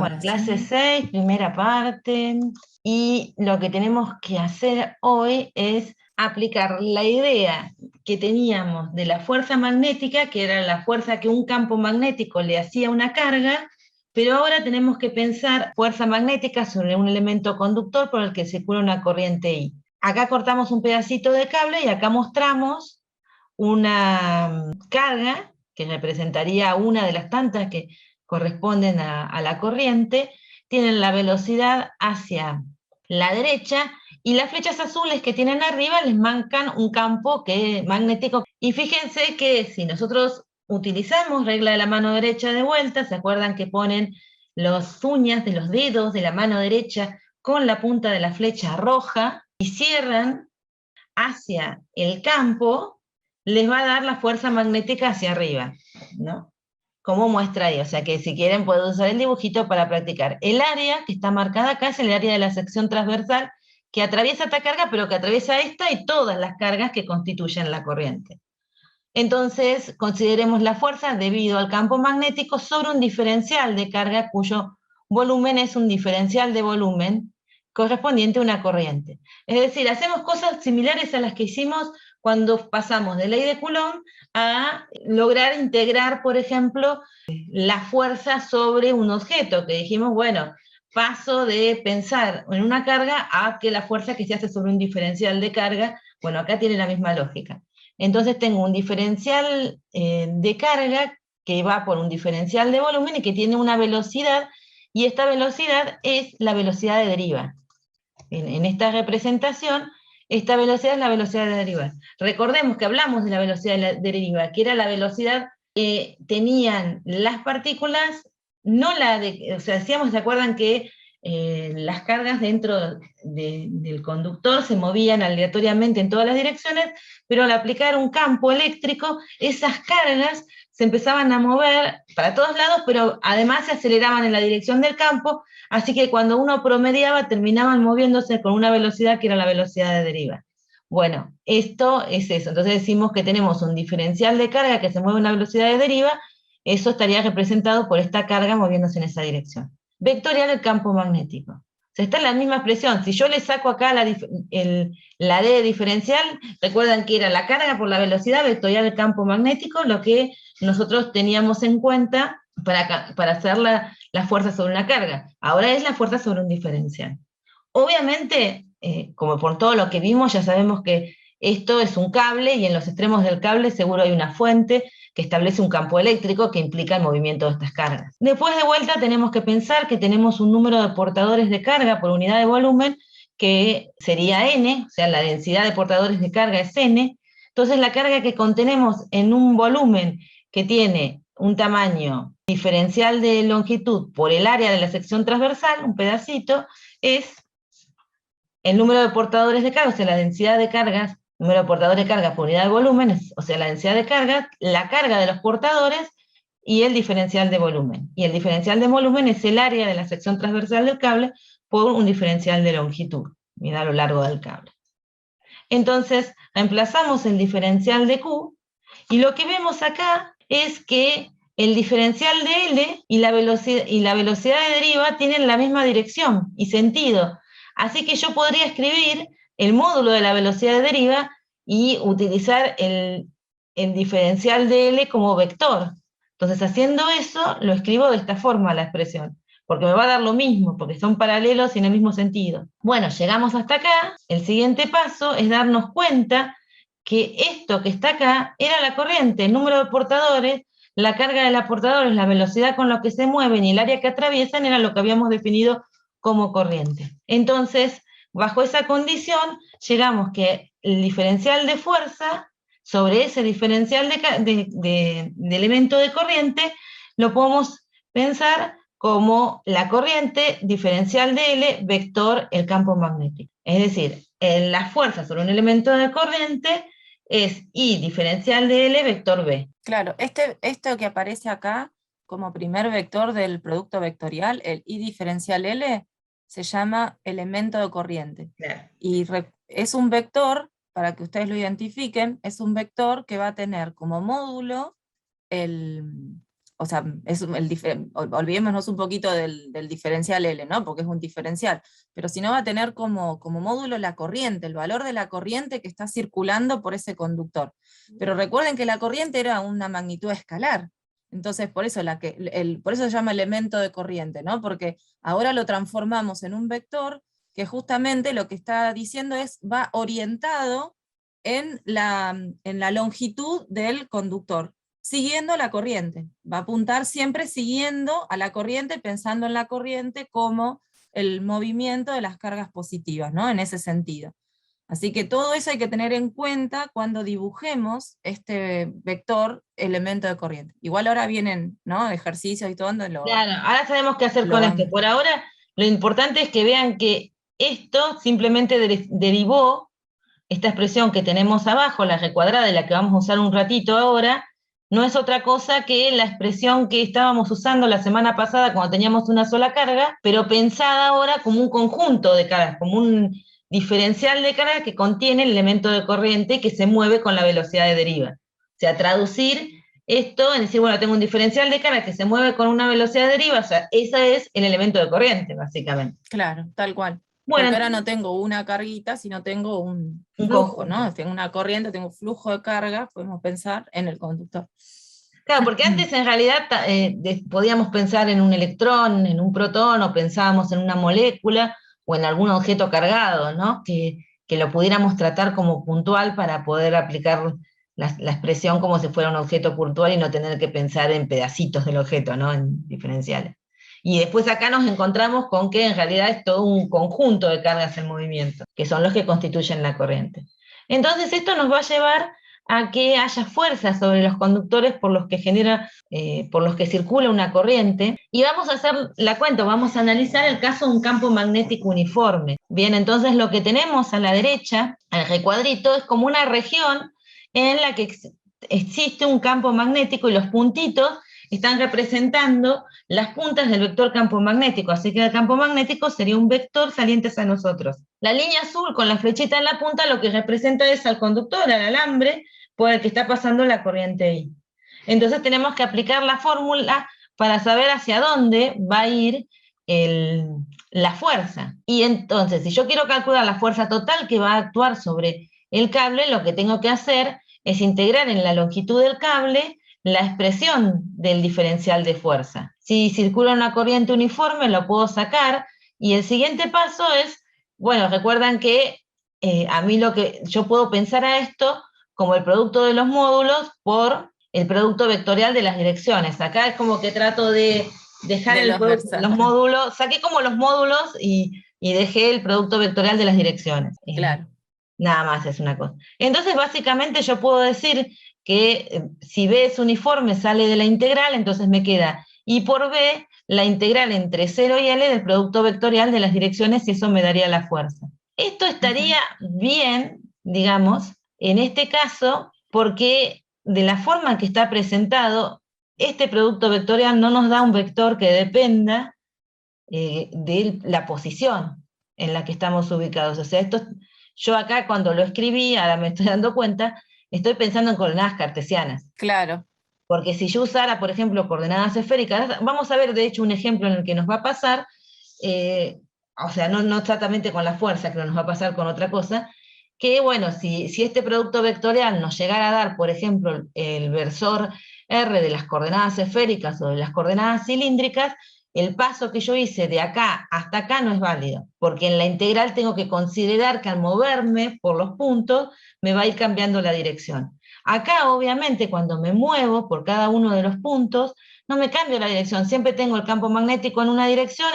Bueno, clase 6, primera parte, y lo que tenemos que hacer hoy es aplicar la idea que teníamos de la fuerza magnética, que era la fuerza que un campo magnético le hacía a una carga, pero ahora tenemos que pensar fuerza magnética sobre un elemento conductor por el que circula una corriente I. Acá cortamos un pedacito de cable y acá mostramos una carga que representaría una de las tantas que corresponden a la corriente, tienen la velocidad hacia la derecha y las flechas azules que tienen arriba les marcan un campo magnético. Y fíjense que si nosotros utilizamos regla de la mano derecha de vuelta, ¿se acuerdan que ponen las uñas de los dedos de la mano derecha con la punta de la flecha roja y cierran hacia el campo? Les va a dar la fuerza magnética hacia arriba, ¿no? Como muestra ahí, o sea que si quieren pueden usar el dibujito para practicar. El área que está marcada acá es el área de la sección transversal que atraviesa esta carga, pero que atraviesa esta y todas las cargas que constituyen la corriente. Entonces, consideremos la fuerza debido al campo magnético sobre un diferencial de carga cuyo volumen es un diferencial de volumen correspondiente a una corriente. Es decir, hacemos cosas similares a las que hicimos cuando pasamos de ley de Coulomb a lograr integrar, por ejemplo, la fuerza sobre un objeto, que dijimos, bueno, paso de pensar en una carga a que la fuerza que se hace sobre un diferencial de carga, bueno, acá tiene la misma lógica. Entonces tengo un diferencial de carga que va por un diferencial de volumen y que tiene una velocidad, y esta velocidad es la velocidad de deriva. En esta representación, esta velocidad es la velocidad de deriva. Recordemos que hablamos de la velocidad de deriva, que era la velocidad que tenían las partículas, no la de, o sea, decíamos, ¿se acuerdan que las cargas dentro del conductor se movían aleatoriamente en todas las direcciones, pero al aplicar un campo eléctrico, esas cargas se empezaban a mover para todos lados, pero además se aceleraban en la dirección del campo, así que cuando uno promediaba terminaban moviéndose con una velocidad que era la velocidad de deriva. Bueno, esto es eso. Entonces decimos que tenemos un diferencial de carga que se mueve a una velocidad de deriva, eso estaría representado por esta carga moviéndose en esa dirección. Vectorial el campo magnético. O sea, está en la misma expresión. Si yo le saco acá la D diferencial, recuerdan que era la carga por la velocidad, vectorial el campo magnético, lo que nosotros teníamos en cuenta para hacer la fuerza sobre una carga. Ahora es la fuerza sobre un diferencial. Obviamente, como por todo lo que vimos, ya sabemos que esto es un cable y en los extremos del cable seguro hay una fuente que establece un campo eléctrico que implica el movimiento de estas cargas. Después de vuelta tenemos que pensar que tenemos un número de portadores de carga por unidad de volumen que sería N, o sea, la densidad de portadores de carga es N. Entonces la carga que contenemos en un volumen que tiene un tamaño diferencial de longitud por el área de la sección transversal, un pedacito, es el número de portadores de carga, o sea, la densidad de cargas, número de portadores de carga por unidad de volumen, o sea, la densidad de carga, la carga de los portadores y el diferencial de volumen. Y el diferencial de volumen es el área de la sección transversal del cable por un diferencial de longitud, mira a lo largo del cable. Entonces, reemplazamos el diferencial de Q, y lo que vemos acá es que el diferencial de L y la velocidad de deriva tienen la misma dirección y sentido. Así que yo podría escribir el módulo de la velocidad de deriva y utilizar el diferencial de L como vector. Entonces, haciendo eso, lo escribo de esta forma la expresión, porque me va a dar lo mismo, porque son paralelos y en el mismo sentido. Bueno, llegamos hasta acá. El siguiente paso es darnos cuenta que esto que está acá era la corriente, el número de portadores, la carga de los portadores, la velocidad con la que se mueven y el área que atraviesan era lo que habíamos definido como corriente. Entonces, bajo esa condición, llegamos que el diferencial de fuerza sobre ese diferencial de elemento de corriente lo podemos pensar como la corriente diferencial de L vector el campo magnético. Es decir, la fuerza sobre un elemento de corriente es I diferencial de L vector B. Claro, esto que aparece acá como primer vector del producto vectorial, el I diferencial L, se llama elemento de corriente. Claro. Y es un vector, para que ustedes lo identifiquen, es un vector que va a tener como módulo o sea, olvidémonos un poquito del diferencial L, ¿no? Porque es un diferencial, pero si no va a tener como módulo la corriente, el valor de la corriente que está circulando por ese conductor. Pero recuerden que la corriente era una magnitud escalar, entonces por eso, por eso se llama elemento de corriente, ¿no? Porque ahora lo transformamos en un vector que justamente lo que está diciendo es, va orientado en la longitud del conductor, siguiendo la corriente. Va a apuntar siempre siguiendo a la corriente, pensando en la corriente como el movimiento de las cargas positivas, ¿no? En ese sentido. Así que todo eso hay que tener en cuenta cuando dibujemos este vector elemento de corriente. Igual ahora vienen, ¿no?, ejercicios y todo donde Claro, ahora sabemos qué hacer lo con esto. van. Por ahora, lo importante es que vean que esto simplemente derivó esta expresión que tenemos abajo, la recuadrada, y la que vamos a usar un ratito ahora, no es otra cosa que la expresión que estábamos usando la semana pasada cuando teníamos una sola carga, pero pensada ahora como un conjunto de cargas, como un diferencial de carga que contiene el elemento de corriente que se mueve con la velocidad de deriva. O sea, traducir esto en decir, bueno, tengo un diferencial de carga que se mueve con una velocidad de deriva, o sea, ese es el elemento de corriente, básicamente. Claro, tal cual. Bueno, porque ahora no tengo una carguita, sino tengo un flujo, conjunto. ¿no? Tengo una corriente, tengo un flujo de carga, podemos pensar en el conductor. Claro, porque antes en realidad podíamos pensar en un electrón, en un protón, o pensábamos en una molécula, o en algún objeto cargado, ¿no? Que lo pudiéramos tratar como puntual para poder aplicar la expresión como si fuera un objeto puntual y no tener que pensar en pedacitos del objeto, ¿no? En diferenciales. Y después acá nos encontramos con que en realidad es todo un conjunto de cargas en movimiento, que son los que constituyen la corriente. Entonces esto nos va a llevar a que haya fuerzas sobre los conductores por los que por los que circula una corriente, y vamos a hacer la cuenta, vamos a analizar el caso de un campo magnético uniforme. Bien, entonces lo que tenemos a la derecha, el recuadrito, es como una región en la que existe un campo magnético y los puntitos están representando las puntas del vector campo magnético, así que el campo magnético sería un vector saliente hacia nosotros. La línea azul con la flechita en la punta lo que representa es al conductor, al alambre, por el que está pasando la corriente I. Entonces tenemos que aplicar la fórmula para saber hacia dónde va a ir la fuerza. Y entonces, si yo quiero calcular la fuerza total que va a actuar sobre el cable, lo que tengo que hacer es integrar en la longitud del cable la expresión del diferencial de fuerza. Si circula una corriente uniforme, lo puedo sacar, y el siguiente paso es, bueno, recuerdan que a mí yo puedo pensar a esto como el producto de los módulos por el producto vectorial de las direcciones. Acá es como que trato de dejar los módulos, saqué como los módulos y dejé el producto vectorial de las direcciones. Claro. Nada más es una cosa. Entonces, básicamente yo puedo decir que si B es uniforme sale de la integral, entonces me queda I por B, la integral entre 0 y L del producto vectorial de las direcciones, y eso me daría la fuerza. Esto estaría bien, digamos, en este caso, porque de la forma que está presentado, este producto vectorial no nos da un vector que dependa de la posición en la que estamos ubicados. O sea, yo acá cuando lo escribí, ahora me estoy dando cuenta, estoy pensando en coordenadas cartesianas. Claro. Porque si yo usara, por ejemplo, coordenadas esféricas, vamos a ver de hecho un ejemplo en el que nos va a pasar, o sea, no exactamente con la fuerza, que nos va a pasar con otra cosa, que bueno, si este producto vectorial nos llegara a dar, por ejemplo, el versor R de las coordenadas esféricas o de las coordenadas cilíndricas, el paso que yo hice de acá hasta acá no es válido, porque en la integral tengo que considerar que al moverme por los puntos me va a ir cambiando la dirección. Acá, obviamente, cuando me muevo por cada uno de los puntos, no me cambio la dirección, siempre tengo el campo magnético en una dirección,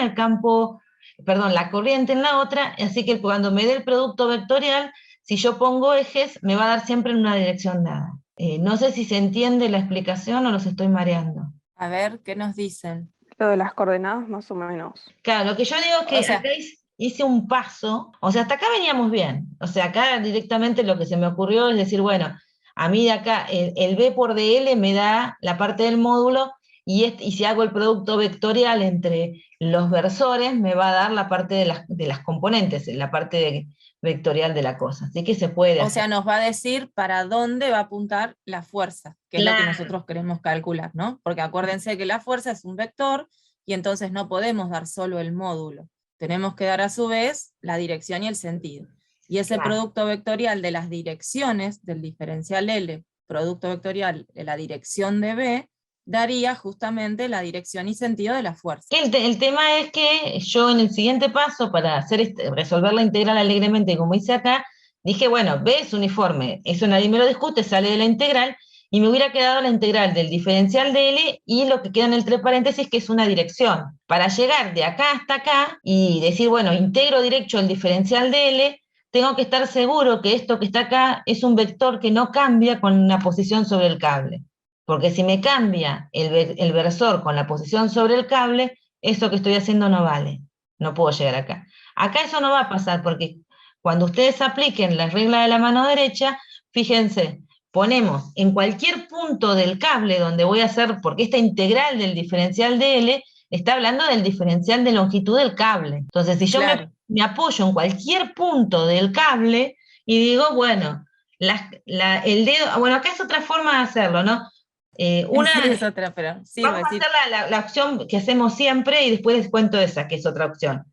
la corriente en la otra, así que cuando me dé el producto vectorial, si yo pongo ejes, me va a dar siempre en una dirección dada. No sé si se entiende la explicación o los estoy mareando. A ver, ¿qué nos dicen? Lo de las coordenadas, más o menos. Claro, lo que yo digo es que acá hice un paso, o sea, hasta acá veníamos bien, o sea, acá directamente lo que se me ocurrió es decir, bueno, a mí de acá el B por DL me da la parte del módulo, y si hago el producto vectorial entre los versores, me va a dar la parte de las componentes, la parte vectorial de la cosa. Así que se puede O hacer. sea, nos va a decir para dónde va a apuntar la fuerza, que es lo que Claro. nosotros queremos calcular, ¿no? Porque acuérdense que la fuerza es un vector, y entonces no podemos dar solo el módulo. Tenemos que dar a su vez la dirección y el sentido. Y ese Claro. producto vectorial de las direcciones del diferencial L, producto vectorial de la dirección de B, daría justamente la dirección y sentido de la fuerza. El tema es que yo en el siguiente paso, para hacer resolver la integral alegremente, como hice acá, dije, bueno, B es uniforme, eso nadie me lo discute, sale de la integral, y me hubiera quedado la integral del diferencial de L y lo que queda en el entre paréntesis, que es una dirección. Para llegar de acá hasta acá y decir, bueno, integro directo el diferencial de L, tengo que estar seguro que esto que está acá es un vector que no cambia con una posición sobre el cable. Porque si me cambia el versor con la posición sobre el cable, eso que estoy haciendo no vale. No puedo llegar acá. Acá eso no va a pasar porque cuando ustedes apliquen la regla de la mano derecha, fíjense, ponemos en cualquier punto del cable donde voy a hacer, porque esta integral del diferencial de L está hablando del diferencial de longitud del cable. Entonces, si yo Claro. me apoyo en cualquier punto del cable y digo, bueno, el dedo, bueno, acá es otra forma de hacerlo, ¿no? Una, Sí, es otra, pero sí, vamos a hacer la opción que hacemos siempre y después les cuento esa, que es otra opción.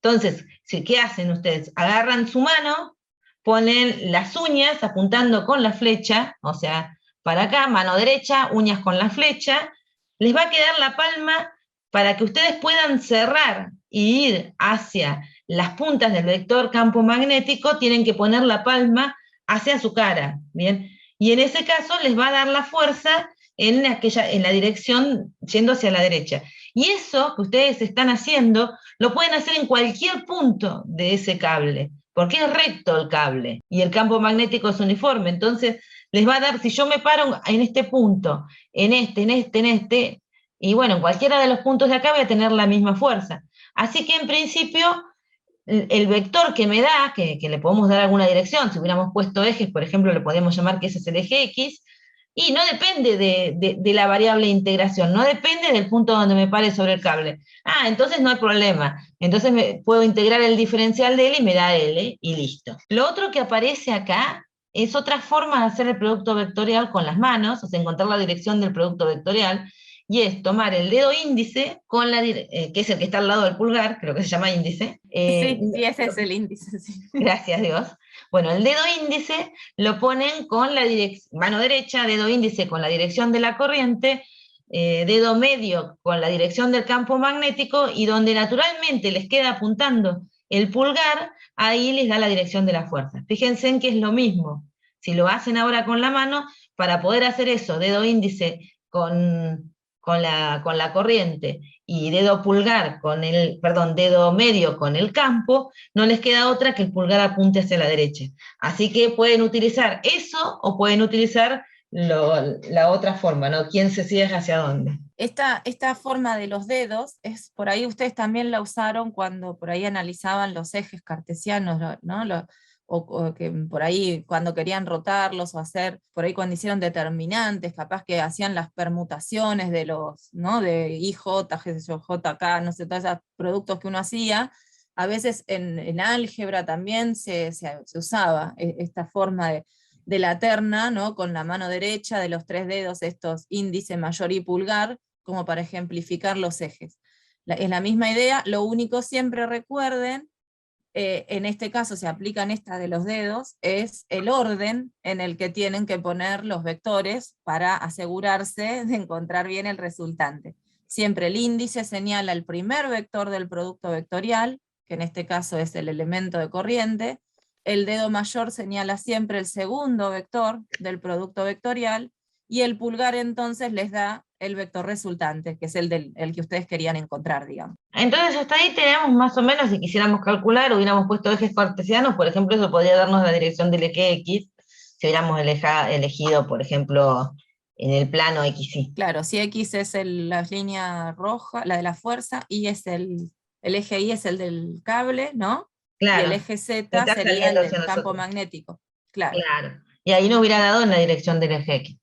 Entonces, ¿qué hacen ustedes? Agarran su mano, ponen las uñas apuntando con la flecha, o sea, para acá, mano derecha, uñas con la flecha, les va a quedar la palma para que ustedes puedan cerrar y ir hacia las puntas del vector campo magnético, tienen que poner la palma hacia su cara, ¿bien? Y en ese caso les va a dar la fuerza en la dirección yendo hacia la derecha. Y eso que ustedes están haciendo, lo pueden hacer en cualquier punto de ese cable, porque es recto el cable, y el campo magnético es uniforme, entonces les va a dar, si yo me paro en este punto, en este, y bueno, en cualquiera de los puntos de acá voy a tener la misma fuerza. Así que en principio, el vector que me da, que le podemos dar alguna dirección, si hubiéramos puesto ejes, por ejemplo, le podemos llamar que ese es el eje X, y no depende de la variable de integración, no depende del punto donde me pare sobre el cable. Ah, entonces no hay problema. Entonces puedo integrar el diferencial de L y me da L y listo. Lo otro que aparece acá es otra forma de hacer el producto vectorial con las manos, o sea, encontrar la dirección del producto vectorial, y es tomar el dedo índice, que es el que está al lado del pulgar, creo que se llama índice. Sí, ese es el índice. Sí. Gracias Dios. Bueno, el dedo índice lo ponen con la mano derecha, dedo índice con la dirección de la corriente, dedo medio con la dirección del campo magnético, y donde naturalmente les queda apuntando el pulgar, ahí les da la dirección de la fuerza. Fíjense en que es lo mismo. Si lo hacen ahora con la mano, para poder hacer eso, dedo índice con la corriente y dedo pulgar dedo medio con el campo, no les queda otra que el pulgar apunte hacia la derecha. Así que pueden utilizar eso o pueden utilizar la otra forma, ¿no? ¿Quién se cierra hacia dónde? Esta forma de los dedos, por ahí ustedes también la usaron cuando por ahí analizaban los ejes cartesianos, ¿no? O que por ahí cuando querían rotarlos o hacer, por ahí cuando hicieron determinantes, capaz que hacían las permutaciones de los, ¿no? De IJ, JK, no sé, todos esos productos que uno hacía. A veces en álgebra también se usaba esta forma de la terna, ¿no? Con la mano derecha de los tres dedos, estos índice, mayor y pulgar, como para ejemplificar los ejes. Es la misma idea, lo único siempre recuerden, en este caso se aplican esta de los dedos, es el orden en el que tienen que poner los vectores para asegurarse de encontrar bien el resultante. Siempre el índice señala el primer vector del producto vectorial, que en este caso es el elemento de corriente, el dedo mayor señala siempre el segundo vector del producto vectorial, y el pulgar entonces les da el vector resultante, que es el que ustedes querían encontrar, digamos. Entonces hasta ahí tenemos más o menos, si quisiéramos calcular, hubiéramos puesto ejes cartesianos, por ejemplo, eso podría darnos la dirección del eje X, si hubiéramos elegido, por ejemplo, en el plano XY. Claro, si X es la línea roja, la de la fuerza, Y es el eje Y es el del cable, ¿no? Claro. Y el eje Z sería el del campo magnético. Claro. Claro. Y ahí no hubiera dado en la dirección del eje X.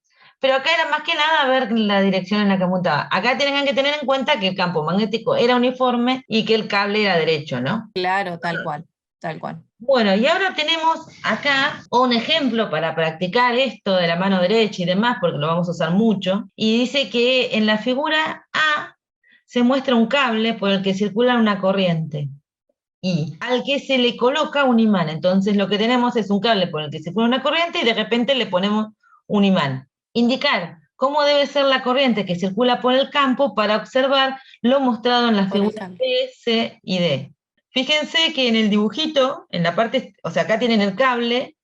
Pero acá era más que nada ver la dirección en la que apuntaba. Acá tienen que tener en cuenta que el campo magnético era uniforme y que el cable era derecho, ¿no? Claro, tal cual, tal cual. Bueno, y ahora tenemos acá un ejemplo para practicar esto de la mano derecha y demás, porque lo vamos a usar mucho. Y dice que en la figura A se muestra un cable por el que circula una corriente y al que se le coloca un imán. Entonces lo que tenemos es un cable por el que circula una corriente y de repente le ponemos un imán. Indicar cómo debe ser la corriente que circula por el campo para observar lo mostrado en las Por el figuras cable. B, C y D. Fíjense que en el dibujito, en la parte, o sea, acá tienen el cable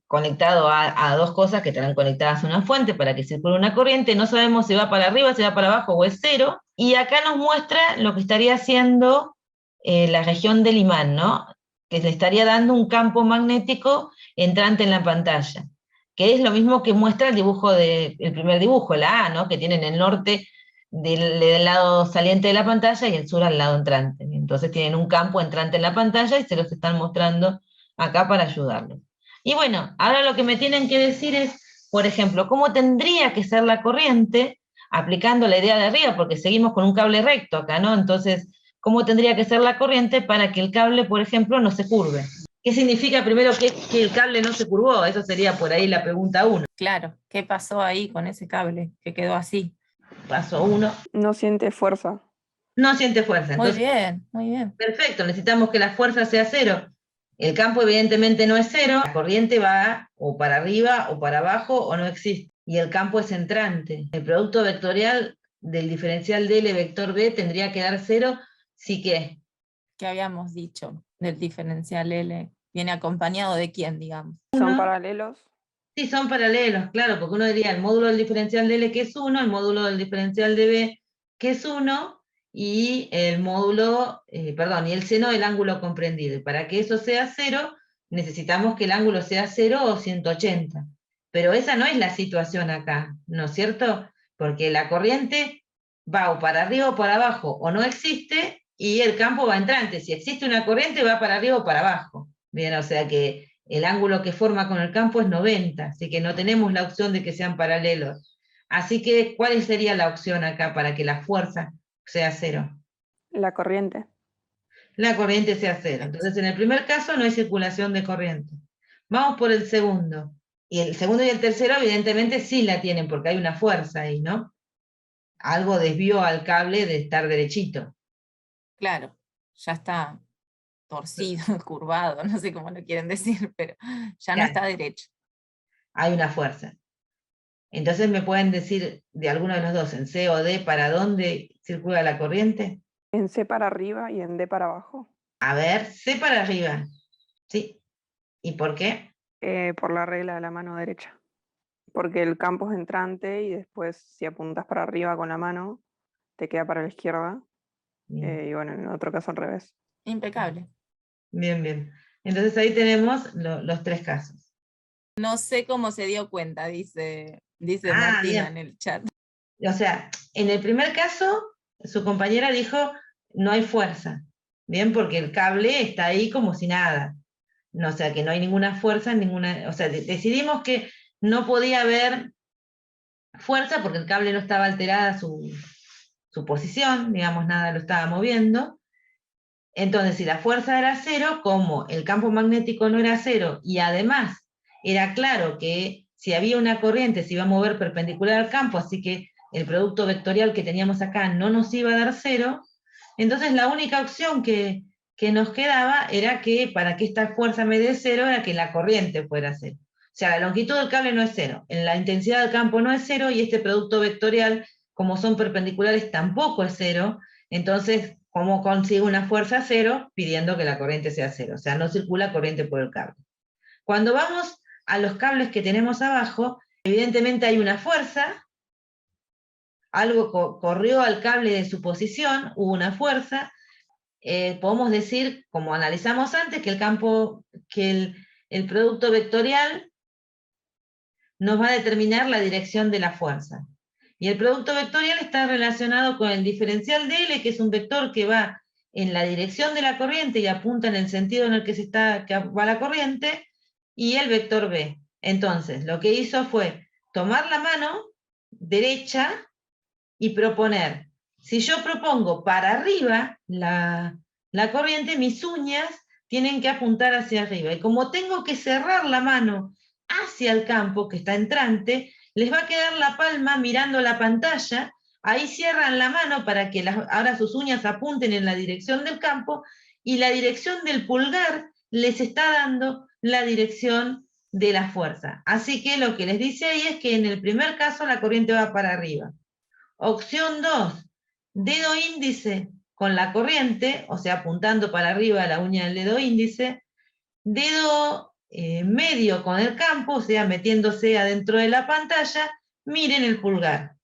conectado a dos cosas que estarán conectadas a una fuente para que circule una corriente, no sabemos si va para arriba, si va para abajo o es cero, y acá nos muestra lo que estaría haciendo la región del imán, ¿no? Que le estaría dando un campo magnético entrante en la pantalla, que es lo mismo que muestra el dibujo el primer dibujo, la A, ¿no? Que tienen el norte del lado saliente de la pantalla y el sur al lado entrante. Entonces tienen un campo entrante en la pantalla y se los están mostrando acá para ayudarlos. Y bueno, ahora lo que me tienen que decir es, por ejemplo, cómo tendría que ser la corriente, aplicando la idea de arriba, porque seguimos con un cable recto acá, ¿no? Entonces, ¿cómo tendría que ser la corriente para que el cable, por ejemplo, no se curve? ¿Qué significa primero que el cable no se curvó? Eso sería por ahí la pregunta 1. Claro, ¿qué pasó ahí con ese cable que quedó así? Paso 1. No siente fuerza. No siente fuerza. Muy Entonces, bien, muy bien. perfecto, necesitamos que la fuerza sea cero. El campo evidentemente no es cero, la corriente va o para arriba o para abajo o no existe. Y el campo es entrante. El producto vectorial del diferencial DL vector B tendría que dar cero, sí que. ¿Qué habíamos dicho del diferencial L? ¿Viene acompañado de quién, digamos? ¿Son paralelos? Sí, son paralelos, claro, porque uno diría el módulo del diferencial de L que es 1, el módulo del diferencial de B que es 1, y el módulo, y el seno del ángulo comprendido. Y para que eso sea 0, necesitamos que el ángulo sea 0 o 180. Pero esa no es la situación acá, ¿no es cierto? Porque la corriente va o para arriba o para abajo, o no existe, y el campo va entrante. Si existe una corriente, va para arriba o para abajo. Bien, o sea que el ángulo que forma con el campo es 90, así que no tenemos la opción de que sean paralelos. Así que, ¿cuál sería la opción acá para que la fuerza sea cero? La corriente. La corriente sea cero. Entonces, en el primer caso no hay circulación de corriente. Vamos por el segundo. Y el segundo y el tercero, evidentemente, sí la tienen, porque hay una fuerza ahí, ¿no? Algo desvió al cable de estar derechito. Claro, ya está torcido, curvado, no sé cómo lo quieren decir, pero ya no está derecho. Hay una fuerza. Entonces, ¿me pueden decir de alguno de los dos, en C o D, para dónde circula la corriente? En C para arriba y en D para abajo. A ver, C para arriba. ¿Sí? ¿Y por qué? Por la regla de la mano derecha. Porque el campo es entrante y después si apuntas para arriba con la mano, te queda para la izquierda. Y bueno, en otro caso al revés. Impecable. Bien, bien. Entonces ahí tenemos los tres casos. No sé cómo se dio cuenta, dice Martina bien. en el chat. O sea, en el primer caso, su compañera dijo, no hay fuerza. Bien, porque el cable está ahí como si nada. No, o sea, que no hay ninguna fuerza, o sea, decidimos que no podía haber fuerza porque el cable no estaba alterada su posición, digamos, nada lo estaba moviendo. Entonces, si la fuerza era cero, como el campo magnético no era cero, y además era claro que si había una corriente se iba a mover perpendicular al campo, así que el producto vectorial que teníamos acá no nos iba a dar cero, entonces la única opción que nos quedaba era que para que esta fuerza me dé cero era que la corriente fuera cero. O sea, la longitud del cable no es cero, la intensidad del campo no es cero, y este producto vectorial, como son perpendiculares, tampoco es cero. Entonces, ¿cómo consigo una fuerza cero? Pidiendo que la corriente sea cero. O sea, no circula corriente por el cable. Cuando vamos a los cables que tenemos abajo, evidentemente hay una fuerza, algo corrió al cable de su posición, hubo una fuerza. Podemos decir, como analizamos antes, que el producto vectorial nos va a determinar la dirección de la fuerza. Y el producto vectorial está relacionado con el diferencial de L, que es un vector que va en la dirección de la corriente y apunta en el sentido en el que va la corriente, y el vector B. Entonces, lo que hizo fue tomar la mano derecha y proponer. Si yo propongo para arriba la corriente, mis uñas tienen que apuntar hacia arriba. Y como tengo que cerrar la mano hacia el campo que está entrante, les va a quedar la palma mirando la pantalla. Ahí cierran la mano para que ahora sus uñas apunten en la dirección del campo, y la dirección del pulgar les está dando la dirección de la fuerza. Así que lo que les dice ahí es que en el primer caso la corriente va para arriba. Opción 2, dedo índice con la corriente, o sea, apuntando para arriba la uña del dedo índice, dedo medio con el campo, o sea, metiéndose adentro de la pantalla, miren el pulgar.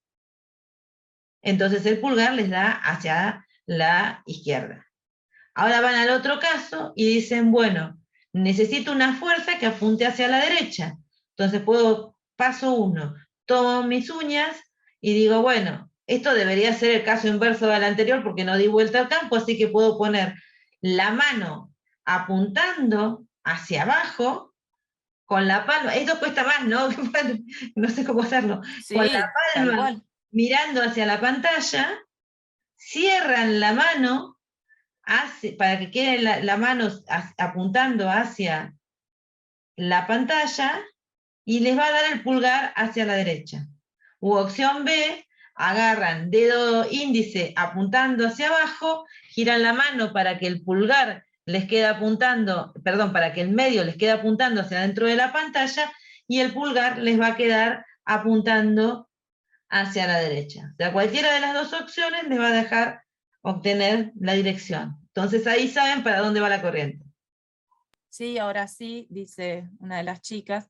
Entonces el pulgar les da hacia la izquierda. Ahora van al otro caso y dicen, bueno, necesito una fuerza que apunte hacia la derecha. Entonces paso 1, tomo mis uñas y digo, bueno, esto debería ser el caso inverso del anterior porque no di vuelta al campo, así que puedo poner la mano apuntando hacia abajo con la palma. Esto cuesta más, ¿no? No sé cómo hacerlo. Sí, con la palma mirando hacia la pantalla, cierran la mano para que quede la mano apuntando hacia la pantalla y les va a dar el pulgar hacia la derecha. U opción B, agarran dedo índice apuntando hacia abajo, giran la mano para que el pulgar les quede apuntando, perdón, para que el medio les quede apuntando hacia dentro de la pantalla y el pulgar les va a quedar apuntando hacia la derecha. O sea, cualquiera de las dos opciones les va a dejar obtener la dirección. Entonces ahí saben para dónde va la corriente. Sí, ahora sí, dice una de las chicas.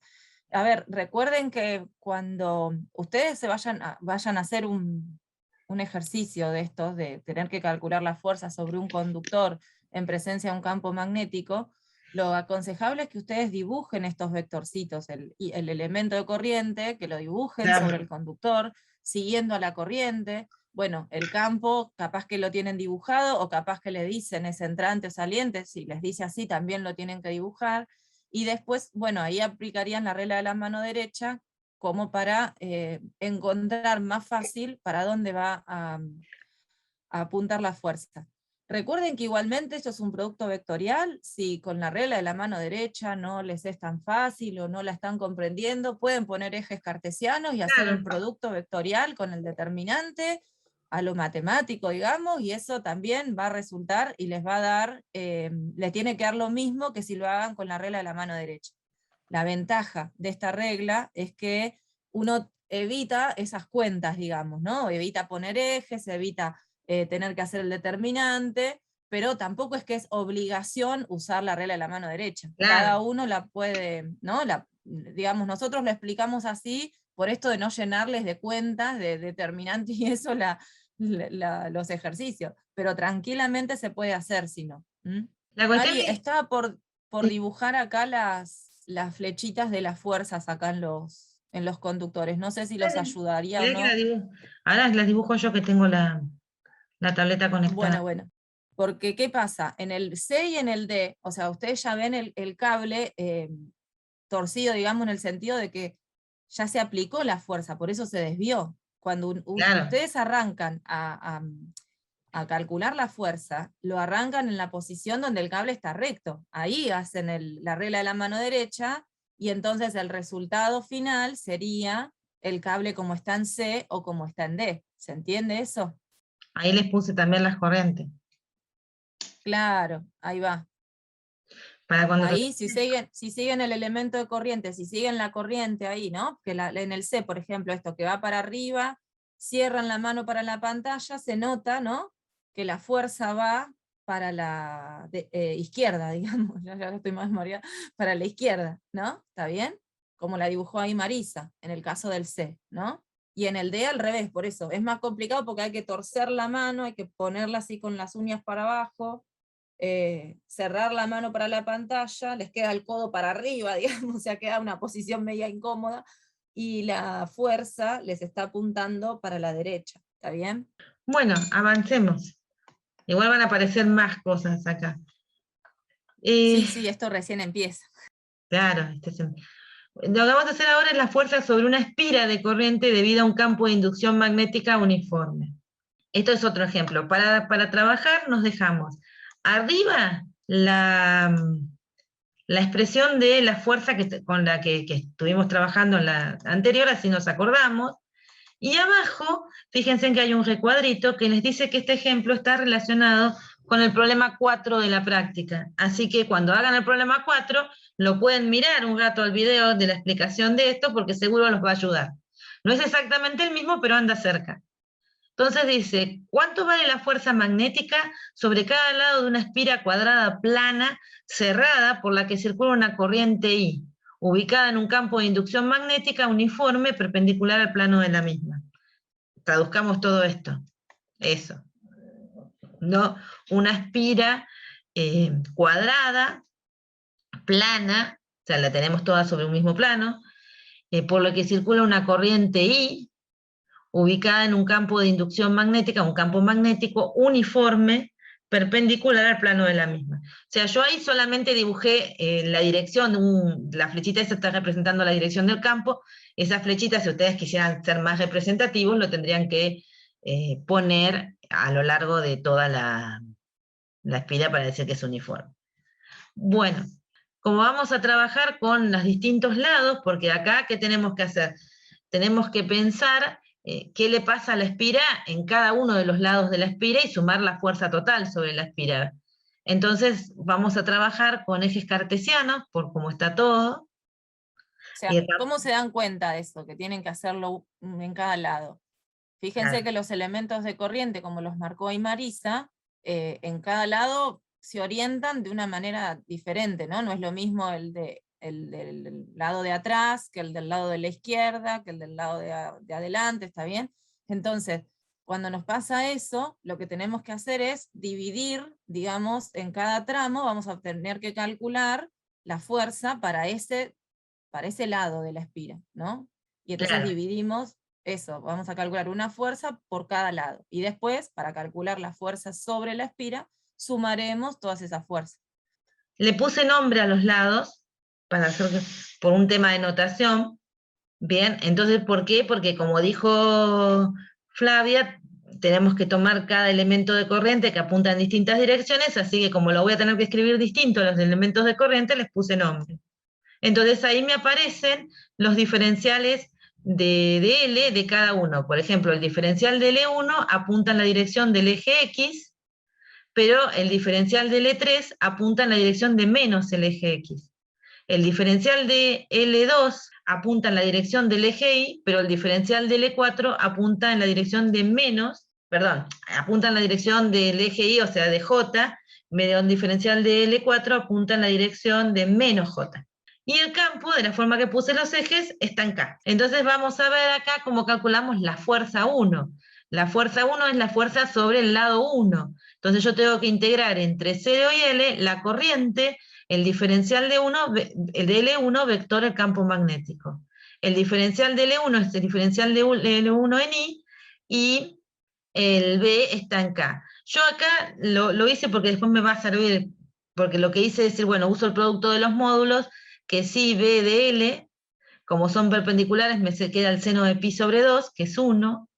A ver, recuerden que cuando ustedes se vayan a hacer un ejercicio de estos, de tener que calcular la fuerza sobre un conductor en presencia de un campo magnético, lo aconsejable es que ustedes dibujen estos vectorcitos, el elemento de corriente, que lo dibujen sobre el conductor, siguiendo a la corriente. Bueno, el campo capaz que lo tienen dibujado, o capaz que le dicen es entrante o saliente, si les dice así también lo tienen que dibujar, y después, bueno, ahí aplicarían la regla de la mano derecha, como para encontrar más fácil para dónde va a apuntar la fuerza. Recuerden que igualmente esto es un producto vectorial. Si con la regla de la mano derecha no les es tan fácil o no la están comprendiendo, pueden poner ejes cartesianos y hacer un producto vectorial con el determinante a lo matemático, digamos, y eso también va a resultar y les va a dar, les tiene que dar lo mismo que si lo hagan con la regla de la mano derecha. La ventaja de esta regla es que uno evita esas cuentas, digamos, ¿no? Evita poner ejes, evita tener que hacer el determinante, pero tampoco es que es obligación usar la regla de la mano derecha. Claro. Cada uno la puede, ¿no? Digamos, nosotros lo explicamos así, por esto de no llenarles de cuentas, de determinantes y eso, los ejercicios, pero tranquilamente se puede hacer si no. Mari, estaba por dibujar acá las flechitas de las fuerzas acá en los conductores. No sé si los ayudaría o no. Ahora las dibujo yo que tengo la tableta conectada. Bueno. Porque, ¿qué pasa? En el C y en el D, o sea, ustedes ya ven el cable torcido, digamos, en el sentido de que ya se aplicó la fuerza, por eso se desvió. Cuando ustedes arrancan a calcular la fuerza, lo arrancan en la posición donde el cable está recto. Ahí hacen la regla de la mano derecha, y entonces el resultado final sería el cable como está en C o como está en D. ¿Se entiende eso? Ahí les puse también las corrientes. Claro, ahí va. Ahí, si siguen el elemento de corriente, si siguen la corriente ahí, ¿no? Que en el C, por ejemplo, esto que va para arriba, cierran la mano para la pantalla, se nota, ¿no? Que la fuerza va para la izquierda, digamos, ya estoy más mareada, para la izquierda, ¿no? ¿Está bien? Como la dibujó ahí Marisa, en el caso del C, ¿no? Y en el D al revés, por eso, es más complicado porque hay que torcer la mano, hay que ponerla así con las uñas para abajo, cerrar la mano para la pantalla, les queda el codo para arriba, digamos, o sea, queda una posición media incómoda, y la fuerza les está apuntando para la derecha, ¿está bien? Bueno, avancemos. Igual van a aparecer más cosas acá. Sí, esto recién empieza. Claro. Lo que vamos a hacer ahora es la fuerza sobre una espira de corriente debido a un campo de inducción magnética uniforme. Esto es otro ejemplo. Para trabajar nos dejamos arriba la expresión de la fuerza con la que estuvimos trabajando en la anterior, así nos acordamos. Y abajo, fíjense que hay un recuadrito que les dice que este ejemplo está relacionado con el problema 4 de la práctica. Así que cuando hagan el problema 4, lo pueden mirar un rato al video de la explicación de esto, porque seguro los va a ayudar. No es exactamente el mismo, pero anda cerca. Entonces dice, ¿cuánto vale la fuerza magnética sobre cada lado de una espira cuadrada plana cerrada por la que circula una corriente I, ubicada en un campo de inducción magnética uniforme perpendicular al plano de la misma? Traduzcamos todo esto. Eso. ¿No? Una espira cuadrada, plana, o sea, la tenemos toda sobre un mismo plano, por lo que circula una corriente I, ubicada en un campo de inducción magnética, un campo magnético uniforme, perpendicular al plano de la misma. O sea, yo ahí solamente dibujé la dirección, la flechita esa está representando la dirección del campo. Esa flechita, si ustedes quisieran ser más representativos, lo tendrían que poner a lo largo de toda la espira para decir que es uniforme. Bueno, como vamos a trabajar con los distintos lados, porque acá, ¿qué tenemos que hacer? Tenemos que pensar qué le pasa a la espira en cada uno de los lados de la espira y sumar la fuerza total sobre la espira. Entonces vamos a trabajar con ejes cartesianos, por cómo está todo. O sea, ¿cómo se dan cuenta de eso? Que tienen que hacerlo en cada lado. Fíjense Claro. que los elementos de corriente, como los marcó ahí Marisa, en cada lado se orientan de una manera diferente, ¿no? No es lo mismo el del lado de atrás, que el del lado de la izquierda, que el del lado de adelante, ¿está bien? Entonces, cuando nos pasa eso, lo que tenemos que hacer es dividir, digamos, en cada tramo, vamos a tener que calcular la fuerza para ese lado de la espira, ¿no? Y entonces Claro. dividimos eso, vamos a calcular una fuerza por cada lado. Y después, para calcular la fuerza sobre la espira, sumaremos todas esas fuerzas. Le puse nombre a los lados, para hacer por un tema de notación. Bien, entonces, ¿por qué? Porque como dijo Flavia, tenemos que tomar cada elemento de corriente que apunta en distintas direcciones, así que como lo voy a tener que escribir distinto a los elementos de corriente, les puse nombre. Entonces ahí me aparecen los diferenciales de L de cada uno. Por ejemplo, el diferencial de L1 apunta en la dirección del eje X, pero el diferencial de L3 apunta en la dirección de menos el eje X. El diferencial de L2 apunta en la dirección del eje Y, pero el diferencial de L4 apunta en la dirección de menos, perdón, apunta en la dirección del eje Y, o sea, de J, medio el diferencial de L4 apunta en la dirección de menos J. Y el campo, de la forma que puse los ejes, está en K. Entonces vamos a ver acá cómo calculamos la fuerza 1. La fuerza 1 es la fuerza sobre el lado 1. Entonces yo tengo que integrar entre 0 y L la corriente, el diferencial de L1 vector el campo magnético. El diferencial de L1 es el diferencial de L1 en I, y el B está en K. Yo acá lo hice porque después me va a servir, porque lo que hice es decir, bueno, uso el producto de los módulos, que sí, B de L, como son perpendiculares, me queda el seno de pi sobre 2, que es 1,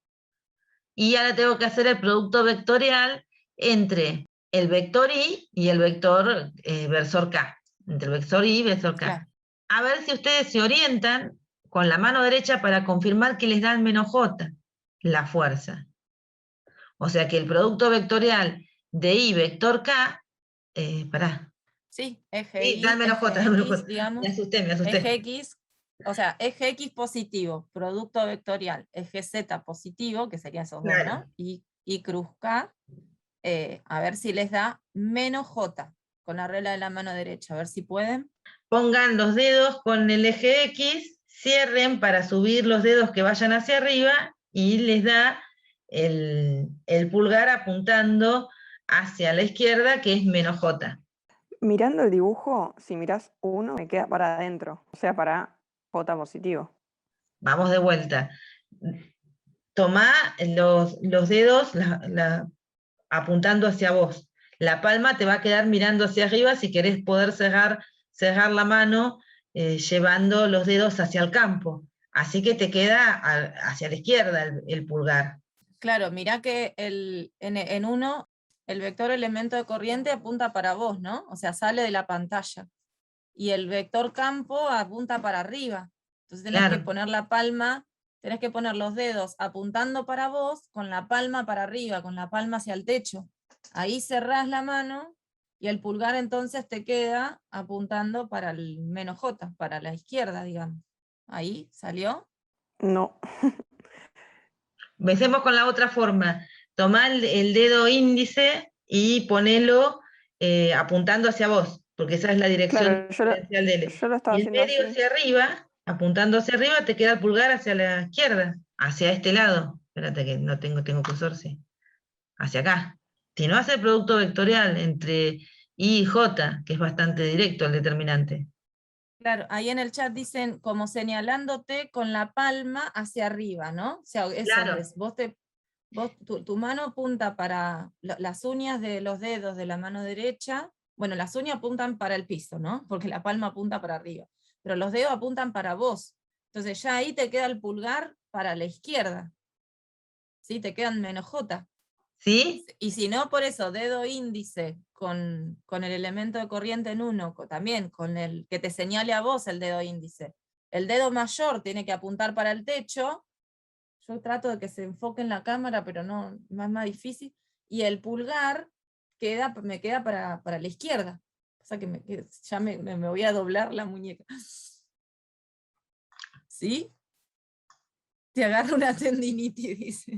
y ahora tengo que hacer el producto vectorial entre el vector I y el vector versor K, entre el vector I y versor K. Claro. A ver si ustedes se orientan con la mano derecha para confirmar que les da el menos J, la fuerza. O sea que el producto vectorial de I vector K, pará. Sí, eje Sí, Y, da el menos J, da el menos X, J. digamos. Me asusté. Eje X, o sea, eje X positivo, producto vectorial, eje Z positivo, que serían esos Claro. dos, ¿no? Y cruz K, a ver si les da menos J, con la regla de la mano derecha, a ver si pueden. Pongan los dedos con el eje X, cierren para subir los dedos que vayan hacia arriba, y les da el pulgar apuntando hacia la izquierda, que es menos J. Mirando el dibujo, si mirás 1, me queda para adentro, o sea, para J positivo. Vamos de vuelta. Tomá los dedos apuntando hacia vos. La palma te va a quedar mirando hacia arriba si querés poder cerrar la mano llevando los dedos hacia el campo. Así que te queda hacia la izquierda el pulgar. Claro, mirá que en uno, el vector elemento de corriente apunta para vos, ¿no? O sea, sale de la pantalla. Y el vector campo apunta para arriba. Entonces tenés Claro. que poner la palma, tenés que poner los dedos apuntando para vos, con la palma para arriba, con la palma hacia el techo. Ahí cerrás la mano, y el pulgar entonces te queda apuntando para el menos J, para la izquierda, digamos. ¿Ahí salió? No. Empecemos con la otra forma. Tomá el dedo índice y ponelo apuntando hacia vos, porque esa es la dirección Claro, diferencial de L. yo lo estaba Y el haciendo medio así. hacia arriba, apuntando hacia arriba, te queda el pulgar hacia la izquierda, hacia este lado. Espérate que no tengo cursor, sí. Hacia acá. Si no, hace el producto vectorial entre I y J, que es bastante directo el determinante. Claro, ahí en el chat dicen como señalándote con la palma hacia arriba, ¿no? O sea, eso Claro. es, tu mano apunta para las uñas de los dedos de la mano derecha, bueno, las uñas apuntan para el piso, ¿no? Porque la palma apunta para arriba, pero los dedos apuntan para vos. Entonces ya ahí te queda el pulgar para la izquierda, ¿sí? Te quedan menos J. ¿Sí? Y si no, por eso, dedo índice con el elemento de corriente en uno, también con el que te señale a vos el dedo índice. El dedo mayor tiene que apuntar para el techo. Yo trato de que se enfoque en la cámara, pero no, es más difícil. Y el pulgar me queda para la izquierda. O sea que ya me voy a doblar la muñeca. ¿Sí? Te agarra una tendinitis, dice.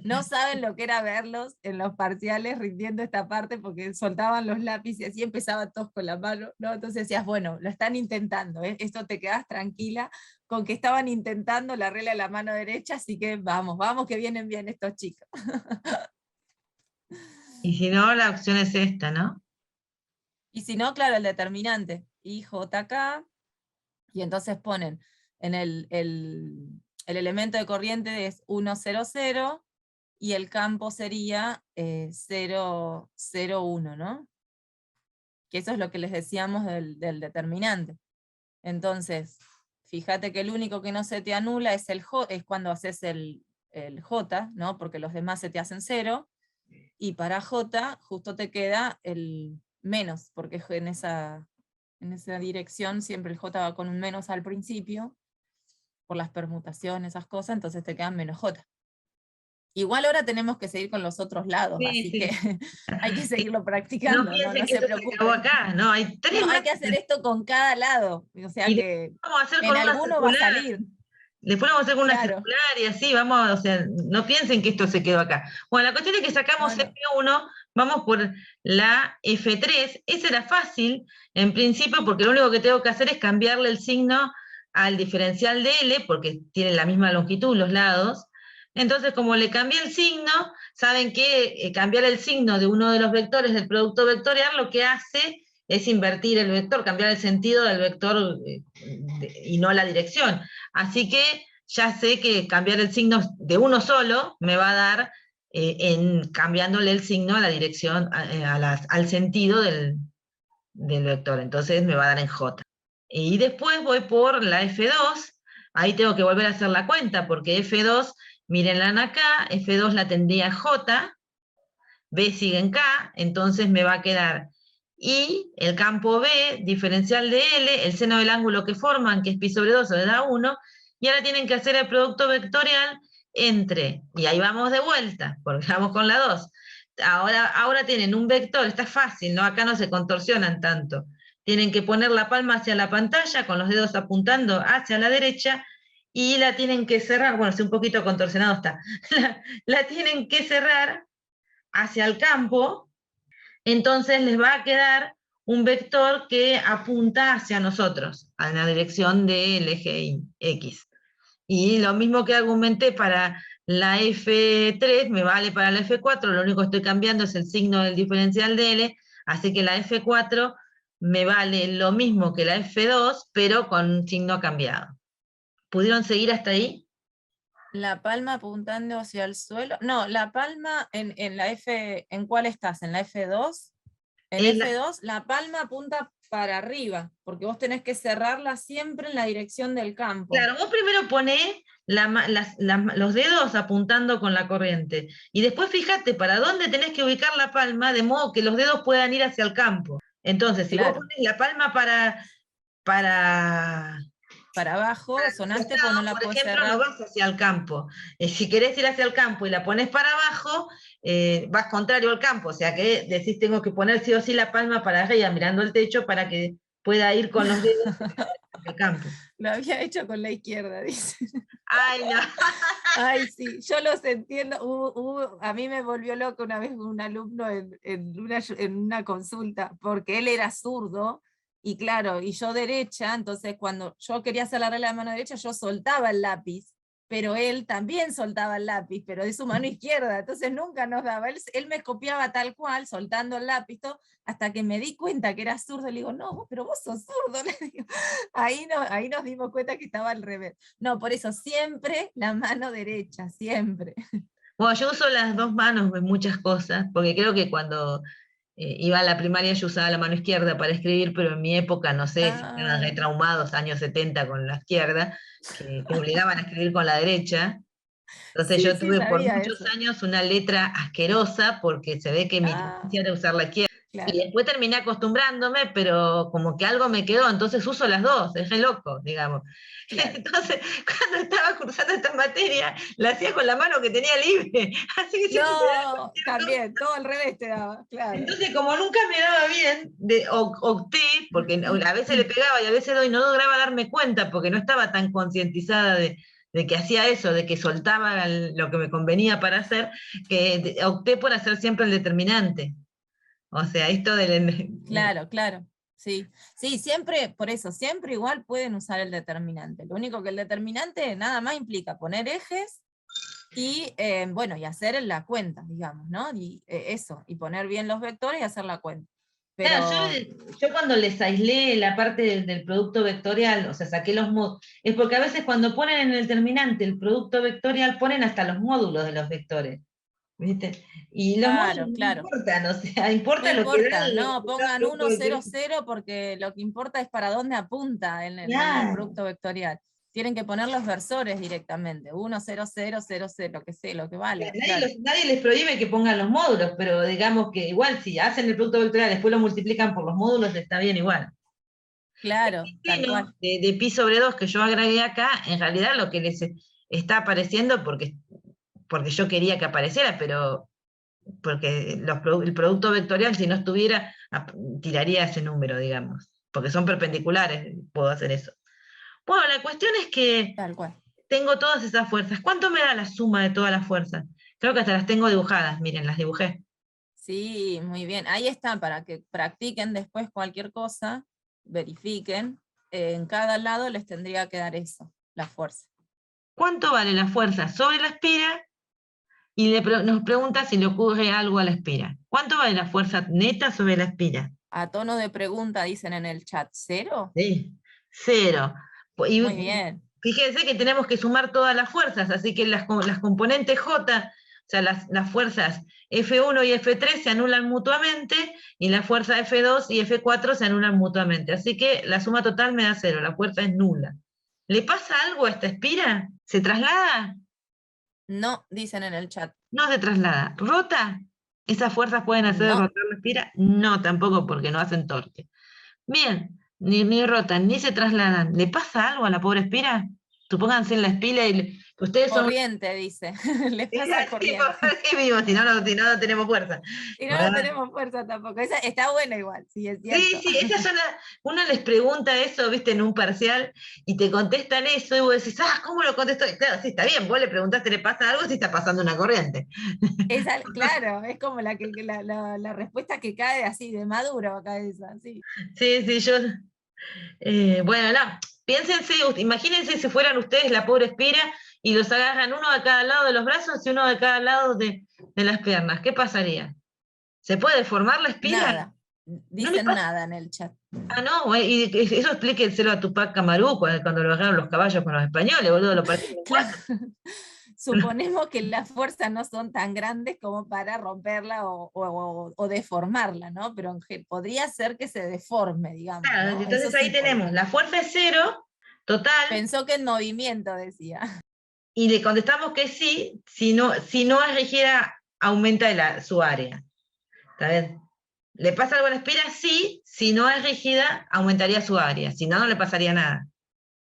No saben lo que era verlos en los parciales rindiendo esta parte, porque soltaban los lápices y así empezaba todos con la mano, ¿no? Entonces decías, bueno, lo están intentando, ¿eh? Esto te quedás tranquila con que estaban intentando la regla de la mano derecha, así que vamos, que vienen bien estos chicos. Y si no, la opción es esta, ¿no? Y si no, claro, el determinante, IJK, y entonces ponen en el elemento de corriente es 1, 0, 0, y el campo sería 0, 0, 1, ¿no? Que eso es lo que les decíamos del determinante. Entonces, fíjate que el único que no se te anula es es cuando haces el J, ¿no? Porque los demás se te hacen 0, y para J justo te queda el menos, porque en esa dirección siempre el J va con un menos al principio, por las permutaciones, esas cosas, entonces te quedan menos J. Igual ahora tenemos que seguir con los otros lados, Sí, así sí. que hay que seguirlo No practicando, piensen no que se esto se acabó preocupen. acá, ¿no? Hay tres No, más. hay que hacer esto con cada lado, o sea Y que después vamos a hacer en con una alguno va a circular. salir. Después lo vamos a hacer con una Claro. circular y así vamos, o sea, no piensen que esto se quedó acá. Bueno, la cuestión es que sacamos No. F1, vamos por la F3, esa era fácil en principio porque lo único que tengo que hacer es cambiarle el signo al diferencial de L, porque tienen la misma longitud los lados. Entonces, como le cambié el signo, saben que cambiar el signo de uno de los vectores del producto vectorial lo que hace es invertir el vector, cambiar el sentido del vector y no la dirección. Así que ya sé que cambiar el signo de uno solo me va a dar, cambiándole el signo a la dirección, al sentido del vector. Entonces me va a dar en J. Y después voy por la F2, ahí tengo que volver a hacer la cuenta, porque F2, mírenla acá, F2 la tendría J, B sigue en K, entonces me va a quedar y el campo B, diferencial de L, el seno del ángulo que forman, que es pi sobre 2, le da 1, y ahora tienen que hacer el producto vectorial entre, y ahí vamos de vuelta, porque vamos con la 2. Ahora tienen un vector, está fácil, ¿no? Acá no se contorsionan tanto. Tienen que poner la palma hacia la pantalla, con los dedos apuntando hacia la derecha, y la tienen que cerrar, bueno, si un poquito contorsionado está, la tienen que cerrar hacia el campo, entonces les va a quedar un vector que apunta hacia nosotros, a la dirección del eje X. Y lo mismo que argumenté para la F3, me vale para la F4, lo único que estoy cambiando es el signo del diferencial de L, así que la F4 me vale lo mismo que la F2, pero con signo cambiado. ¿Pudieron seguir hasta ahí? La palma apuntando hacia el suelo. No, la palma en la F, ¿en cuál estás? ¿En la F2? En F2 la palma apunta para arriba, porque vos tenés que cerrarla siempre en la dirección del campo. Claro, vos primero ponés los dedos apuntando con la corriente, y después fíjate para dónde tenés que ubicar la palma, de modo que los dedos puedan ir hacia el campo. Entonces, si vos pones la palma para abajo, sonaste porque no la por podés ejemplo, cerrar. no vas hacia el campo. Si querés ir hacia el campo y la pones para abajo, vas contrario al campo, o sea que decís tengo que poner sí o sí la palma para arriba, mirando el techo, para que pueda ir con los dedos hacia el campo. Lo había hecho con la izquierda, dice. Ay, no. Ay, sí, yo los entiendo. A mí me volvió loco una vez un alumno en una consulta, porque él era zurdo, y claro, y yo derecha, entonces cuando yo quería hacer la regla de mano derecha, yo soltaba el lápiz, pero él también soltaba el lápiz, pero de su mano izquierda, entonces nunca nos daba. Él me copiaba tal cual, soltando el lápiz, todo, hasta que me di cuenta que era zurdo. Le digo, no, pero vos sos zurdo. Le digo. Ahí nos dimos cuenta que estaba al revés. No, por eso siempre la mano derecha, siempre. Bueno, yo uso las dos manos en muchas cosas, porque creo que cuando iba a la primaria yo usaba la mano izquierda para escribir, pero en mi época, no sé, si estaban retraumados, años 70 con la izquierda, que obligaban a escribir con la derecha. Entonces yo tuve por muchos años una letra asquerosa, porque se ve que mi tendencia era usar la izquierda. Claro. Y después terminé acostumbrándome, pero como que algo me quedó, entonces uso las dos, es re loco, digamos. Claro. Entonces, cuando estaba cursando esta materia, la hacía con la mano que tenía libre. Así que no, también, todo al revés te daba, claro. Entonces, como nunca me daba bien, opté, porque a veces le pegaba y a veces no lograba darme cuenta, porque no estaba tan concientizada de que hacía eso, de que soltaba lo que me convenía para hacer, que opté por hacer siempre el determinante. O sea, esto del... Claro, claro. Sí, sí, siempre, por eso, siempre igual pueden usar el determinante. Lo único que el determinante nada más implica poner ejes y, bueno, y hacer la cuenta, digamos, ¿no? Y eso, y poner bien los vectores y hacer la cuenta. Pero... Claro, yo cuando les aislé la parte del producto vectorial, o sea, saqué los módulos, es porque a veces cuando ponen en el determinante el producto vectorial, ponen hasta los módulos de los vectores. ¿Viste? Y los módulos no importan, o sea, importa no lo que da. No, pongan 1, 0, 0, porque lo que importa es para dónde apunta en el producto vectorial. Tienen que poner los versores directamente, 1, 0, 0, 0, 0, lo que sea, lo que vale. Nadie les prohíbe que pongan los módulos, pero digamos que igual si hacen el producto vectorial, después lo multiplican por los módulos, está bien igual. Claro, tal cual. De pi sobre 2 que yo agregué acá, en realidad lo que les está apareciendo, porque yo quería que apareciera, pero porque el producto vectorial, si no estuviera, tiraría ese número, digamos, porque son perpendiculares, puedo hacer eso. Bueno, la cuestión es que tengo todas esas fuerzas. ¿Cuánto me da la suma de todas las fuerzas? Creo que hasta las tengo dibujadas, miren, las dibujé. Sí, muy bien. Ahí están, para que practiquen después cualquier cosa, verifiquen. En cada lado les tendría que dar eso, la fuerza. ¿Cuánto vale la fuerza sobre la espira? Y nos pregunta si le ocurre algo a la espira. ¿Cuánto vale la fuerza neta sobre la espira? A tono de pregunta dicen en el chat, ¿0? Sí, 0. Y muy bien. Fíjense que tenemos que sumar todas las fuerzas, así que las componentes J, o sea, las fuerzas F1 y F3 se anulan mutuamente, y la fuerza F2 y F4 se anulan mutuamente. Así que la suma total me da 0, la fuerza es nula. ¿Le pasa algo a esta espira? ¿Se traslada? No, dicen en el chat. No se traslada. ¿Rota? ¿Esas fuerzas pueden hacer rotar la espira? No, tampoco, porque no hacen torque. Bien, ni rotan, ni se trasladan. ¿Le pasa algo a la pobre espira? Supónganse en la espira y ustedes corriente, dice. Les pasa corriente. Sí, vivo, si no tenemos fuerza. Y no tenemos fuerza tampoco. Esa está buena igual, sí, es cierto. Sí, esa es uno les pregunta eso, viste, en un parcial, y te contestan eso, y vos decís, ¿cómo lo contestó? Claro, sí, está bien, vos le preguntaste, ¿le pasa algo? Si está pasando una corriente. Claro, es como la respuesta que cae así, de maduro, cabeza, sí. Sí, yo... bueno, no, piénsense, imagínense si fueran ustedes la pobre espira, y los agarran uno de cada lado de los brazos y uno de cada lado de las piernas. ¿Qué pasaría? ¿Se puede deformar la espira? Nada. Dicen nada en el chat. No, y eso explíquenselo a Tupac Amaru cuando lo agarraron los caballos con los españoles, boludo, lo partieron. Claro. suponemos que las fuerzas no son tan grandes como para romperla o deformarla, ¿no? Pero podría ser que se deforme, digamos, Claro, ¿no? entonces Eso ahí sí tenemos, la fuerza es 0, total, pensó que en movimiento, decía. y le contestamos que sí, si no es rígida, aumenta su área. ¿Está bien? ¿Le pasa algo a la espira? Sí, si no es rígida, aumentaría su área, si no, no le pasaría nada.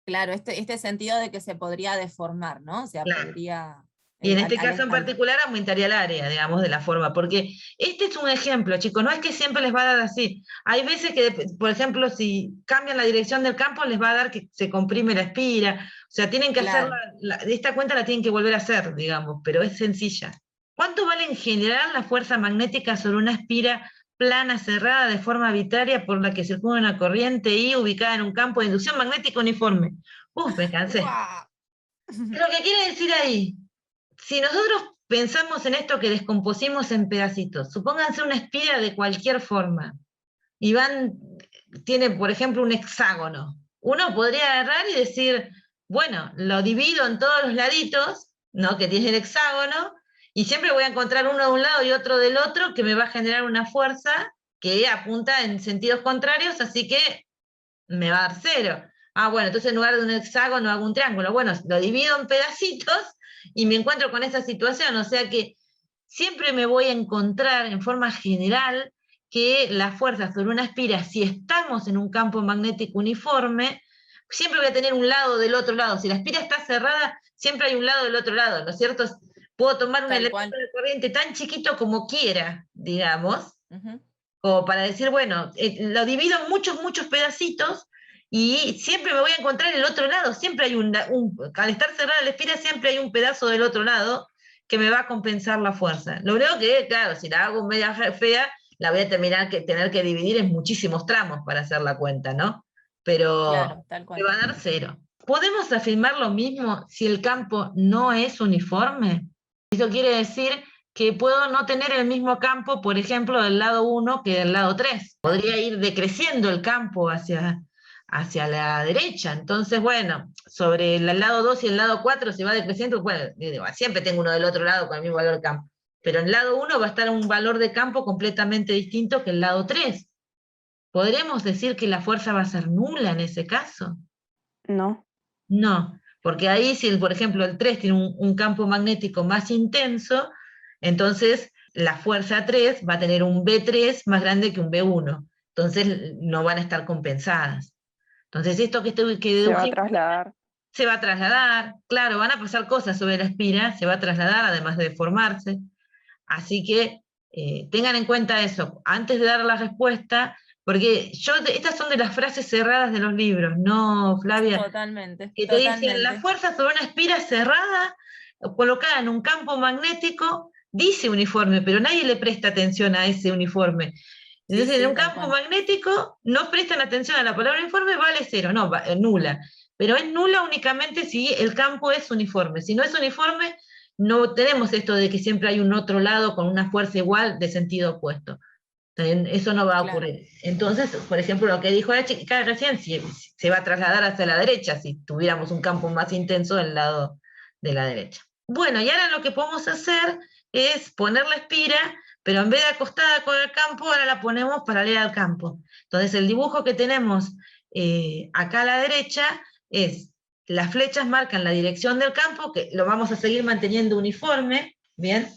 Claro, este sentido de que se podría deformar, ¿no? O sea, Claro. podría... Y en este caso en particular aumentaría el área, digamos, de la forma, porque este es un ejemplo, chicos, no es que siempre les va a dar así. Hay veces que, por ejemplo, si cambian la dirección del campo, les va a dar que se comprime la espira, o sea, tienen que Claro. esta cuenta la tienen que volver a hacer, digamos, pero es sencilla. ¿Cuánto vale en general la fuerza magnética sobre una espira plana cerrada de forma arbitraria por la que circula una corriente I ubicada en un campo de inducción magnética uniforme? Me cansé. ¡Guau! Lo que quiere decir ahí, si nosotros pensamos en esto que descompusimos en pedacitos, supónganse una espira de cualquier forma, y tiene, por ejemplo, un hexágono. Uno podría agarrar y decir, bueno, lo divido en todos los laditos, ¿no? Que tiene el hexágono, y siempre voy a encontrar uno de un lado y otro del otro, que me va a generar una fuerza que apunta en sentidos contrarios, así que me va a dar 0. Bueno, entonces en lugar de un hexágono hago un triángulo. Bueno, lo divido en pedacitos y me encuentro con esa situación. O sea que siempre me voy a encontrar en forma general que la fuerza sobre una espira, si estamos en un campo magnético uniforme, siempre voy a tener un lado del otro lado. Si la espira está cerrada, siempre hay un lado del otro lado, ¿no es cierto? Puedo tomar un elemento de corriente tan chiquito como quiera, digamos, como para decir, bueno, lo divido en muchos pedacitos y siempre me voy a encontrar el otro lado, siempre hay al estar cerrada la espira, siempre hay un pedazo del otro lado que me va a compensar la fuerza. Lo único que, claro, si la hago media fea, la voy a tener que dividir en muchísimos tramos para hacer la cuenta, ¿no? Pero claro, tal cual. me va a dar 0. ¿Podemos afirmar lo mismo si el campo no es uniforme? Eso quiere decir que puedo no tener el mismo campo, por ejemplo, del lado 1 que del lado 3. Podría ir decreciendo el campo hacia la derecha. Entonces, bueno, sobre el lado 2 y el lado 4 se va decreciendo, bueno, siempre tengo uno del otro lado con el mismo valor de campo. Pero en el lado 1 va a estar un valor de campo completamente distinto que el lado 3. ¿Podremos decir que la fuerza va a ser nula en ese caso? No. No, porque ahí si, por ejemplo, el 3 tiene un campo magnético más intenso, entonces la fuerza 3 va a tener un B3 más grande que un B1. Entonces no van a estar compensadas. Entonces esto que se va a trasladar. Se va a trasladar, claro, van a pasar cosas sobre la espira, se va a trasladar además de deformarse. Así que tengan en cuenta eso, antes de dar la respuesta, porque estas son de las frases cerradas de los libros, ¿no, Flavia? Totalmente. Que te dicen, la fuerza sobre una espira cerrada, colocada en un campo magnético, dice uniforme, pero nadie le presta atención a ese uniforme. Entonces, en un campo magnético no prestan atención a la palabra uniforme, vale 0, no, nula. Pero es nula únicamente si el campo es uniforme. Si no es uniforme, no tenemos esto de que siempre hay un otro lado con una fuerza igual de sentido opuesto. Eso no va a ocurrir. Entonces, por ejemplo, lo que dijo la chica recién, se va a trasladar hacia la derecha si tuviéramos un campo más intenso del lado de la derecha. Bueno, y ahora lo que podemos hacer es poner la espira, pero en vez de acostada con el campo, ahora la ponemos paralela al campo. Entonces, el dibujo que tenemos acá a la derecha es, las flechas marcan la dirección del campo, que lo vamos a seguir manteniendo uniforme, ¿bien?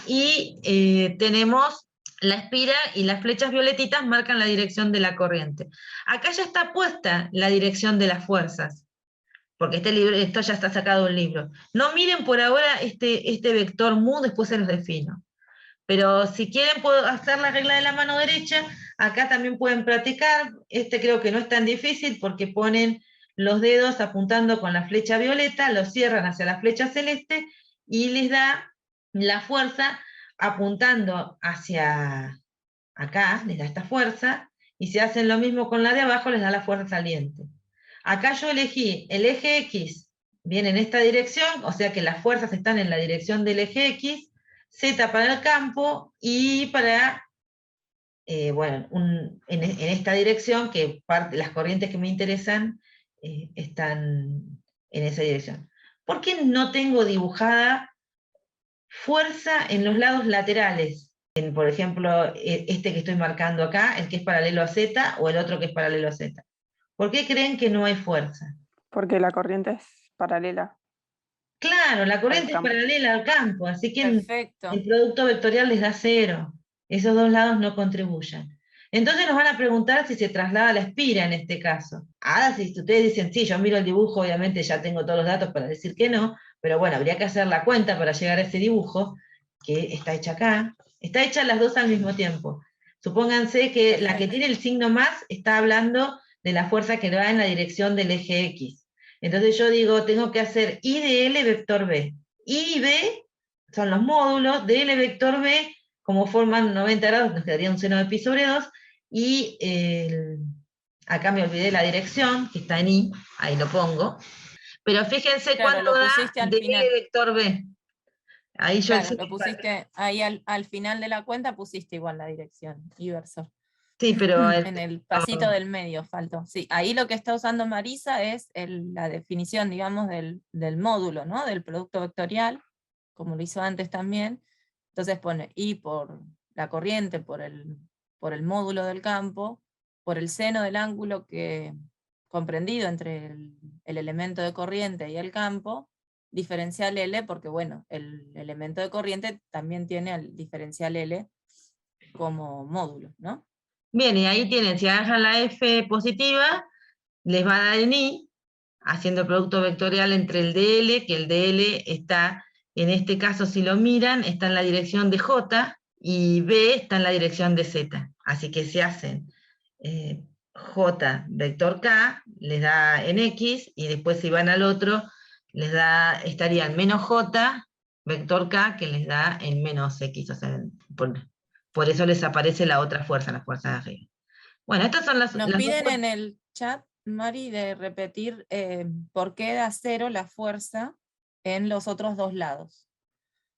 Y tenemos la espira y las flechas violetitas marcan la dirección de la corriente. Acá ya está puesta la dirección de las fuerzas, porque esto ya está sacado del libro. No miren por ahora este vector mu, después se los defino. Pero si quieren puedo hacer la regla de la mano derecha, acá también pueden practicar. Creo que no es tan difícil porque ponen los dedos apuntando con la flecha violeta, los cierran hacia la flecha celeste y les da la fuerza apuntando hacia acá, les da esta fuerza, y si hacen lo mismo con la de abajo, les da la fuerza saliente. Acá yo elegí el eje X, viene en esta dirección, o sea que las fuerzas están en la dirección del eje X, Z para el campo, y para, en esta dirección, que las corrientes que me interesan están en esa dirección. ¿por qué no tengo dibujada fuerza en los lados laterales? Por ejemplo, este que estoy marcando acá, el que es paralelo a Z, o el otro que es paralelo a Z. ¿Por qué creen que no hay fuerza? Porque la corriente es paralela Claro, la al corriente es campo. paralela al campo, así que Perfecto. el producto vectorial les da 0. Esos dos lados no contribuyen. Entonces nos van a preguntar si se traslada la espira en este caso. Ahora, si ustedes dicen, sí, yo miro el dibujo, obviamente ya tengo todos los datos para decir que no, pero bueno, habría que hacer la cuenta para llegar a ese dibujo, que está hecha acá. Está hecha las dos al mismo tiempo. Supónganse que la que tiene el signo más está hablando de la fuerza que va en la dirección del eje X. Entonces yo digo, tengo que hacer I de L vector B. I y B son los módulos, de L vector B, como forman 90 grados, nos quedaría un seno de pi sobre 2, y acá me olvidé la dirección, que está en I, ahí lo pongo. Pero fíjense Claro, cuánto lo da pusiste al de final. L vector B. Ahí yo Claro, lo pusiste ahí al final de la cuenta, pusiste igual la dirección, inversor. Sí, pero En el pasito del medio faltó. Sí, ahí lo que está usando Marisa es la definición, digamos, del módulo, ¿no? Del producto vectorial, como lo hizo antes también. Entonces pone I por la corriente, por el módulo del campo, por el seno del ángulo que comprendido entre el elemento de corriente y el campo, diferencial L, porque bueno, el elemento de corriente también tiene el diferencial L como módulo, ¿no? Bien, y ahí tienen, si agarran la F positiva, les va a dar en I, haciendo el producto vectorial entre el DL, que el DL está, en este caso si lo miran, está en la dirección de J, y B está en la dirección de Z. Así que se hacen J vector K, les da en X, y después si van al otro, estarían menos J vector K, que les da en menos X, o sea, por eso les aparece la otra fuerza, la fuerza de arriba. Bueno, estas son las Nos dos piden fuerzas. en el chat, Mari, de repetir por qué da 0 la fuerza en los otros dos lados,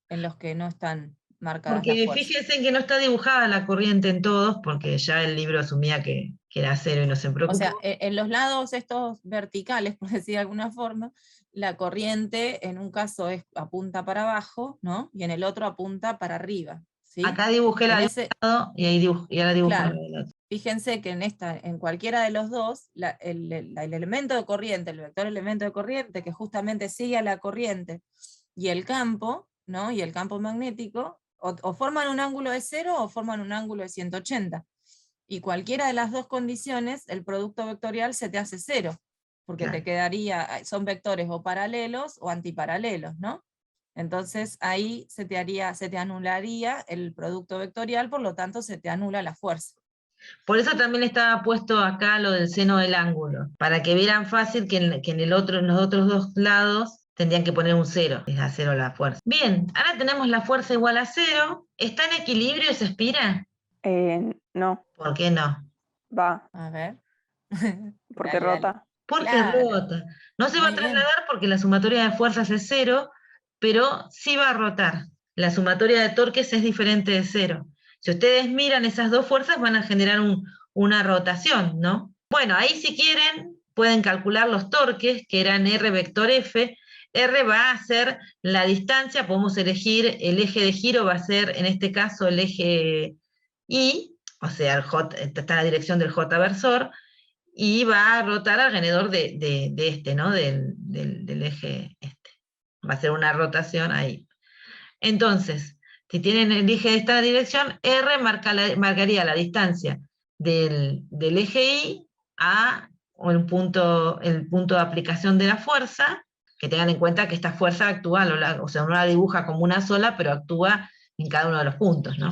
en los que no están marcadas las Porque fuerzas. fíjense que no está dibujada la corriente en todos, porque ya el libro asumía que era 0 y no se O preocupó. sea, en los lados estos verticales, por decir de alguna forma, la corriente en un caso apunta para abajo, ¿no? Y en el otro apunta para arriba, ¿sí? Acá dibujé la En de un ese, lado y ahora dibujo la claro, del otro. fíjense que en cualquiera de los dos, el elemento de corriente, el vector elemento de corriente, que justamente sigue a la corriente, y el campo, ¿no? Y el campo magnético, o forman un ángulo de 0 o forman un ángulo de 180. Y cualquiera de las dos condiciones, el producto vectorial se te hace 0, porque Claro. te quedaría, son vectores o paralelos o antiparalelos, ¿no? Entonces ahí se te anularía el producto vectorial, por lo tanto se te anula la fuerza. Por eso también estaba puesto acá lo del seno del ángulo, para que vieran fácil que en los otros dos lados tendrían que poner un 0, es a 0 la fuerza. Bien, ahora tenemos la fuerza igual a 0. ¿Está en equilibrio y se expira? No, ¿Por qué no? va, A ver. porque Dale, dale. rota. Porque Claro, rota. No se va a muy bien. trasladar porque la sumatoria de fuerzas es 0, pero sí va a rotar. La sumatoria de torques es diferente de 0. Si ustedes miran esas dos fuerzas van a generar una rotación, ¿no? Bueno, ahí si quieren pueden calcular los torques, que eran R vector F. R va a ser la distancia, podemos elegir el eje de giro, va a ser en este caso el eje Y, o sea, está en la dirección del J versor, y va a rotar alrededor de este, ¿no? Del eje este. Va a ser una rotación ahí. Entonces, si tienen el eje de esta dirección, R marcaría la distancia del eje Y a el punto de aplicación de la fuerza, que tengan en cuenta que esta fuerza actúa, o sea, no la dibuja como una sola, pero actúa en cada uno de los puntos, ¿no?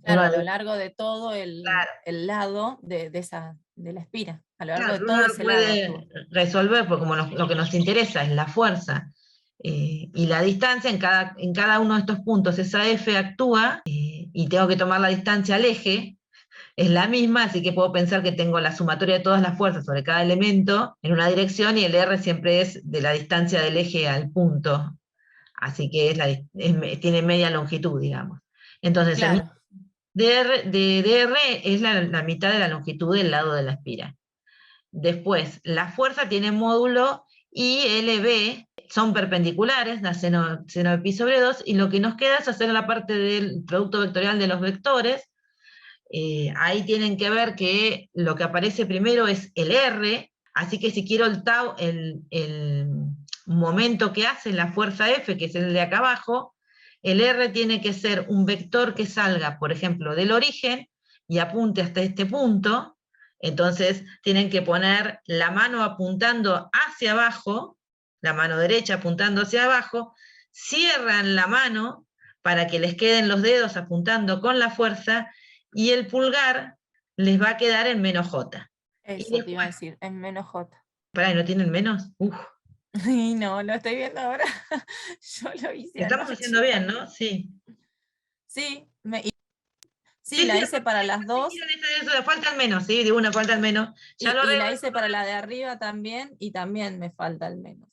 Claro, a lo largo de todo el lado de la espira, a lo largo Claro, de pero uno todo lo ese lado actúa. puede resolver, porque como lo que nos interesa es la fuerza y la distancia, en cada uno de estos puntos esa F actúa y tengo que tomar la distancia al eje, es la misma, así que puedo pensar que tengo la sumatoria de todas las fuerzas sobre cada elemento en una dirección, y el R siempre es de la distancia del eje al punto, así que tiene media longitud, digamos. Entonces, Claro. DR es la mitad de la longitud del lado de la espira. Después, la fuerza tiene módulo y LB son perpendiculares, da seno de pi sobre 2, y lo que nos queda es hacer la parte del producto vectorial de los vectores. Ahí tienen que ver que lo que aparece primero es el R, así que si quiero el tau, el momento que hace la fuerza F, que es el de acá abajo, el R tiene que ser un vector que salga, por ejemplo, del origen y apunte hasta este punto. Entonces tienen que poner la mano apuntando hacia abajo, la mano derecha apuntando hacia abajo, cierran la mano para que les queden los dedos apuntando con la fuerza, y el pulgar les va a quedar en menos J. Eso te iba a decir, en menos J. Pará, ¿no tienen menos? Uf. Y no, lo estoy viendo ahora. Yo lo hice Estamos anoche. haciendo bien, ¿no? Sí. Sí, sí, la hice para las dos. Eso, falta el menos, sí, de una falta el menos. Ya Y la hice para la de arriba también, y también me falta el menos.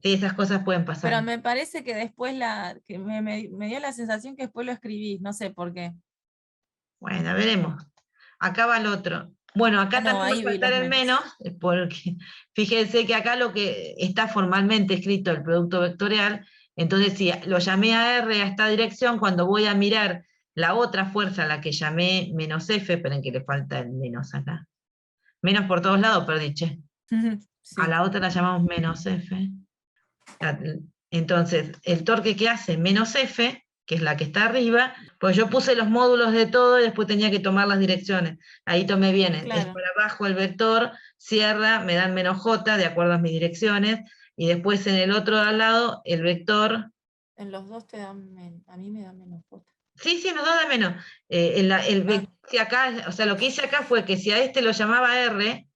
Sí, esas cosas pueden pasar. Pero me parece que después me dio la sensación que después lo escribí, no sé por qué. Bueno, veremos. Acá va el otro. Bueno, acá No, también ahí va a vi faltar los el menos. menos, porque fíjense que acá lo que está formalmente escrito el producto vectorial, entonces si lo llamé a R a esta dirección, cuando voy a mirar la otra fuerza, la que llamé menos F, esperen que le falta el menos acá. Menos por todos lados, perdí, che. Sí. A la otra la llamamos menos F. Entonces, el torque que hace menos F, que es la que está arriba, pues yo puse los módulos de todo y después tenía que tomar las direcciones. Ahí tomé bien, es Claro. para abajo el vector, cierra, me dan menos J de acuerdo a mis direcciones, y después en el otro al lado, el vector... En los dos te dan menos, a mí me da menos J. Sí, sí, en los dos da menos. El vector que acá, o sea, lo que hice acá fue que si a este lo llamaba R,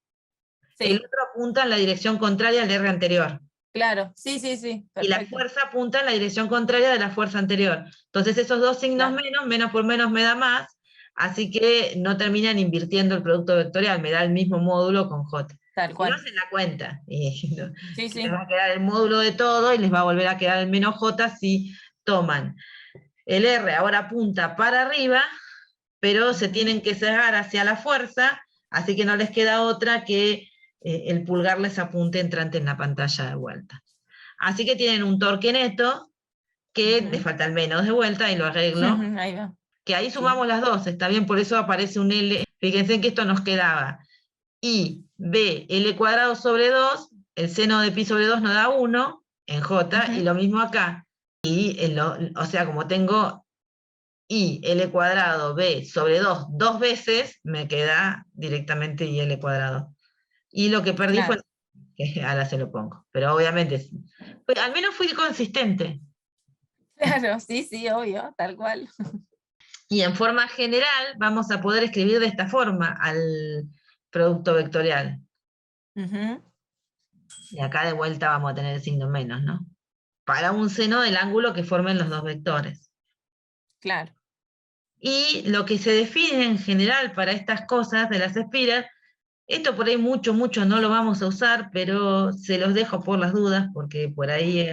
Sí. el otro apunta en la dirección contraria al R anterior. Claro, sí, sí, sí. Perfecto. Y la fuerza apunta en la dirección contraria de la fuerza anterior. Entonces esos dos signos Claro. menos por menos me da más, así que no terminan invirtiendo el producto vectorial, me da el mismo módulo con J. Tal Si cual. no hacen la cuenta, y Sí, sí. les va a quedar el módulo de todo y les va a volver a quedar el menos J si toman. El R ahora apunta para arriba, pero se tienen que cegar hacia la fuerza, así que no les queda otra que el pulgar les apunte entrante en la pantalla de vuelta. Así que tienen un torque neto, que les falta el menos de vuelta y lo arreglo. Ahí va. Que ahí sumamos las dos, está bien, por eso aparece un L. Fíjense que esto nos quedaba I, B, L cuadrado sobre 2, el seno de pi sobre 2 nos da 1 en J, y lo mismo acá. Y o sea, como tengo I, L cuadrado, B sobre 2 dos veces, me queda directamente I, L cuadrado. Y lo que perdí fue, que ahora se lo pongo, pero obviamente, al menos fui consistente. Claro, sí, sí, obvio, tal cual. Y en forma general vamos a poder escribir de esta forma al producto vectorial. Y acá de vuelta vamos a tener el signo menos, ¿no? Para un seno del ángulo que formen los dos vectores. Claro. Y lo que se define en general para estas cosas de las espiras, esto por ahí mucho no lo vamos a usar, pero se los dejo por las dudas, porque por ahí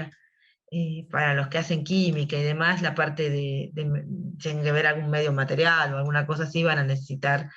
para los que hacen química y demás, la parte tienen que ver algún medio material o alguna cosa así, van a necesitar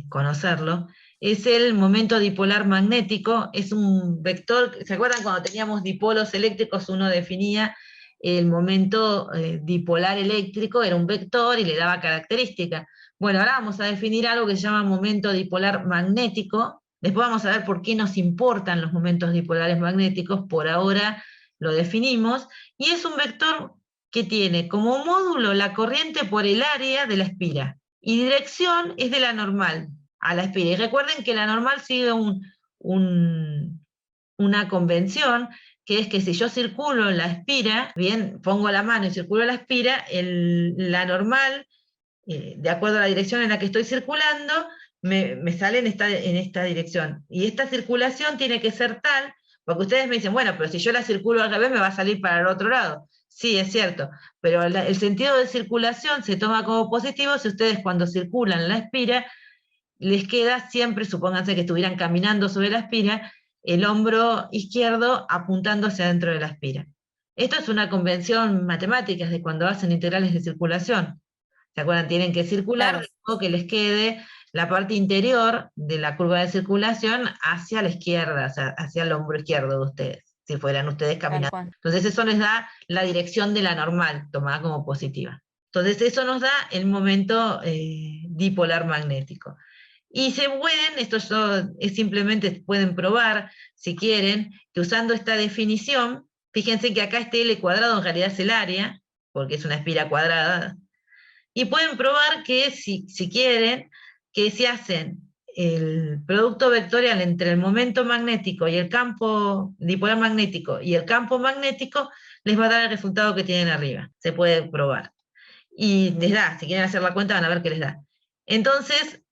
conocerlo. Es el momento dipolar magnético, es un vector. ¿Se acuerdan cuando teníamos dipolos eléctricos? Uno definía el momento dipolar eléctrico, era un vector y le daba característica. Bueno, ahora vamos a definir algo que se llama momento dipolar magnético. Después vamos a ver por qué nos importan los momentos dipolares magnéticos. Por ahora lo definimos, y es un vector que tiene como módulo la corriente por el área de la espira, y dirección es de la normal a la espira. Y recuerden que la normal sigue una convención, que es que si yo circulo la espira, bien, pongo la mano y circulo la espira, la normal, de acuerdo a la dirección en la que estoy circulando, me sale en esta dirección. Y esta circulación tiene que ser tal, porque ustedes me dicen, bueno, pero si yo la circulo al revés me va a salir para el otro lado. Sí, es cierto, pero el sentido de circulación se toma como positivo si ustedes cuando circulan la espira, les queda siempre, supónganse que estuvieran caminando sobre la espira, el hombro izquierdo apuntando hacia adentro de la espira. Esto es una convención matemática, es de cuando hacen integrales de circulación. ¿Se acuerdan? Tienen que circular, Claro. de modo que les quede la parte interior de la curva de circulación hacia la izquierda, o sea, hacia el hombro izquierdo de ustedes, si fueran ustedes Tal caminando. cual. Entonces eso les da la dirección de la normal, tomada como positiva. Entonces eso nos da el momento dipolar magnético. Y se pueden, es simplemente pueden probar, si quieren, que usando esta definición, fíjense que acá este L cuadrado en realidad es el área, porque es una espira cuadrada, y pueden probar que, si quieren, que si hacen el producto vectorial entre el momento magnético y el campo dipolar magnético y el campo magnético, les va a dar el resultado que tienen arriba. Se puede probar. Y les da, si quieren hacer la cuenta, van a ver qué les da. Entonces,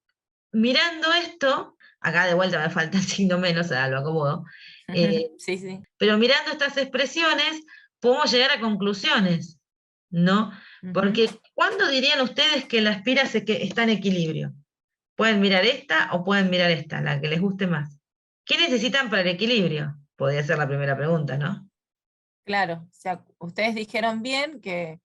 mirando esto, acá de vuelta me falta el signo menos, ahora lo acomodo, Sí, sí. pero mirando estas expresiones, podemos llegar a conclusiones, ¿no? Porque, ¿cuándo dirían ustedes que la espira está en equilibrio? Pueden mirar esta o pueden mirar esta, la que les guste más. ¿Qué necesitan para el equilibrio? Podría ser la primera pregunta, ¿no? Claro, o sea, ustedes dijeron bien que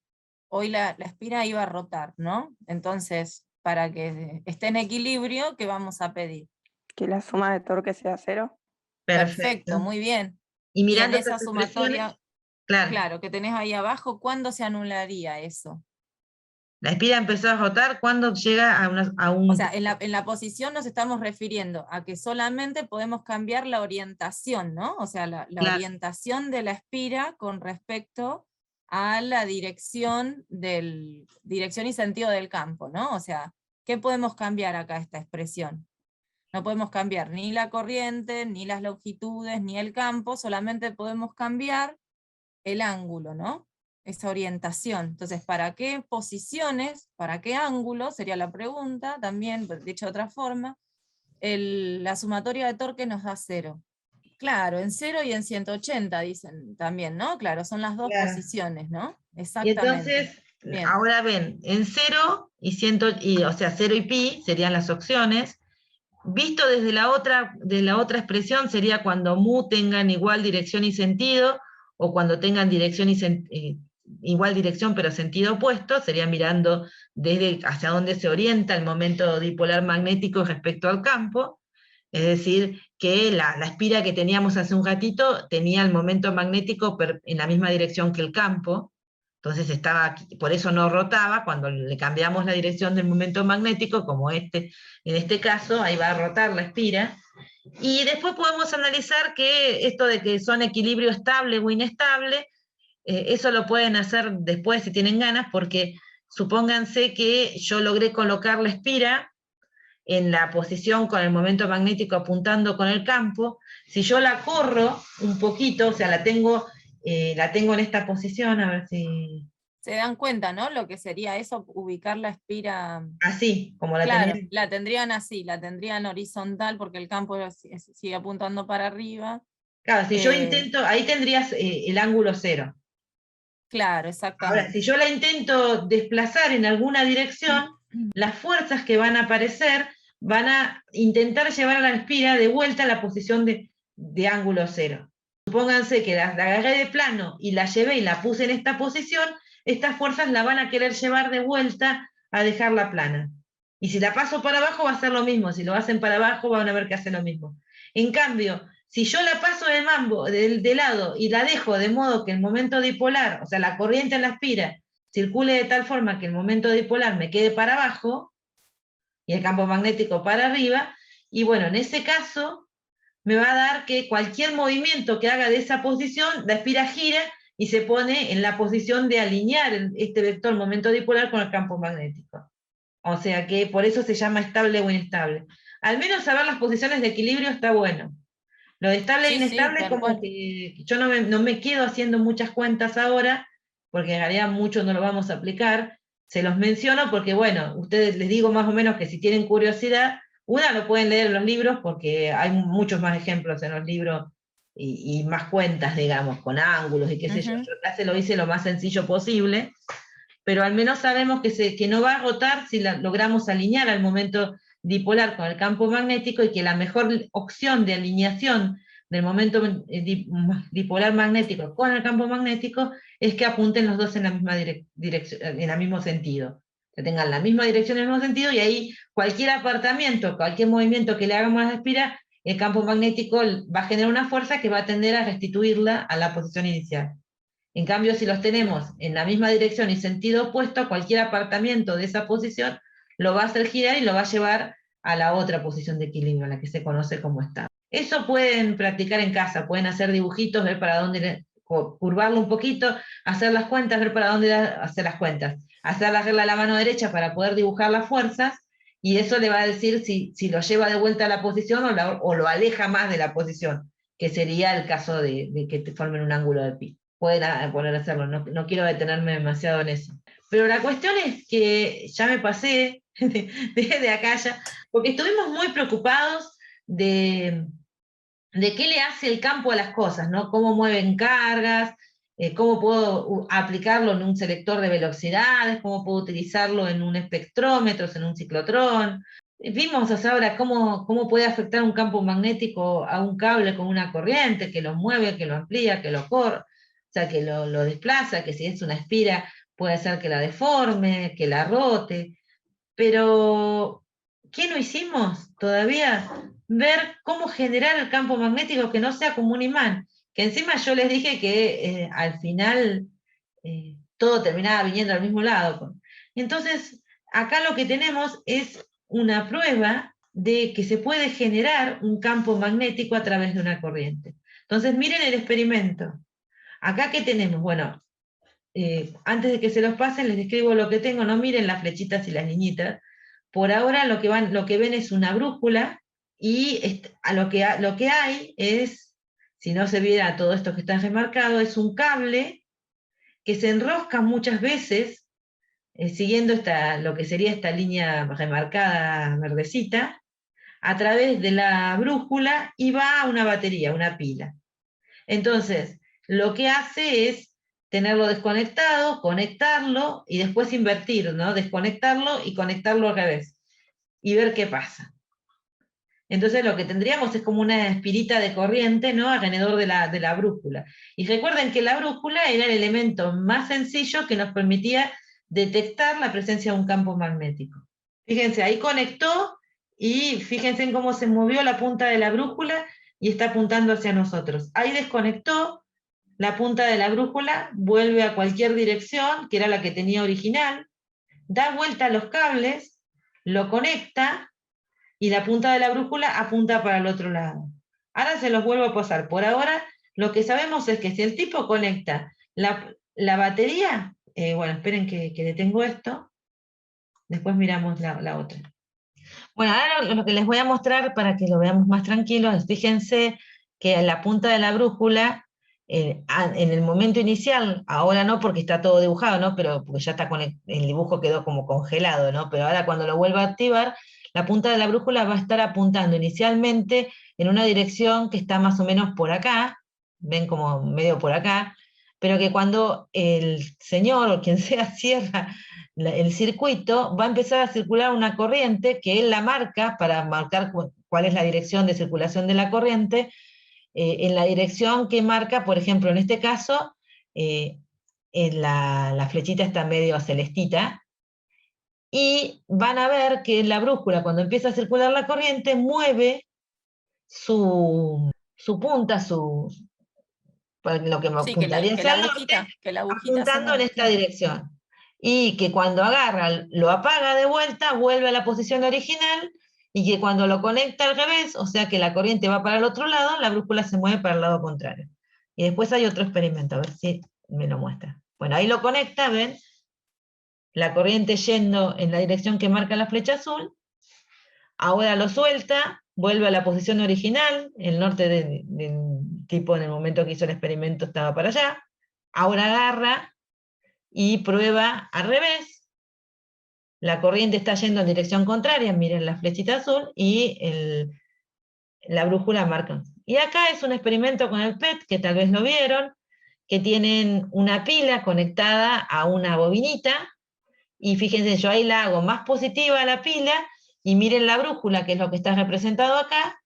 hoy la espira iba a rotar, ¿no? Entonces, para que esté en equilibrio, ¿qué vamos a pedir? Que la suma de torque sea 0. Perfecto, Perfecto. muy bien. Y Y en mirando esa estas expresiones, sumatoria, claro, claro, que tenés ahí abajo, ¿cuándo se anularía eso? la espira empezó a rotar cuando llega a O un... sea, en la posición nos estamos refiriendo a que solamente podemos cambiar la orientación, ¿no? O sea, la Claro, orientación de la espira con respecto a la dirección y sentido del campo, ¿no? O sea, ¿qué podemos cambiar acá esta expresión? No podemos cambiar ni la corriente, ni las longitudes, ni el campo, solamente podemos cambiar el ángulo, ¿no? Esa orientación. Entonces, ¿para qué posiciones, para qué ángulo? Sería la pregunta, también, dicho de otra forma, la sumatoria de torque nos da 0. Claro, en 0 y en 180 dicen también, ¿no? Claro, son las dos claro. posiciones, ¿no? Y Exactamente. entonces, Bien. ahora ven, en 0 y 100, o sea, 0 y pi serían las opciones. Visto desde de la otra expresión sería cuando mu tengan igual dirección y sentido, o cuando tengan dirección igual dirección pero sentido opuesto, sería mirando desde hacia dónde se orienta el momento dipolar magnético respecto al campo. Es decir, que la espira que teníamos hace un ratito tenía el momento magnético en la misma dirección que el campo, entonces estaba aquí, por eso no rotaba. Cuando le cambiamos la dirección del momento magnético, como en este caso, ahí va a rotar la espira. Y después podemos analizar que esto de que son equilibrio estable o inestable, eso lo pueden hacer después si tienen ganas, porque supónganse que yo logré colocar la espira en la posición con el momento magnético apuntando con el campo. Si yo la corro un poquito, o sea, la tengo en esta posición, a ver si... Se dan cuenta, ¿no? Lo que sería eso, ubicar la espira. Así, como la Claro, tenían. la tendrían así, la tendrían horizontal porque el campo sigue apuntando para arriba. Claro, si yo Eh, intento, ahí tendrías el ángulo 0. claro, Ahora, si exactamente. yo la intento desplazar en alguna dirección, las fuerzas que van a aparecer van a intentar llevar a la espira de vuelta a la posición de ángulo 0. Supónganse que la agarré de plano y la llevé y la puse en esta posición, estas fuerzas la van a querer llevar de vuelta a dejarla plana. Y si la paso para abajo va a ser lo mismo, si lo hacen para abajo van a ver que hace lo mismo. En cambio, si yo la paso de lado y la dejo de modo que el momento dipolar, o sea, la corriente en la espira, circule de tal forma que el momento dipolar me quede para abajo y el campo magnético para arriba, y bueno, en ese caso me va a dar que cualquier movimiento que haga de esa posición, la espira gira y se pone en la posición de alinear este vector momento dipolar con el campo magnético. O sea que por eso se llama estable o inestable. Al menos saber las posiciones de equilibrio está bueno. Lo de estable e Sí, sí, inestable, tal como cual. que yo no me quedo haciendo muchas cuentas ahora, porque en realidad mucho no lo vamos a aplicar. Se los menciono porque, bueno, ustedes les digo más o menos que si tienen curiosidad, una lo pueden leer en los libros, porque hay muchos más ejemplos en los libros y más cuentas, digamos, con ángulos y qué sé yo. Yo en clase lo hice lo más sencillo posible, pero al menos sabemos que no va a rotar si logramos alinear al momento dipolar con el campo magnético, y que la mejor opción de alineación del momento dipolar magnético con el campo magnético es que apunten los dos en la misma dirección, en el mismo sentido. que tengan la misma dirección en el mismo sentido, y ahí cualquier apartamiento, cualquier movimiento que le hagamos a la espira, el campo magnético va a generar una fuerza que va a tender a restituirla a la posición inicial. En cambio, si los tenemos en la misma dirección y sentido opuesto, cualquier apartamiento de esa posición lo va a hacer girar y lo va a llevar a la otra posición de equilibrio, la que se conoce como estado. Eso pueden practicar en casa, pueden hacer dibujitos, ver para dónde, curvarlo un poquito, hacer las cuentas, ver para dónde hacer las cuentas, hacer la regla a la mano derecha para poder dibujar las fuerzas, y eso le va a decir si lo lleva de vuelta a la posición o lo aleja más de la posición, que sería el caso de que te formen un ángulo de pi. Pueden poder hacerlo, no quiero detenerme demasiado en eso. Pero la cuestión es que ya me pasé de acá ya, porque estuvimos muy preocupados de qué le hace el campo a las cosas, ¿no? Cómo mueven cargas, cómo puedo aplicarlo en un selector de velocidades, cómo puedo utilizarlo en un espectrómetro, en un ciclotrón. Vimos hasta ahora cómo puede afectar un campo magnético a un cable con una corriente, que lo mueve, que lo amplía, que lo corre, o sea, que lo desplaza, que si es una espira puede ser que la deforme, que la rote. Pero, ¿qué no hicimos todavía? Ver cómo generar el campo magnético que no sea como un imán. Que encima yo les dije que al final todo terminaba viniendo al mismo lado. Entonces, acá lo que tenemos es una prueba de que se puede generar un campo magnético a través de una corriente. Entonces, miren el experimento. Acá, ¿qué tenemos? Bueno, antes de que se los pasen, les describo lo que tengo, no miren las flechitas y las niñitas. Por ahora lo que ven es una brújula, y lo que hay es, si no se viera todo esto que está remarcado, es un cable que se enrosca muchas veces, siguiendo lo que sería esta línea remarcada verdecita, a través de la brújula, y va a una batería, una pila. Entonces, lo que hace es tenerlo desconectado, conectarlo y después invertir, ¿no? Desconectarlo y conectarlo al revés, y ver qué pasa. Entonces lo que tendríamos es como una espirita de corriente, ¿no? Alrededor de la brújula. Y recuerden que la brújula era el elemento más sencillo que nos permitía detectar la presencia de un campo magnético. Fíjense, ahí conectó, y fíjense en cómo se movió la punta de la brújula y está apuntando hacia nosotros. Ahí desconectó, la punta de la brújula vuelve a cualquier dirección, que era la que tenía original, da vuelta a los cables, lo conecta, y la punta de la brújula apunta para el otro lado. Ahora se los vuelvo a pasar. Por ahora, lo que sabemos es que si el tipo conecta la batería, bueno, esperen que detengo esto, después miramos la otra. Bueno, ahora lo que les voy a mostrar para que lo veamos más tranquilos, fíjense que en la punta de la brújula, en el momento inicial, ahora no porque está todo dibujado, ¿no? Pero porque ya está el dibujo quedó como congelado, ¿no? Pero ahora cuando lo vuelva a activar, la punta de la brújula va a estar apuntando inicialmente en una dirección que está más o menos por acá, ven como medio por acá, pero que cuando el señor o quien sea cierra el circuito, va a empezar a circular una corriente que él la marca para marcar cuál es la dirección de circulación de la corriente, en la dirección que marca, por ejemplo, en este caso, la flechita está medio celestita, y van a ver que la brújula, cuando empieza a circular la corriente, mueve su punta, lo que me apuntaría hacia el norte, apuntando en esta dirección. Y que cuando agarra, lo apaga de vuelta, vuelve a la posición original, y que cuando lo conecta al revés, o sea que la corriente va para el otro lado, la brújula se mueve para el lado contrario. Y después hay otro experimento, a ver si me lo muestra. Bueno, ahí lo conecta, ven, la corriente yendo en la dirección que marca la flecha azul, ahora lo suelta, vuelve a la posición original, el norte del tipo en el momento que hizo el experimento estaba para allá, ahora agarra y prueba al revés, la corriente está yendo en dirección contraria, miren la flechita azul, y la brújula marca. Y acá es un experimento con el PET, que tal vez lo vieron, que tienen una pila conectada a una bobinita, y fíjense, yo ahí la hago más positiva a la pila, y miren la brújula, que es lo que está representado acá,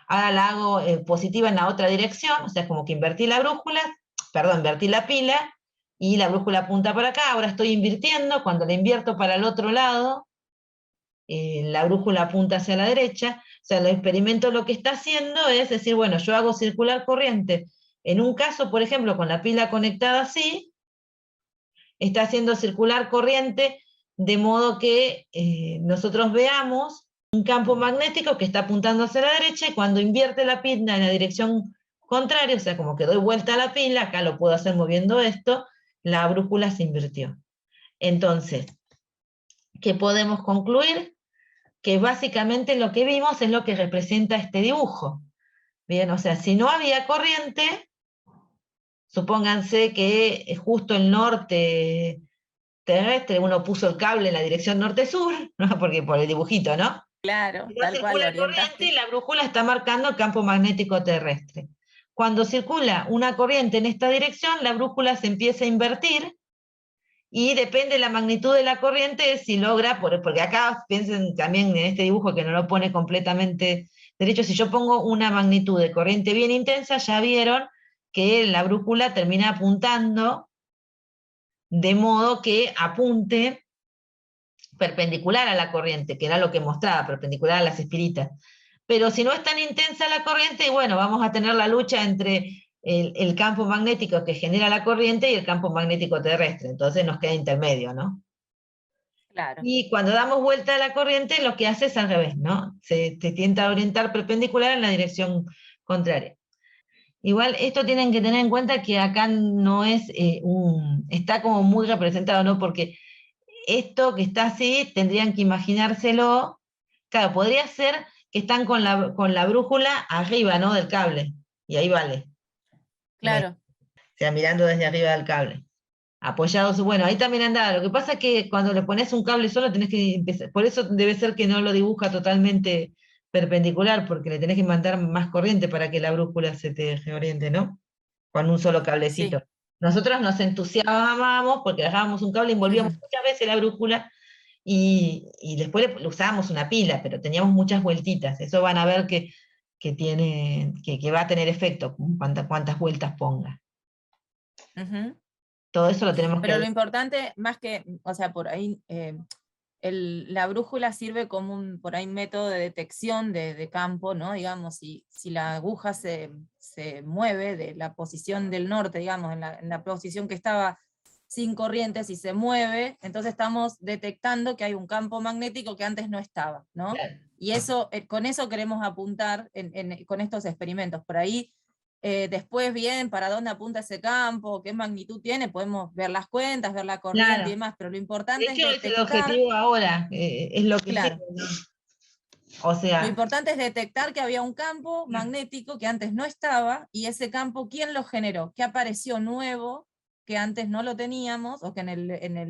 ahora la hago positiva en la otra dirección, o sea, como que invertí la brújula, perdón, invertí la pila, y la brújula apunta para acá, ahora estoy invirtiendo, cuando la invierto para el otro lado, la brújula apunta hacia la derecha. O sea, el experimento lo que está haciendo es decir, bueno, yo hago circular corriente. En un caso, por ejemplo, con la pila conectada así, está haciendo circular corriente de modo que nosotros veamos un campo magnético que está apuntando hacia la derecha, y cuando invierte la pila en la dirección contraria, o sea, como que doy vuelta a la pila, acá lo puedo hacer moviendo esto, la brújula se invirtió. Entonces, ¿qué podemos concluir? Que básicamente lo que vimos es lo que representa este dibujo. Bien, o sea, si no había corriente, supónganse que justo el norte terrestre, uno puso el cable en la dirección norte-sur, ¿no? Porque por el dibujito, ¿no? Claro, Si no tal cual, lo circula corriente, orientaste. la brújula está marcando el campo magnético terrestre. Cuando circula una corriente en esta dirección, la brújula se empieza a invertir, y depende de la magnitud de la corriente si logra, porque acá piensen también en este dibujo que no lo pone completamente derecho, si yo pongo una magnitud de corriente bien intensa, ya vieron que la brújula termina apuntando de modo que apunte perpendicular a la corriente, que era lo que mostraba, perpendicular a las espiritas. Pero si no es tan intensa la corriente, bueno, vamos a tener la lucha entre el campo magnético que genera la corriente y el campo magnético terrestre, entonces nos queda intermedio, ¿no? Claro. Y cuando damos vuelta a la corriente, lo que hace es al revés, ¿no? Se tienta a orientar perpendicular en la dirección contraria. Igual esto tienen que tener en cuenta que acá no es está como muy representado, ¿no? Porque esto que está así, tendrían que imaginárselo, claro, podría ser que están con la brújula arriba, ¿no? Del cable, y ahí vale. Claro. O sea, mirando desde arriba del cable. Apoyados, bueno, ahí también andaba. Lo que pasa es que cuando le pones un cable solo tenés que empezar, por eso debe ser que no lo dibuja totalmente perpendicular, porque le tenés que mandar más corriente para que la brújula se te reoriente, ¿no? Con un solo cablecito. Sí. Nosotros nos entusiasmábamos porque agarrábamos un cable y envolvíamos muchas veces la brújula, y después le usábamos una pila, pero teníamos muchas vueltitas. Eso van a ver que va a tener efecto cuántas vueltas ponga. Ujú. Todo eso lo tenemos que Pero lo ver. importante, más que, o sea, por ahí, la brújula sirve como un, por ahí, método de detección de campo, ¿no? Digamos, si la aguja se mueve de la posición del norte, digamos, en la posición que estaba sin corrientes, y se mueve, entonces estamos detectando que hay un campo magnético que antes no estaba, ¿no? Claro. Y eso, con eso queremos apuntar con estos experimentos. Por ahí, después bien, para dónde apunta ese campo, qué magnitud tiene, podemos ver las cuentas, ver la corriente Claro. y demás, pero lo De importante es hecho, es el detectar, objetivo ahora, es lo que claro, sigue, ¿no? O lo sea, importante es detectar que había un campo magnético que antes no estaba, y ese campo, ¿quién lo generó? ¿Qué apareció nuevo que antes no lo teníamos, o que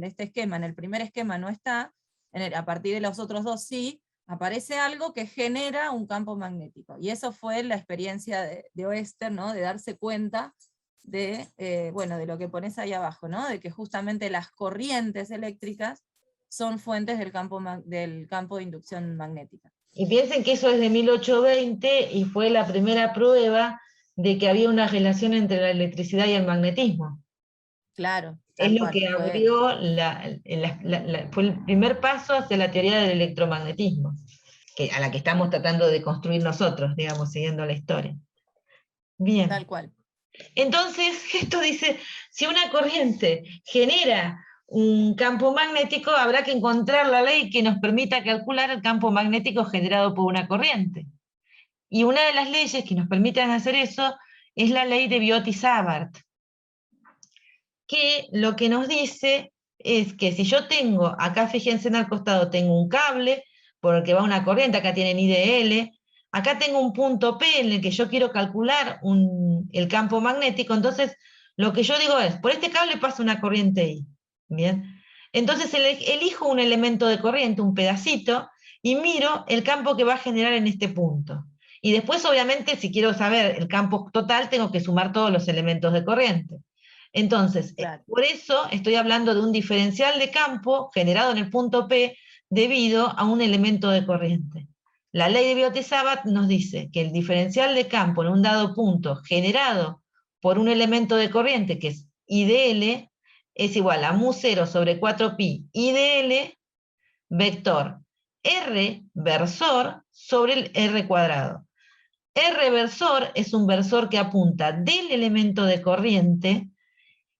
este esquema, en el primer esquema no está, a partir de los otros dos sí, aparece algo que genera un campo magnético? Y eso fue la experiencia de Oester, ¿no? De darse cuenta bueno, de lo que pones ahí abajo, ¿no? De que justamente las corrientes eléctricas son fuentes del campo de inducción magnética. y piensen que eso es de 1820 y fue la primera prueba de que había una relación entre la electricidad y el magnetismo. Claro, Es tal lo cual. que abrió, fue el primer paso hacia la teoría del electromagnetismo, a la que estamos tratando de construir nosotros, digamos, siguiendo la historia. Bien. Tal cual. Entonces, esto dice, si una corriente genera un campo magnético, habrá que encontrar la ley que nos permita calcular el campo magnético generado por una corriente. Y una de las leyes que nos permiten hacer eso es la ley de Biot-Savart, que lo que nos dice es que si yo tengo, acá fíjense en el costado, tengo un cable por el que va una corriente, acá tienen I de L, acá tengo un punto P en el que yo quiero calcular el campo magnético, entonces lo que yo digo es, por este cable pasa una corriente I, ¿bien? Entonces elijo un elemento de corriente, un pedacito, y miro el campo que va a generar en este punto. Y después, obviamente, si quiero saber el campo total, tengo que sumar todos los elementos de corriente. Entonces, Claro. por eso estoy hablando de un diferencial de campo generado en el punto P debido a un elemento de corriente. La ley de Biot-Savart nos dice que el diferencial de campo en un dado punto generado por un elemento de corriente, que es I de L, es igual a mu0 sobre 4pi I de L, vector R versor sobre el R cuadrado. R versor es un versor que apunta del elemento de corriente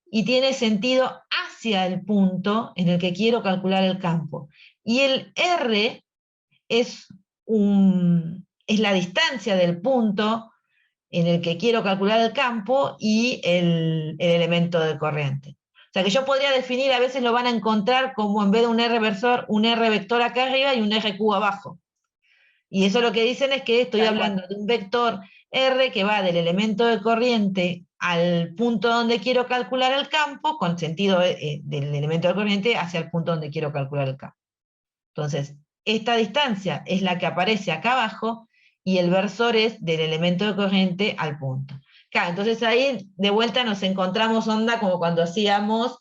y tiene sentido hacia el punto en el que quiero calcular el campo. Y el R es la distancia del punto en el que quiero calcular el campo y el elemento de corriente. O sea que yo podría definir, a veces lo van a encontrar como en vez de un R versor, un R vector acá arriba y un RQ abajo. Y eso lo que dicen es que estoy hablando de un vector R que va del elemento de corriente al punto donde quiero calcular el campo, con sentido del elemento de corriente hacia el punto donde quiero calcular el campo. Entonces, esta distancia es la que aparece acá abajo y el versor es del elemento de corriente al punto. Claro, entonces ahí de vuelta nos encontramos onda como cuando hacíamos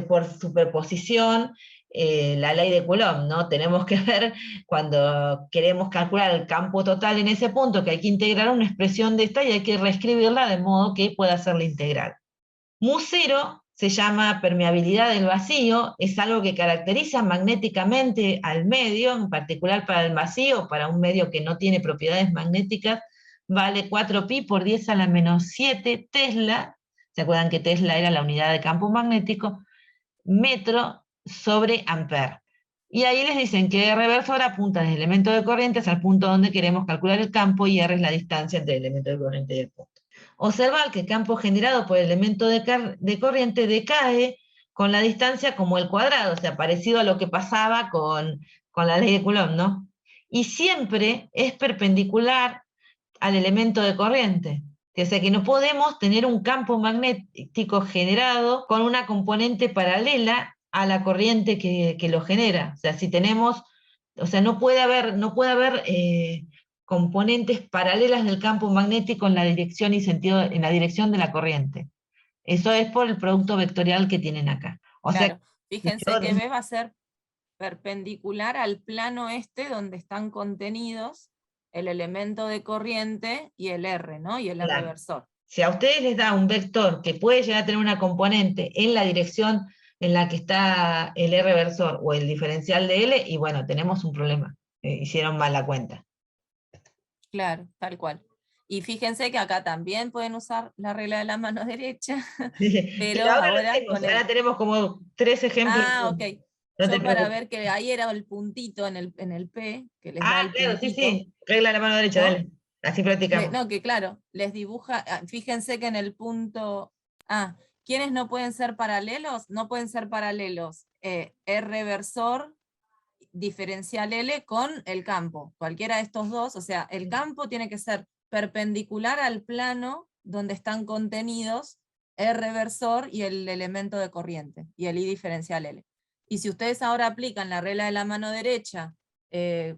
por superposición la ley de Coulomb, ¿no? Tenemos que ver cuando queremos calcular el campo total en ese punto, que hay que integrar una expresión de esta y hay que reescribirla de modo que pueda ser la integral. Mu0 se llama permeabilidad del vacío, es algo que caracteriza magnéticamente al medio, en particular para el vacío, para un medio que no tiene propiedades magnéticas, vale 4pi por 10 a la menos 7 Tesla, ¿se acuerdan que Tesla era la unidad de campo magnético? Metro sobre amper. Y ahí les dicen que R versor apunta desde el elemento de corriente al punto donde queremos calcular el campo y R es la distancia entre el elemento de corriente y el punto. Observar que el campo generado por el elemento de corriente decae con la distancia como el cuadrado, o sea, parecido a lo que pasaba con la ley de Coulomb, ¿no? Y siempre es perpendicular al elemento de corriente. O sea que no podemos tener un campo magnético generado con una componente paralela a la corriente que lo genera. O sea, si tenemos, o sea, no puede haber componentes paralelas del campo magnético en la dirección y sentido, en la dirección de la corriente. Eso es por el producto vectorial que tienen acá. O Claro, sea, fíjense que B va a ser perpendicular al plano este donde están contenidos el elemento de corriente y el R, ¿no? Y el R claro, versor. si a ustedes les da un vector que puede llegar a tener una componente en la dirección en la que está el R versor o el diferencial de L, y bueno, tenemos un problema. Hicieron mal la cuenta. Claro, tal cual. Y fíjense que acá también pueden usar la regla de la mano derecha, pero ahora tenemos como 3 ejemplos. Ah, ok. No Yo te para preocupes. ver que ahí era el puntito en el P, que les da el Claro, puntito. sí. Regla de la mano derecha, ¿no? dale. Así practicamos. No, que claro, les dibuja, fíjense que en el punto, ¿quiénes no pueden ser paralelos? No pueden ser paralelos R versor, diferencial L con el campo, cualquiera de estos dos, o sea, el campo tiene que ser perpendicular al plano donde están contenidos R versor y el elemento de corriente, y el I diferencial L. Y si ustedes ahora aplican la regla de la mano derecha,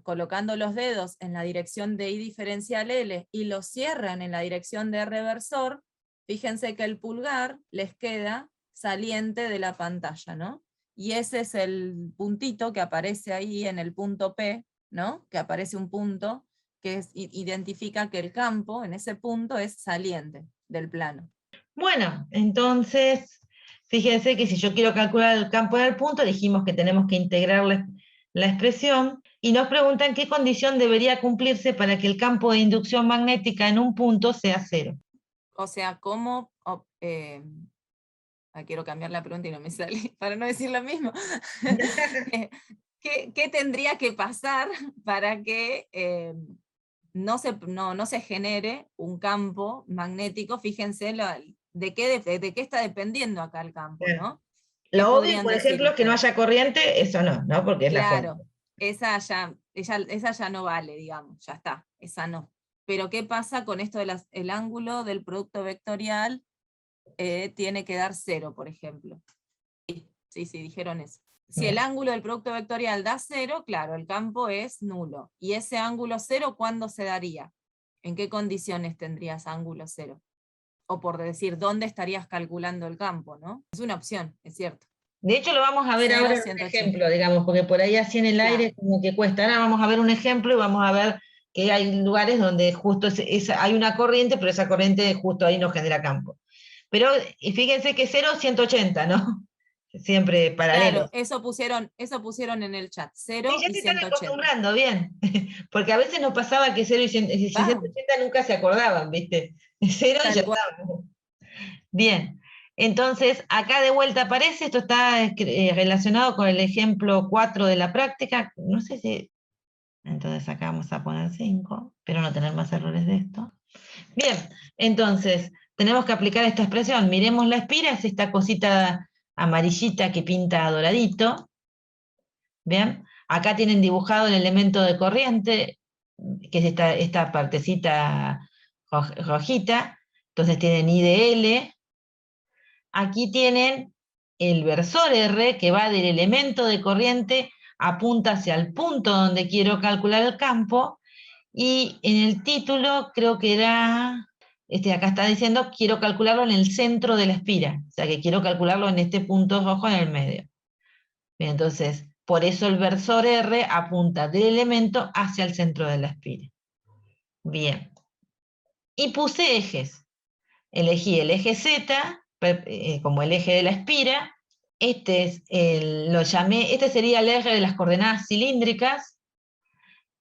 colocando los dedos en la dirección de I diferencial L y los cierran en la dirección de R versor, fíjense que el pulgar les queda saliente de la pantalla, ¿no? Y ese es el puntito que aparece ahí en el punto P, ¿no? Que aparece un punto que identifica que el campo en ese punto es saliente del plano. Bueno, entonces, fíjense que si yo quiero calcular el campo del punto, dijimos que tenemos que integrar la expresión, y nos preguntan qué condición debería cumplirse para que el campo de inducción magnética en un punto sea 0. O sea, ¿cómo? Quiero cambiar la pregunta y no me sale, para no decir lo mismo. ¿Qué tendría que pasar para que no se genere un campo magnético? Fíjense de qué está dependiendo acá el campo, ¿no? Lo obvio, por ejemplo, es que no haya corriente, eso no, porque es la fuente. Claro, esa ya no vale, digamos, ya está, esa no. Pero ¿qué pasa con esto del ángulo del producto vectorial? Tiene que dar 0, por ejemplo. Sí, dijeron eso. Si el ángulo del producto vectorial da 0, claro, el campo es nulo. ¿Y ese ángulo 0 cuándo se daría? ¿En qué condiciones tendrías ángulo 0? O por decir, ¿dónde estarías calculando el campo? ¿no? Es una opción, es cierto. De hecho, lo vamos a ver ahora en un ejemplo, digamos, porque por ahí así en el aire como que cuesta. Ahora vamos a ver un ejemplo y vamos a ver que hay lugares donde justo hay una corriente, pero esa corriente justo ahí no genera campo. Pero fíjense que 0, 180, ¿no? siempre paralelos. Claro, eso pusieron en el chat, 0 Sí, ya y se están 180. acostumbrando, bien. Porque a veces nos pasaba que 0 y 180 nunca se acordaban, ¿viste? 0 y ya Tal cual. está. Bien. Entonces, acá de vuelta aparece, esto está relacionado con el ejemplo 4 de la práctica. No sé si... Entonces acá vamos a poner 5, espero no tener más errores de esto. Bien, entonces, tenemos que aplicar esta expresión. Miremos la espira, es esta cosita amarillita que pinta doradito. Bien, acá tienen dibujado el elemento de corriente, que es esta partecita rojita. Entonces tienen I de L. Aquí tienen el versor R, que va del elemento de corriente, apunta hacia el punto donde quiero calcular el campo, y en el título creo que era, acá está diciendo, quiero calcularlo en el centro de la espira, o sea que quiero calcularlo en este punto rojo en el medio. Bien, entonces, por eso el versor R apunta del elemento hacia el centro de la espira. Bien. Y puse ejes. Elegí el eje Z como el eje de la espira. Lo llamé, este sería el eje de las coordenadas cilíndricas,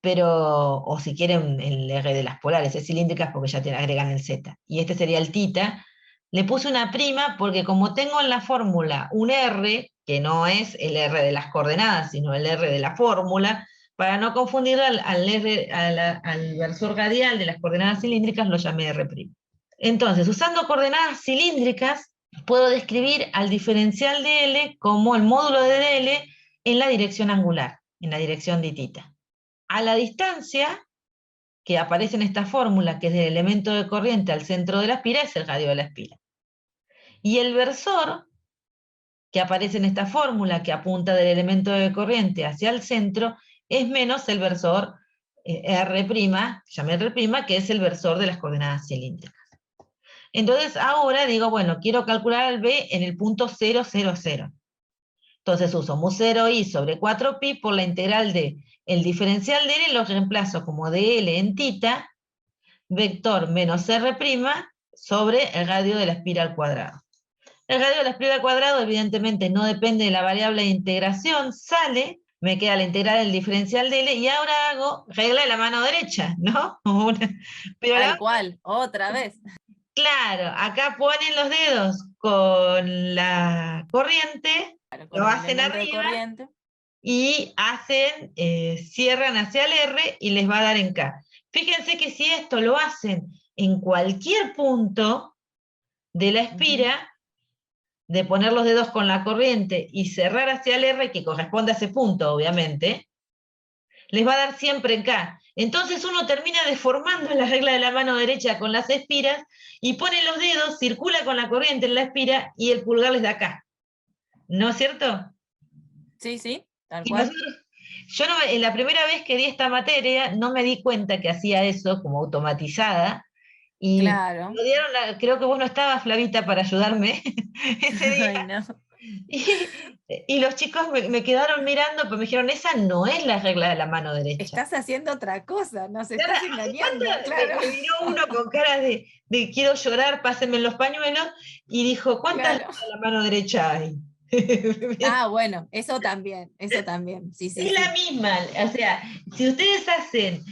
pero, o si quieren el eje de las polares, es cilíndricas porque ya te agregan el Z. Y este sería el tita. Le puse una prima porque como tengo en la fórmula un R, que no es el R de las coordenadas, sino el R de la fórmula, para no confundir al versor radial de las coordenadas cilíndricas, lo llamé R'. Entonces, usando coordenadas cilíndricas, puedo describir al diferencial de L como el módulo de DL en la dirección angular, en la dirección de tita. A la distancia que aparece en esta fórmula, que es del elemento de corriente al centro de la espira, es el radio de la espira. Y el versor que aparece en esta fórmula, que apunta del elemento de corriente hacia el centro, es menos el versor R', llamé R', que es el versor de las coordenadas cilíndricas. Entonces ahora digo, bueno, quiero calcular el B en el punto 0, 0, 0. Entonces uso mu0i sobre 4pi por la integral de el diferencial de L, lo reemplazo como dl en tita, vector menos R' sobre el radio de la espira al cuadrado. El radio de la espira al cuadrado evidentemente no depende de la variable de integración, sale, me queda la integral del diferencial de L, y ahora hago regla de la mano derecha, ¿no? Pero Tal cual, otra vez. Claro, acá ponen los dedos con la corriente, Claro, con lo el hacen elemento de arriba corriente. y cierran hacia el R y les va a dar en K. Fíjense que si esto lo hacen en cualquier punto de la espira, de poner los dedos con la corriente y cerrar hacia el R, que corresponde a ese punto, obviamente, les va a dar siempre en K. Entonces uno termina deformando la regla de la mano derecha con las espiras y pone los dedos, circula con la corriente en la espira y el pulgar les da K. ¿No es cierto? Sí, sí, tal Y cual. yo no, en la primera vez que di esta materia no me di cuenta que hacía eso como automatizada. Y Claro. creo que vos no estabas, Flavita, para ayudarme ese día. Ay, no. Y los chicos me quedaron mirando, pero me dijeron, esa no es la regla de la mano derecha. Estás haciendo otra cosa, nos Claro, estás engañando. Claro. me miró uno con cara de quiero llorar, pásenme los pañuelos, y dijo, ¿cuántas Claro. de la mano derecha hay? Ah, bueno, eso también, sí, sí, Es sí. la misma, o sea, si ustedes hacen,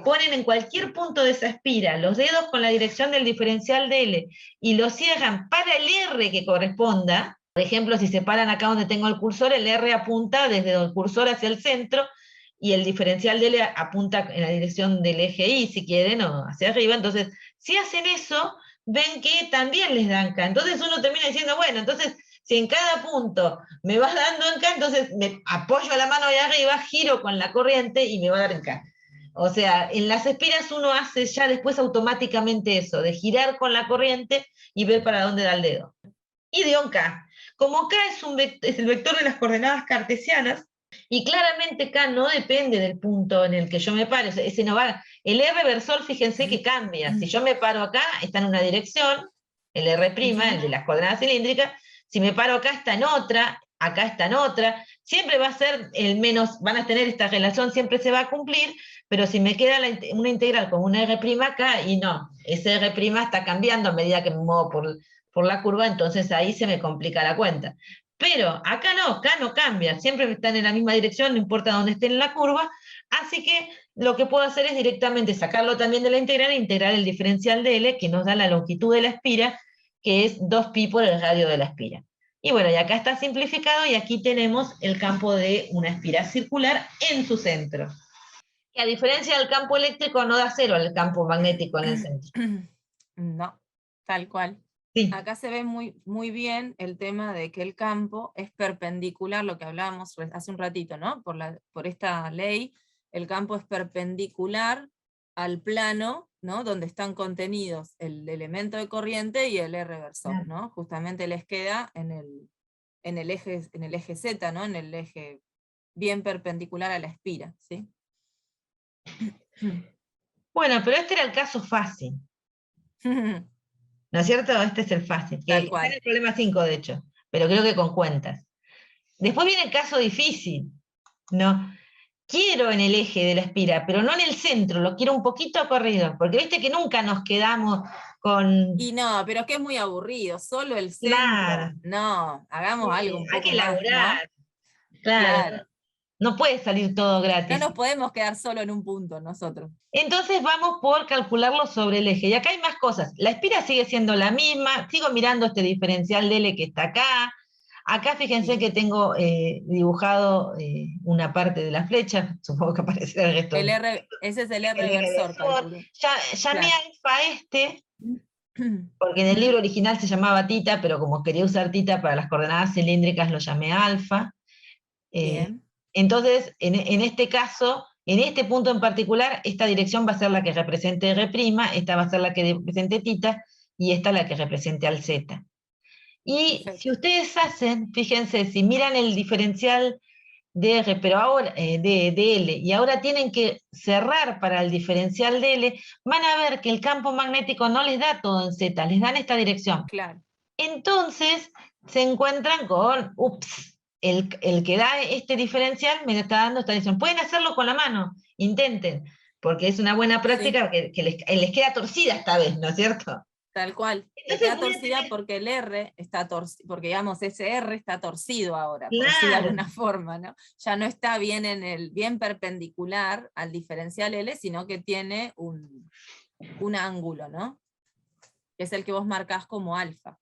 ponen en cualquier punto de esa espira los dedos con la dirección del diferencial de L y lo cierran para el R que corresponda, por ejemplo, si se paran acá donde tengo el cursor, el R apunta desde el cursor hacia el centro y el diferencial de L apunta en la dirección del eje Y, si quieren, o hacia arriba. Entonces, si hacen eso, ven que también les dan K. Entonces uno termina diciendo, bueno, entonces si en cada punto me vas dando en K, entonces me apoyo la mano de arriba, giro con la corriente y me va a dar en K. O sea, en las espiras uno hace ya después automáticamente eso, de girar con la corriente y ver para dónde da el dedo. Y dio en K. Como K es el vector de las coordenadas cartesianas, y claramente K no depende del punto en el que yo me paro. Ese no va. El R versor, fíjense que cambia. Si yo me paro acá, está en una dirección, el R', el de las coordenadas cilíndricas. Si me paro acá, está en otra, acá está en otra. Siempre va a ser el menos, van a tener esta relación, siempre se va a cumplir, pero si me queda una integral con una R' acá, y no, ese R' está cambiando a medida que me muevo por la curva, entonces ahí se me complica la cuenta. Pero acá no cambia, siempre están en la misma dirección, no importa dónde estén en la curva, así que lo que puedo hacer es directamente sacarlo también de la integral e integrar el diferencial de L, que nos da la longitud de la espira, que es 2pi por el radio de la espira. Y bueno, y acá está simplificado, y aquí tenemos el campo de una espira circular en su centro. Que a diferencia del campo eléctrico no da cero al campo magnético en el centro. No, tal cual. Sí. Acá se ve muy, muy bien el tema de que el campo es perpendicular, lo que hablábamos hace un ratito, ¿no? Por esta ley, el campo es perpendicular al plano, ¿no? Donde están contenidos el elemento de corriente y el R versor, ¿no? Justamente les queda en el eje Z, ¿no? En el eje bien perpendicular a la espira, ¿sí? Bueno, pero este era el caso fácil. ¿No es cierto? Este es el fácil. Que Tal está cual. en el problema 5, de hecho, pero creo que con cuentas. Después viene el caso difícil, ¿no? Quiero en el eje de la espira, pero no en el centro, lo quiero un poquito corrido, porque viste que nunca nos quedamos con... Y no, pero es que es muy aburrido, solo el centro. Claro. No, hagamos algo un Hay que poco más, ¿no? elaborar. Claro. No puede salir todo No gratis. nos podemos quedar solo en un punto nosotros. Entonces vamos por calcularlo sobre el eje. Y acá hay más cosas. La espira sigue siendo la misma. Sigo mirando este diferencial de L que está acá. Acá fíjense que tengo dibujado una parte de la flecha. Supongo que aparecerá el resto. Ese es el R versor, calculo. Llamé Claro. alfa este, porque en el libro original se llamaba tita, pero como quería usar tita para las coordenadas cilíndricas, lo llamé alfa. Bien. Entonces, en este caso, en este punto en particular, esta dirección va a ser la que represente R', esta va a ser la que represente tita, y esta la que represente al Z. Y Perfecto. si ustedes hacen, fíjense, si miran el diferencial de R, pero ahora de L, y ahora tienen que cerrar para el diferencial de L, van a ver que el campo magnético no les da todo en Z, les dan esta dirección. Claro. Entonces se encuentran con, ups, el que da este diferencial me está dando esta dirección. Pueden hacerlo con la mano, intenten, porque es una buena práctica que les queda torcida esta vez, ¿no es cierto? Tal cual. Entonces, Está torcida porque el R está torcido, porque digamos ese R está torcido ahora, por Claro. decir de alguna forma, ¿no? Ya no está bien bien perpendicular al diferencial L, sino que tiene un ángulo, ¿no? Que es el que vos marcás como alfa.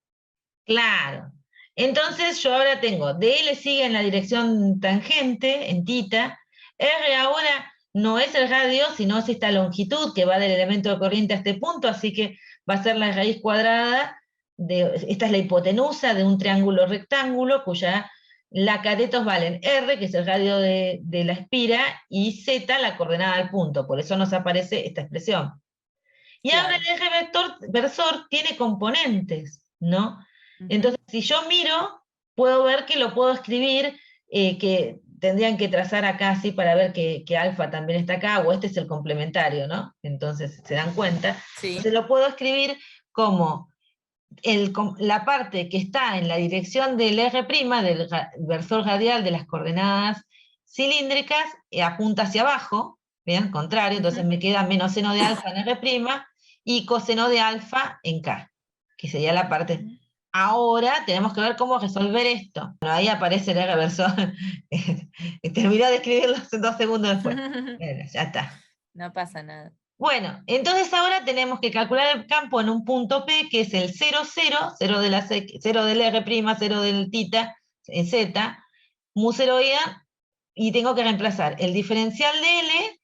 Claro. Entonces yo ahora tengo, DL sigue en la dirección tangente, en tita, R ahora no es el radio, sino es esta longitud que va del elemento de corriente a este punto, así que va a ser la raíz cuadrada, esta es la hipotenusa de un triángulo rectángulo, cuya la catetos valen R, que es el radio de la espira, y Z, la coordenada del punto, por eso nos aparece esta expresión. Y Claro. ahora el eje versor tiene componentes, ¿no? Entonces, si yo miro, puedo ver que lo puedo escribir, que tendrían que trazar acá así para ver que alfa también está acá, o este es el complementario, ¿no? Entonces, se dan cuenta. Sí. Entonces lo puedo escribir como la parte que está en la dirección del R', del versor radial de las coordenadas cilíndricas, apunta hacia abajo, ¿bien? Contrario, entonces me queda menos seno de alfa en R', y coseno de alfa en K, que sería la parte... Ahora tenemos que ver cómo resolver esto. Bueno, ahí aparece el R versor. Terminó de escribirlo 2 segundos después. Bueno, ya está. No pasa nada. Bueno, entonces ahora tenemos que calcular el campo en un punto P, que es el 0, 0, 0 del R', 0 del tita, en Z, mu 0 EA, y tengo que reemplazar el diferencial de L,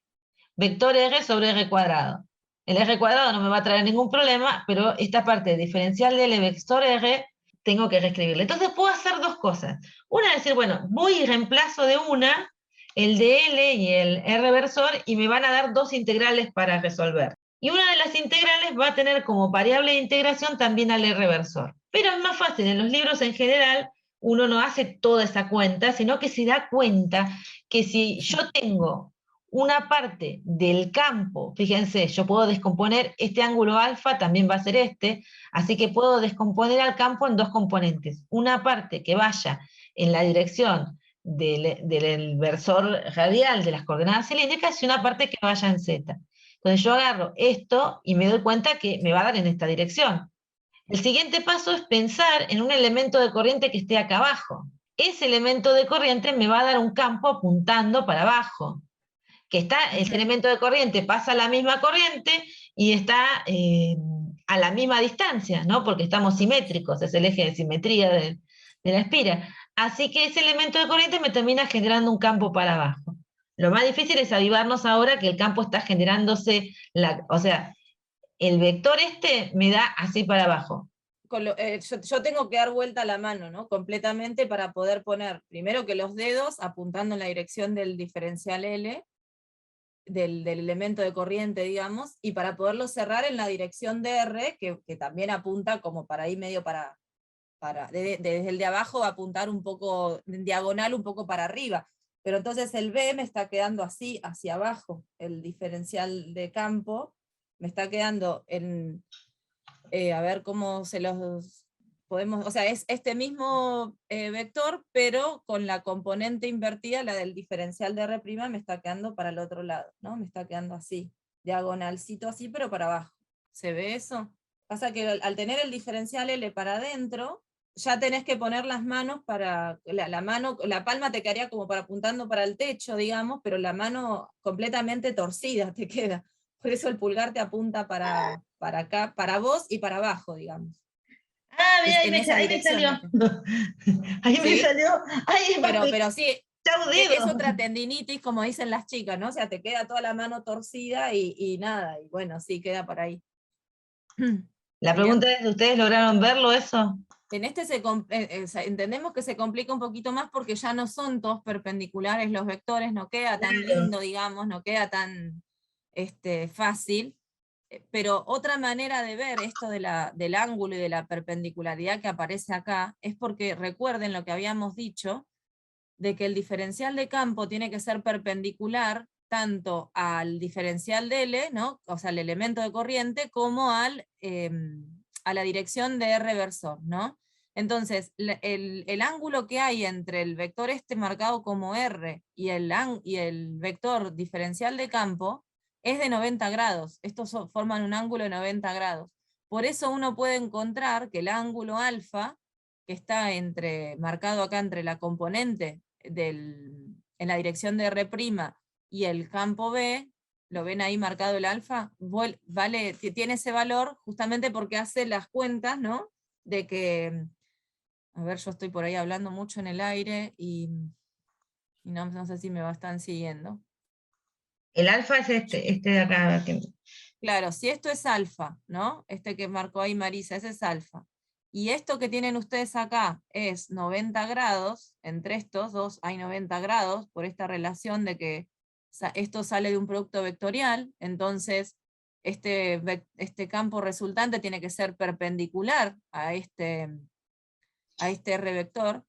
vector R sobre R cuadrado. El R cuadrado no me va a traer ningún problema, pero esta parte de diferencial de L, vector R, tengo que reescribirle. Entonces puedo hacer dos cosas. Una es decir, bueno, voy y reemplazo de una el de L y el R versor, y me van a dar dos integrales para resolver. Y una de las integrales va a tener como variable de integración también al R versor. Pero es más fácil, en los libros en general uno no hace toda esa cuenta, sino que se da cuenta que si yo tengo una parte del campo, fíjense, yo puedo descomponer este ángulo alfa, también va a ser este, así que puedo descomponer al campo en dos componentes. Una parte que vaya en la dirección del versor radial de las coordenadas cilíndricas y una parte que vaya en Z. Entonces yo agarro esto y me doy cuenta que me va a dar en esta dirección. El siguiente paso es pensar en un elemento de corriente que esté acá abajo. ese elemento de corriente me va a dar un campo apuntando para abajo. Que está, ese elemento de corriente pasa a la misma corriente y está a la misma distancia, ¿no? Porque estamos simétricos, es el eje de simetría de la espira. Así que ese elemento de corriente me termina generando un campo para abajo. Lo más difícil es avivarnos ahora que el campo está generándose, o sea, el vector este me da así para abajo. Yo tengo que dar vuelta a la mano, ¿no? Completamente para poder poner, primero que los dedos apuntando en la dirección del diferencial L, del elemento de corriente, digamos, y para poderlo cerrar en la dirección de R, que también apunta como para ahí medio desde el de abajo va a apuntar un poco, en diagonal un poco para arriba. Pero entonces el B me está quedando así, hacia abajo, el diferencial de campo, me está quedando en, a ver cómo se los podemos, o sea, es este mismo vector, pero con la componente invertida, la del diferencial de R' me está quedando para el otro lado, ¿no? Me está quedando así, diagonalcito así, pero para abajo. ¿Se ve eso? Pasa que al tener el diferencial L para adentro, ya tenés que poner las manos para, la palma te quedaría como para apuntando para el techo, digamos, pero la mano completamente torcida te queda. Por eso el pulgar te apunta para acá, para vos y para abajo, digamos. Ah, mira, ahí me salió. Ahí me ¿Sí? salió. Ahí pero sí, chau, dedo. es otra tendinitis, como dicen las chicas, ¿no? O sea, te queda toda la mano torcida y nada, y bueno, sí, queda por ahí. La pregunta es, ¿ustedes lograron verlo eso? En este entendemos que se complica un poquito más porque ya no son todos perpendiculares los vectores, no queda tan lindo, digamos, no queda tan fácil. Pero otra manera de ver esto del ángulo y de la perpendicularidad que aparece acá es porque recuerden lo que habíamos dicho, de que el diferencial de campo tiene que ser perpendicular tanto al diferencial de L, ¿no? O sea, el elemento de corriente, como a la dirección de R versor, ¿no? Entonces, el ángulo que hay entre el vector marcado como R y el vector diferencial de campo es de 90 grados. Estos forman un ángulo de 90 grados. Por eso uno puede encontrar que el ángulo alfa, que está marcado acá entre la componente en la dirección de R' y el campo B, lo ven ahí marcado el alfa, tiene ese valor justamente porque hace las cuentas, ¿no? De que, a ver, yo estoy por ahí hablando mucho en el aire y no sé si me están siguiendo. El alfa es este de acá. Claro, si esto es alfa, ¿no? Este que marcó ahí Marisa, ese es alfa. Y esto que tienen ustedes acá es 90 grados, entre estos dos hay 90 grados, por esta relación de que esto sale de un producto vectorial, entonces este campo resultante tiene que ser perpendicular a este R vector.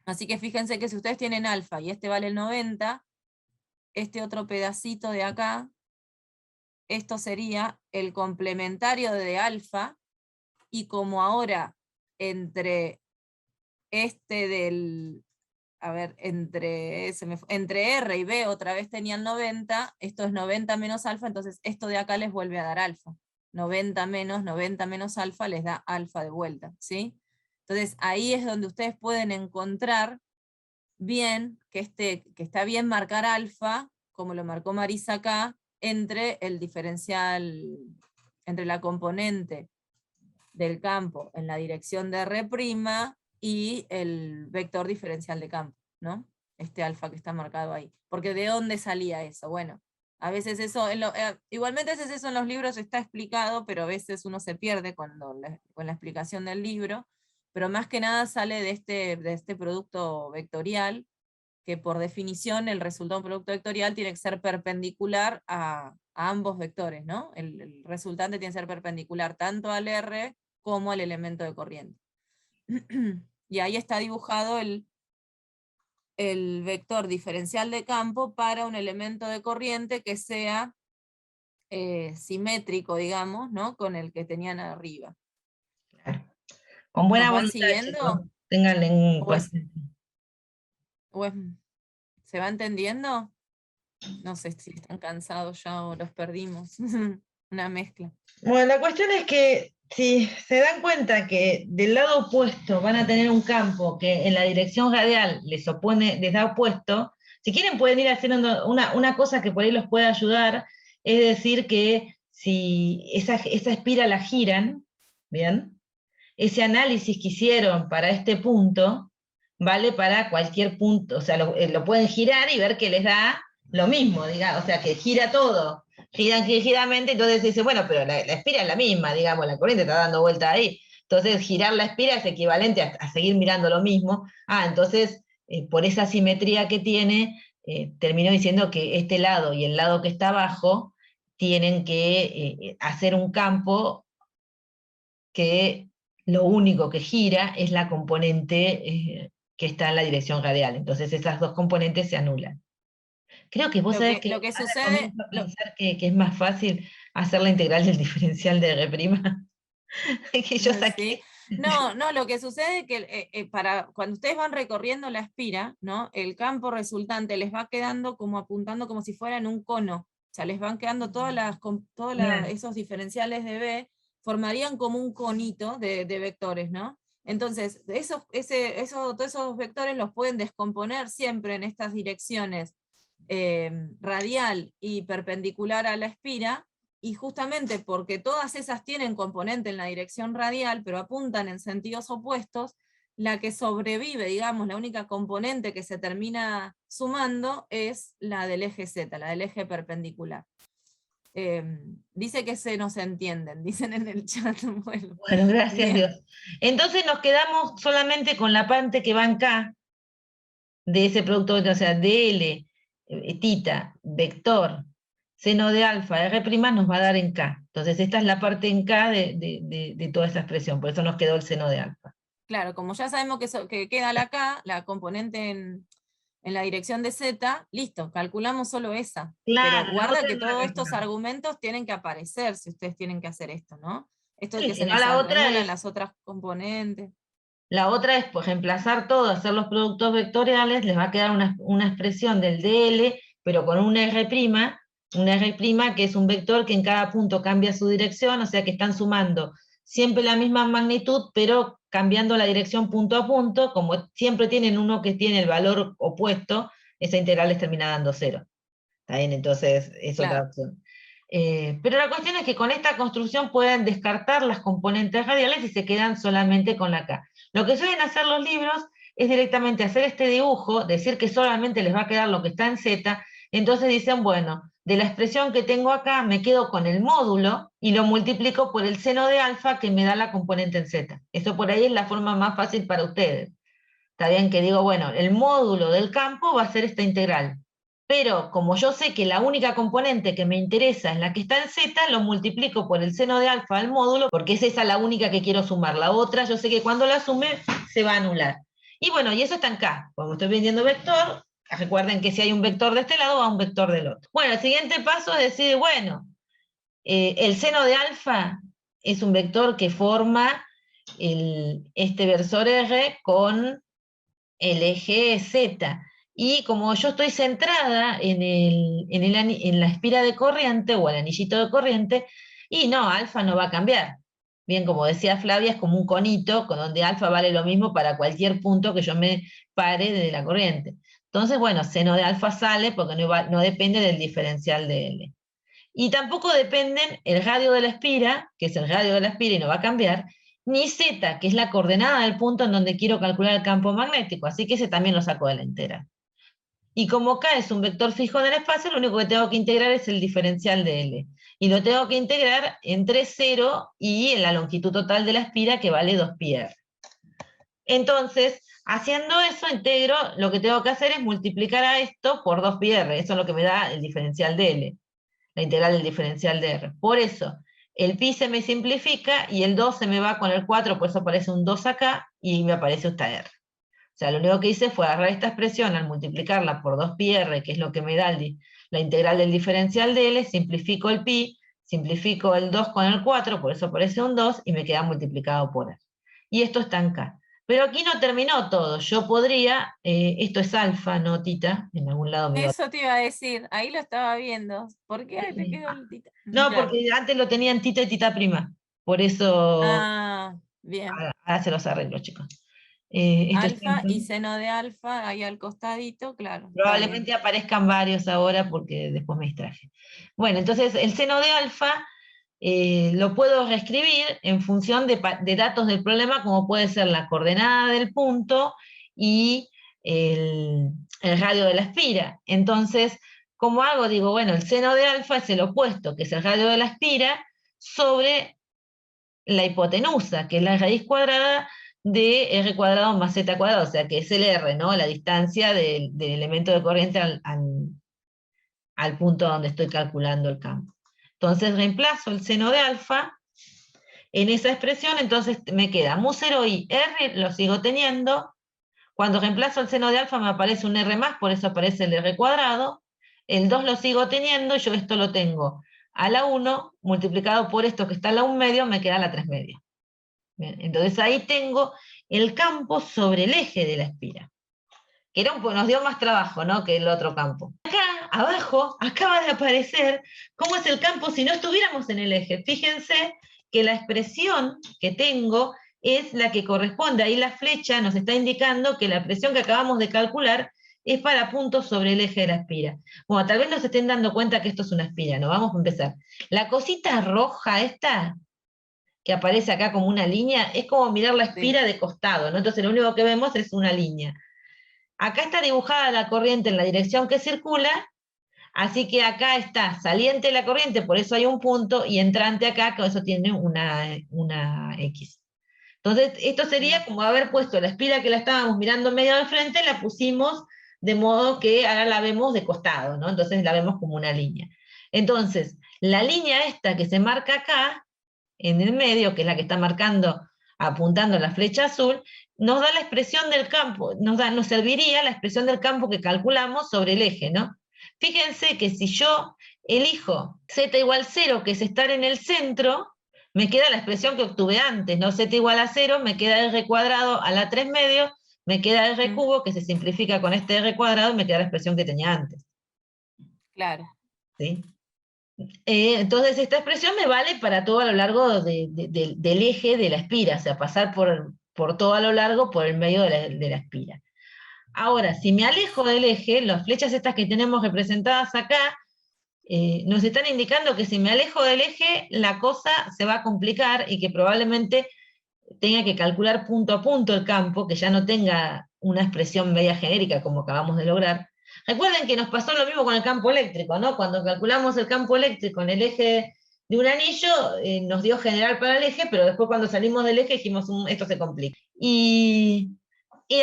Así que fíjense que si ustedes tienen alfa y este vale el 90, este otro pedacito de acá, esto sería el complementario de alfa, y como ahora entre entre R y B otra vez tenían 90, esto es 90 menos alfa, entonces esto de acá les vuelve a dar alfa. 90 menos alfa les da alfa de vuelta, ¿sí? Entonces ahí es donde ustedes pueden encontrar bien que está bien marcar alfa, como lo marcó Marisa acá, entre el diferencial, entre la componente del campo en la dirección de R' y el vector diferencial de campo, ¿no? Este alfa que está marcado ahí. Porque ¿de dónde salía eso? Bueno, a veces eso, igualmente a veces eso en los libros está explicado, pero a veces uno se pierde con la explicación del libro, pero más que nada sale de este producto vectorial, que por definición el resultado de un producto vectorial tiene que ser perpendicular a ambos vectores, ¿no? El resultante tiene que ser perpendicular tanto al R como al elemento de corriente. Y ahí está dibujado el vector diferencial de campo para un elemento de corriente que sea simétrico, digamos, ¿no? Con el que tenían arriba. Claro. Con buena ¿Nos van voluntad, siguiendo? chicos. Tengan en ¿Se va entendiendo? No sé si están cansados ya o los perdimos. Una mezcla. Bueno, la cuestión es que si se dan cuenta que del lado opuesto van a tener un campo que en la dirección radial les da opuesto, si quieren pueden ir haciendo una cosa que por ahí los puede ayudar, es decir que si esa espira la giran, ¿bien? Ese análisis que hicieron para este punto, vale para cualquier punto, o sea, lo pueden girar y ver que les da lo mismo, digamos, o sea, que gira todo, giramente, entonces dice, bueno, pero la espira es la misma, digamos, la corriente está dando vuelta ahí, entonces girar la espira es equivalente a seguir mirando lo mismo, entonces, por esa simetría que tiene, terminó diciendo que este lado y el lado que está abajo tienen que hacer un campo que lo único que gira es la componente que está en la dirección radial. Entonces esas dos componentes se anulan. Creo que vos sabés que Lo que ahora sucede, comienzo a pensar que es más fácil hacer la integral del diferencial de R', que yo sí. saqué. No, lo que sucede es que cuando ustedes van recorriendo la espira, ¿no? El campo resultante les va quedando como apuntando como si fuera en un cono. O sea, les van quedando esos diferenciales de B, formarían como un conito de vectores, ¿no? Entonces, todos esos vectores los pueden descomponer siempre en estas direcciones radial y perpendicular a la espira, y justamente porque todas esas tienen componente en la dirección radial, pero apuntan en sentidos opuestos, la que sobrevive, digamos, la única componente que se termina sumando es la del eje Z, la del eje perpendicular. Dice que se nos entienden, dicen en el chat. Bueno, Gracias bien. Dios. Entonces nos quedamos solamente con la parte que va en K de ese producto, o sea, DL, tita, vector, seno de alfa, R' nos va a dar en K. Entonces esta es la parte en K de toda esta expresión, por eso nos quedó el seno de alfa. Claro, como ya sabemos que queda la K, la componente en la dirección de Z, listo, calculamos solo esa. Claro, Pero la guarda otra que no la todos estos calculamos. argumentos tienen que aparecer si ustedes tienen que hacer esto, ¿no? Esto de Sí, que si se no les la otra anulan es, las otras componentes. la otra es pues, reemplazar todo, hacer los productos vectoriales, les va a quedar una expresión del DL, pero con un R', que es un vector que en cada punto cambia su dirección, o sea que están sumando siempre la misma magnitud, pero cambiando la dirección punto a punto, como siempre tienen uno que tiene el valor opuesto, esa integral les termina dando 0. ¿Está bien? Entonces es otra Claro. opción. Pero la cuestión es que con esta construcción pueden descartar las componentes radiales y se quedan solamente con la K. Lo que suelen hacer los libros es directamente hacer este dibujo, decir que solamente les va a quedar lo que está en Z, entonces dicen, bueno, de la expresión que tengo acá me quedo con el módulo y lo multiplico por el seno de alfa que me da la componente en Z. Eso por ahí es la forma más fácil para ustedes. Está bien que digo, bueno, el módulo del campo va a ser esta integral. Pero como yo sé que la única componente que me interesa es la que está en Z, lo multiplico por el seno de alfa del módulo, porque es esa la única que quiero sumar. La otra, yo sé que cuando la sume, se va a anular. Y bueno, y eso está en K. Como estoy vendiendo vector, recuerden que si hay un vector de este lado, va un vector del otro. Bueno, el siguiente paso es decir, bueno, el seno de alfa es un vector que forma este versor R con el eje Z. Y como yo estoy centrada en la espira de corriente o el anillito de corriente, y no, alfa no va a cambiar. Bien, como decía Flavia, es como un conito, con donde alfa vale lo mismo para cualquier punto que yo me pare de la corriente. Entonces, bueno, seno de alfa sale porque no depende del diferencial de L. Y tampoco dependen el radio de la espira, que es el radio de la espira y no va a cambiar, ni z, que es la coordenada del punto en donde quiero calcular el campo magnético, así que ese también lo saco de la entera. Y como K es un vector fijo en el espacio, lo único que tengo que integrar es el diferencial de L. Y lo tengo que integrar entre 0 y en la longitud total de la espira, que vale 2πr. Entonces, haciendo eso, integro, lo que tengo que hacer es multiplicar a esto por 2πr, eso es lo que me da el diferencial de L, la integral del diferencial de R. Por eso, el pi se me simplifica y el 2 se me va con el 4, por eso aparece un 2 acá y me aparece esta R. O sea, lo único que hice fue agarrar esta expresión al multiplicarla por 2πr, que es lo que me da la integral del diferencial de L, simplifico el pi, simplifico el 2 con el 4, por eso aparece un 2 y me queda multiplicado por R. Y esto está en K. Pero aquí no terminó todo. Yo podría, esto es alfa, no tita, en algún lado me iba. Eso te iba a decir, ahí lo estaba viendo. ¿Por qué te quedó el tita? No, Claro. porque antes lo tenía en tita y tita prima. Por eso, Bien. ahora se los arreglo, chicos. Alfa y seno de alfa ahí al costadito, claro. Probablemente aparezcan varios ahora porque después me distraje. Bueno, entonces el seno de alfa lo puedo reescribir en función de datos del problema, como puede ser la coordenada del punto y el radio de la espira. Entonces, ¿cómo hago? Digo, bueno, el seno de alfa es el opuesto, que es el radio de la espira, sobre la hipotenusa, que es la raíz cuadrada de r cuadrado más z cuadrado, o sea que es el r, ¿no? La distancia del elemento de corriente al punto donde estoy calculando el campo. Entonces reemplazo el seno de alfa en esa expresión, entonces me queda mu0 y r lo sigo teniendo. Cuando reemplazo el seno de alfa me aparece un r más, por eso aparece el r cuadrado. El 2 lo sigo teniendo, yo esto lo tengo a la 1, multiplicado por esto que está a la 1 medio, me queda la 3 medio. Bien, entonces ahí tengo el campo sobre el eje de la espira, que nos dio más trabajo, ¿no?, que el otro campo. Acá, abajo, acaba de aparecer cómo es el campo si no estuviéramos en el eje. Fíjense que la expresión que tengo es la que corresponde, ahí la flecha nos está indicando que la presión que acabamos de calcular es para puntos sobre el eje de la espira. Bueno, tal vez no se estén dando cuenta que esto es una espira, ¿no? Vamos a empezar. La cosita roja esta, que aparece acá como una línea, es como mirar la espira de costado, ¿no? Entonces lo único que vemos es una línea. Acá está dibujada la corriente en la dirección que circula, así que acá está saliente la corriente, por eso hay un punto, y entrante acá, que eso tiene una X. Entonces, esto sería como haber puesto la espira que la estábamos mirando medio al frente, la pusimos de modo que ahora la vemos de costado, ¿no? Entonces la vemos como una línea. Entonces, la línea esta que se marca acá, en el medio, que es la que está marcando, apuntando la flecha azul, nos da la expresión del campo, nos serviría la expresión del campo que calculamos sobre el eje, ¿no? Fíjense que si yo elijo z igual 0, que es estar en el centro, me queda la expresión que obtuve antes, ¿no? Z igual a 0, me queda r cuadrado a la 3 medios, me queda r cubo, que se simplifica con este r cuadrado, y me queda la expresión que tenía antes. Claro. ¿Sí? Entonces esta expresión me vale para todo a lo largo del eje de la espira, o sea, pasar por todo a lo largo, por el medio de la espira. Ahora, si me alejo del eje, las flechas estas que tenemos representadas acá, nos están indicando que si me alejo del eje, la cosa se va a complicar y que probablemente tenga que calcular punto a punto el campo, que ya no tenga una expresión media genérica como acabamos de lograr. Recuerden que nos pasó lo mismo con el campo eléctrico, ¿no? Cuando calculamos el campo eléctrico en el eje de un anillo, nos dio general para el eje, pero después cuando salimos del eje dijimos, esto se complica. Y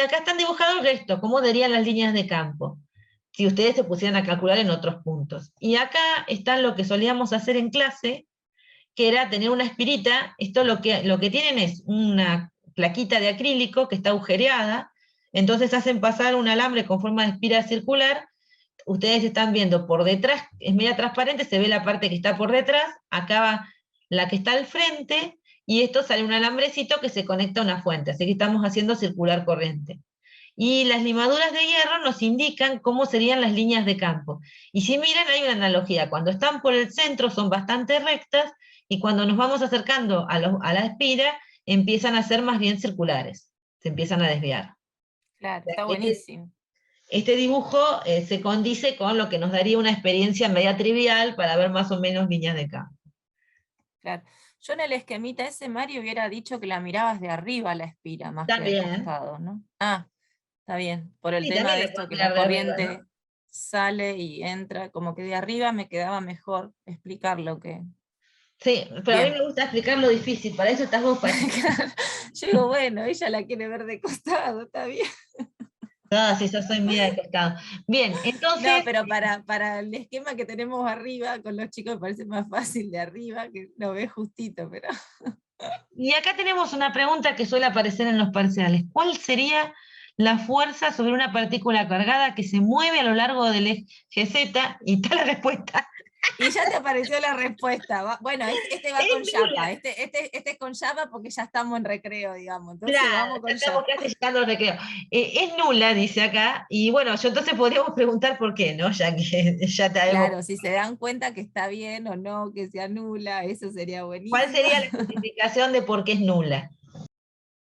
acá están dibujados el resto, cómo darían las líneas de campo, si ustedes se pusieran a calcular en otros puntos. Y acá está lo que solíamos hacer en clase, que era tener una espirita. Esto lo que tienen es una plaquita de acrílico que está agujereada, entonces hacen pasar un alambre con forma de espira circular. Ustedes están viendo por detrás, es media transparente, se ve la parte que está por detrás, acá va la que está al frente, y esto sale un alambrecito que se conecta a una fuente, así que estamos haciendo circular corriente. Y las limaduras de hierro nos indican cómo serían las líneas de campo. Y si miran, hay una analogía, cuando están por el centro son bastante rectas, y cuando nos vamos acercando a la espira, empiezan a ser más bien circulares, se empiezan a desviar. Claro, está buenísimo. Este dibujo se condice con lo que nos daría una experiencia media trivial para ver más o menos líneas de campo. Claro. Yo en el esquemita ese, Mario, hubiera dicho que la mirabas de arriba la espira, más que de costado, ¿no? Ah, está bien. Por el tema de esto, que la corriente arriba, ¿no? Sale y entra, como que de arriba me quedaba mejor explicar lo que... Sí, pero bien. A mí me gusta explicar lo difícil, para eso estás vos. Claro. Yo digo, bueno, ella la quiere ver de costado, está bien. No, sí, yo soy media de costado. Bien, entonces... No, pero para el esquema que tenemos arriba, con los chicos me parece más fácil de arriba, que lo ves justito, pero... Y acá tenemos una pregunta que suele aparecer en los parciales. ¿Cuál sería la fuerza sobre una partícula cargada que se mueve a lo largo del eje Z? Y está la respuesta. Y ya te apareció la respuesta. Bueno, este va con Yapa, este es con Yapa porque ya estamos en recreo, digamos. Entonces Claro, vamos con ya estamos Yapa. casi llegando al recreo. Es nula, dice acá, y bueno, yo entonces podríamos preguntar por qué, ¿no? Ya que ya sabemos. Claro, si se dan cuenta que está bien o no, que se anula, eso sería ¿Cuál buenísimo. sería la justificación de por qué es nula?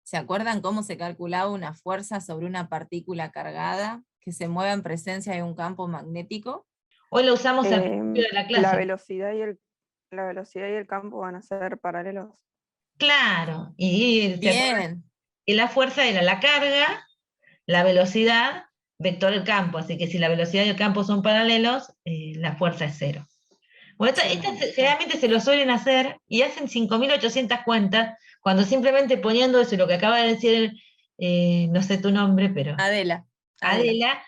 ¿Se acuerdan cómo se calculaba una fuerza sobre una partícula cargada que se mueve en presencia de un campo magnético? Hoy lo usamos al principio de la La clase. velocidad y el campo van a ser paralelos. Claro, y ¿se acuerdan? Bien, Que la fuerza era la carga, la velocidad, vector del campo, así que si la velocidad y el campo son paralelos, la fuerza es cero. Bueno, sí. generalmente se lo suelen hacer y hacen 5.800 cuentas cuando simplemente poniendo eso, lo que acaba de decir, no sé tu nombre, pero Adela. Adela,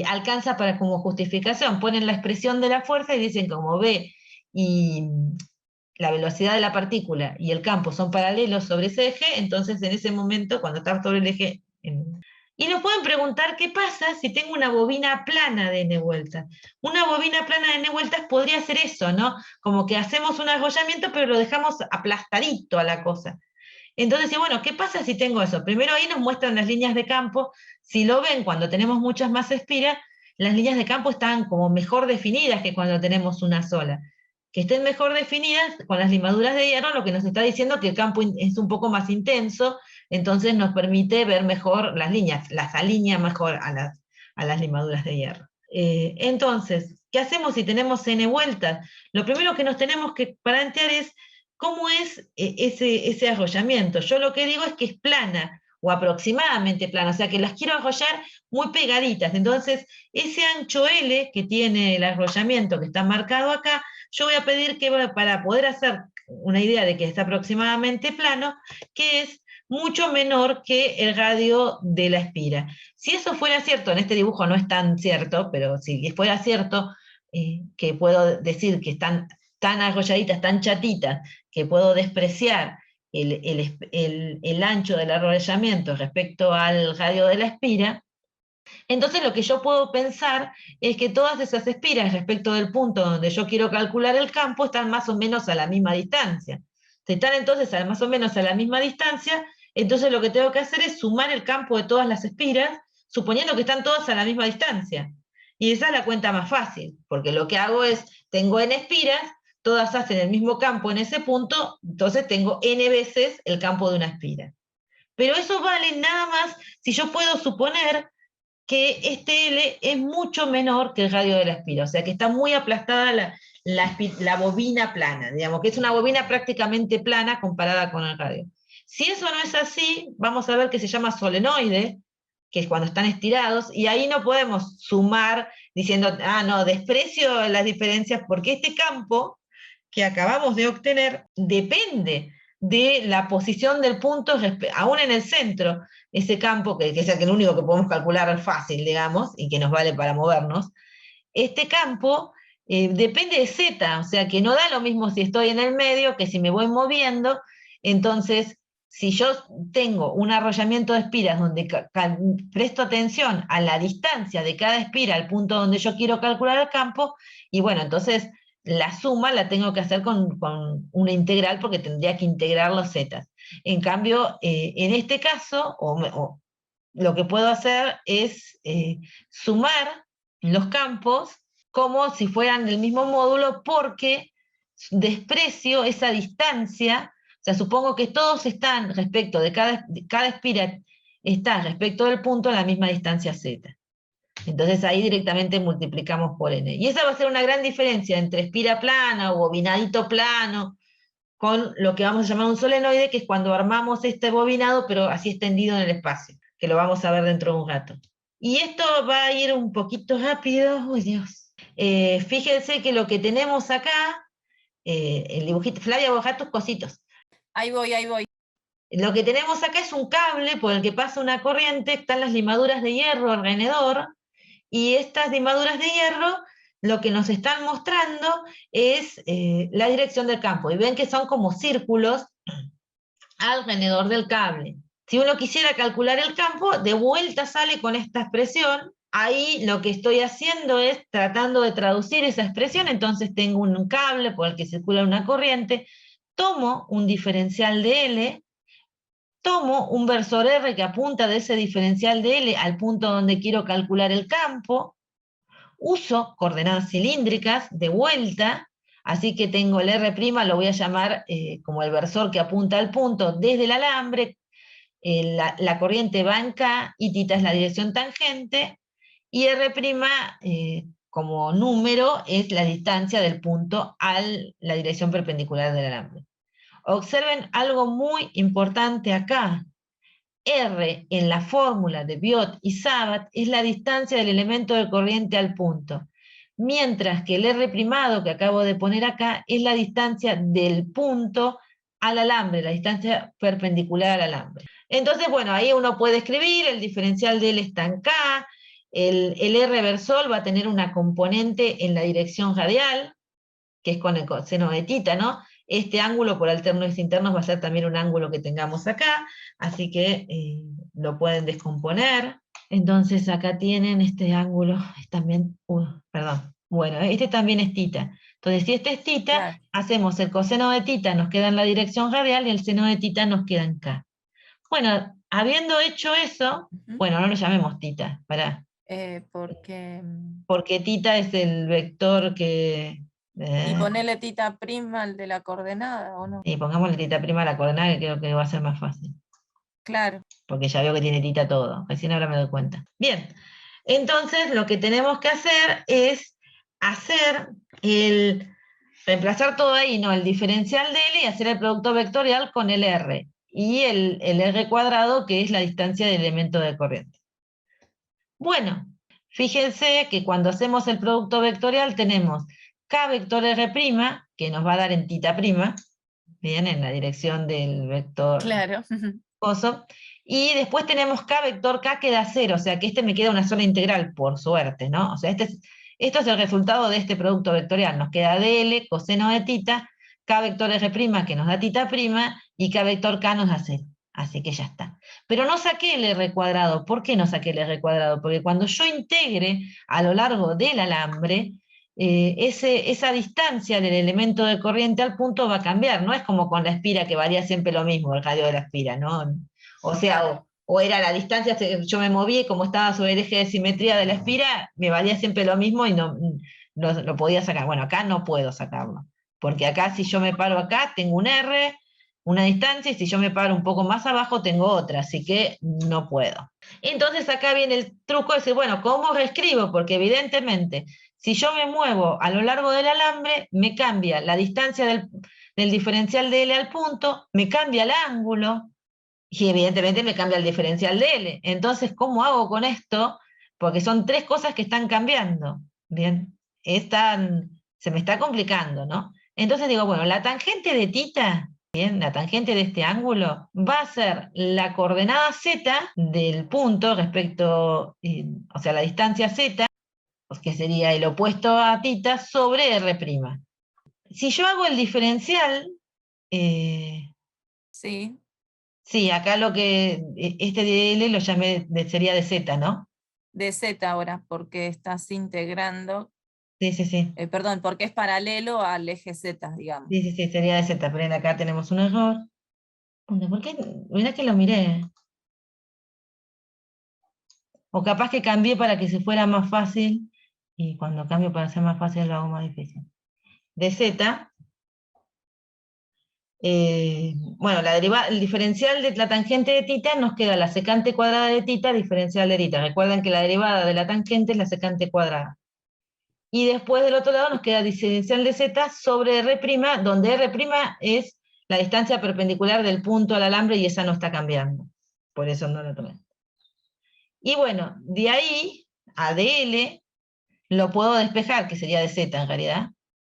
alcanza para como justificación. Ponen la expresión de la fuerza y dicen como V y la velocidad de la partícula y el campo son paralelos sobre ese eje, entonces en ese momento, cuando está sobre el eje... Y nos pueden preguntar qué pasa si tengo una bobina plana de n vueltas. Una bobina plana de n vueltas podría ser eso, ¿no? Como que hacemos un arrollamiento, pero lo dejamos aplastadito a la cosa. Entonces, bueno, ¿qué pasa si tengo eso? Primero ahí nos muestran las líneas de campo. Si lo ven, cuando tenemos muchas más espiras, las líneas de campo están como mejor definidas que cuando tenemos una sola. Que estén mejor definidas con las limaduras de hierro, lo que nos está diciendo que el campo es un poco más intenso, entonces nos permite ver mejor las líneas, las alinea mejor a las limaduras de hierro. Entonces, ¿qué hacemos si tenemos n vueltas? Lo primero que nos tenemos que plantear es ¿cómo es ese arrollamiento? Yo lo que digo es que es plana o aproximadamente plana, o sea que las quiero arrollar muy pegaditas. Entonces, ese ancho L que tiene el arrollamiento que está marcado acá, yo voy a pedir que para poder hacer una idea de que está aproximadamente plano, que es mucho menor que el radio de la espira. Si eso fuera cierto, en este dibujo no es tan cierto, pero si fuera cierto, que puedo decir que están tan arrolladitas, tan chatitas, que puedo despreciar el ancho del arrollamiento respecto al radio de la espira, entonces lo que yo puedo pensar es que todas esas espiras respecto del punto donde yo quiero calcular el campo están más o menos a la misma distancia. Si están entonces más o menos a la misma distancia, entonces lo que tengo que hacer es sumar el campo de todas las espiras, suponiendo que están todas a la misma distancia. Y esa es la cuenta más fácil, porque lo que hago es, tengo n espiras, todas hacen el mismo campo en ese punto, entonces tengo n veces el campo de una espira. Pero eso vale nada más si yo puedo suponer que este L es mucho menor que el radio de la espira, o sea que está muy aplastada la bobina plana, digamos que es una bobina prácticamente plana comparada con el radio. Si eso no es así, vamos a ver que se llama solenoide, que es cuando están estirados, y ahí no podemos sumar diciendo, no, desprecio las diferencias, porque este campo que acabamos de obtener depende de la posición del punto, aún en el centro, ese campo, que es el único que podemos calcular fácil, digamos, y que nos vale para movernos, este campo depende de Z, o sea que no da lo mismo si estoy en el medio que si me voy moviendo. Entonces, si yo tengo un arrollamiento de espiras donde presto atención a la distancia de cada espira al punto donde yo quiero calcular el campo, y bueno, entonces la suma la tengo que hacer con una integral porque tendría que integrar los zetas. En cambio, en este caso, lo que puedo hacer es sumar los campos como si fueran del mismo módulo porque desprecio esa distancia, o sea, supongo que todos están respecto de cada espira está respecto del punto a la misma distancia z. Entonces ahí directamente multiplicamos por n. Y esa va a ser una gran diferencia entre espira plana o bobinadito plano con lo que vamos a llamar un solenoide, que es cuando armamos este bobinado, pero así extendido en el espacio, que lo vamos a ver dentro de un rato. Y esto va a ir un poquito rápido. Uy, Dios. Fíjense que lo que tenemos acá, el dibujito, Flavia, baja tus cositos. Ahí voy, ahí voy. Lo que tenemos acá es un cable por el que pasa una corriente, están las limaduras de hierro alrededor, y estas limaduras de hierro lo que nos están mostrando es la dirección del campo, y ven que son como círculos alrededor del cable. Si uno quisiera calcular el campo, de vuelta sale con esta expresión, ahí lo que estoy haciendo es tratando de traducir esa expresión, entonces tengo un cable por el que circula una corriente, tomo un diferencial de L, tomo un versor R que apunta de ese diferencial de L al punto donde quiero calcular el campo, uso coordenadas cilíndricas de vuelta, así que tengo el R', lo voy a llamar como el versor que apunta al punto desde el alambre, la corriente va en K y θ es la dirección tangente, y R', como número, es la distancia del punto a la dirección perpendicular del alambre. Observen algo muy importante acá. R en la fórmula de Biot y Sabat es la distancia del elemento de corriente al punto, mientras que el R' que acabo de poner acá es la distancia del punto al alambre, la distancia perpendicular al alambre. Entonces, bueno, ahí uno puede escribir, el diferencial de L está en K, el R versor va a tener una componente en la dirección radial, que es con el coseno de θ, ¿no? Este ángulo por alternos internos va a ser también un ángulo que tengamos acá, así que lo pueden descomponer. Entonces acá tienen este ángulo, es también, perdón, bueno, este también es θ. Entonces si este es θ, Claro. hacemos el coseno de θ, nos queda en la dirección radial, y el seno de θ nos queda en K. Bueno, habiendo hecho eso, bueno, no lo llamemos θ, pará. Porque... Porque θ es el vector que... Y ponerle θ' al de la coordenada, ¿o no? Y pongámosle θ' a la coordenada, que creo que va a ser más fácil. Claro. Porque ya veo que tiene θ todo, recién ahora me doy cuenta. Bien, entonces lo que tenemos que hacer es reemplazar todo ahí, ¿no? El diferencial de L y hacer el producto vectorial con el R. Y el R cuadrado, que es la distancia del elemento de corriente. Bueno, fíjense que cuando hacemos el producto vectorial tenemos K vector R', que nos va a dar en θ', bien, en la dirección del vector Claro. coso, y después tenemos K vector K que da 0, o sea que este me queda una sola integral, por suerte, ¿no? O sea, esto es el resultado de este producto vectorial, nos queda dl coseno de θ, K vector R' que nos da θ', y K vector K nos da 0. Así que ya está. Pero no saqué el R cuadrado. ¿Por qué no saqué el R cuadrado? Porque cuando yo integre a lo largo del alambre, esa distancia del elemento de corriente al punto va a cambiar. No es como con la espira, que varía siempre lo mismo, el radio de la espira, ¿no? O sea, o era la distancia, yo me moví y como estaba sobre el eje de simetría de la espira, me valía siempre lo mismo y no lo podía sacar. Bueno, acá no puedo sacarlo. Porque acá, si yo me paro acá, tengo un R, una distancia, y si yo me paro un poco más abajo tengo otra, así que no puedo. Entonces acá viene el truco de decir, bueno, ¿cómo reescribo? Porque evidentemente, si yo me muevo a lo largo del alambre, me cambia la distancia del diferencial de L al punto, me cambia el ángulo, y evidentemente me cambia el diferencial de L. Entonces, ¿cómo hago con esto? Porque son tres cosas que están cambiando. Bien, se me está complicando, ¿no? Entonces digo, bueno, la tangente de θ, bien, la tangente de este ángulo, va a ser la coordenada z del punto respecto, o sea, la distancia z, que sería el opuesto a θ, sobre R'. Si yo hago el diferencial, Sí. sí, acá este de L lo llamé, sería de Z, ¿no? De Z ahora, porque estás integrando, Sí, sí, sí. perdón, porque es paralelo al eje Z, digamos. Sí, sí, sí, sería de Z, pero acá tenemos un error. ¿Por qué? Mirá que lo miré. O capaz que cambié para que se fuera más fácil, y cuando cambio para ser más fácil lo hago más difícil. De Z, bueno, el diferencial de la tangente de θ nos queda la secante cuadrada de θ, diferencial de θ. Recuerden que la derivada de la tangente es la secante cuadrada. Y después del otro lado nos queda diferencial de Z sobre R', donde R' es la distancia perpendicular del punto al alambre, y esa no está cambiando. Por eso no lo tomé. Y bueno, de ahí a dl lo puedo despejar, que sería de Z en realidad.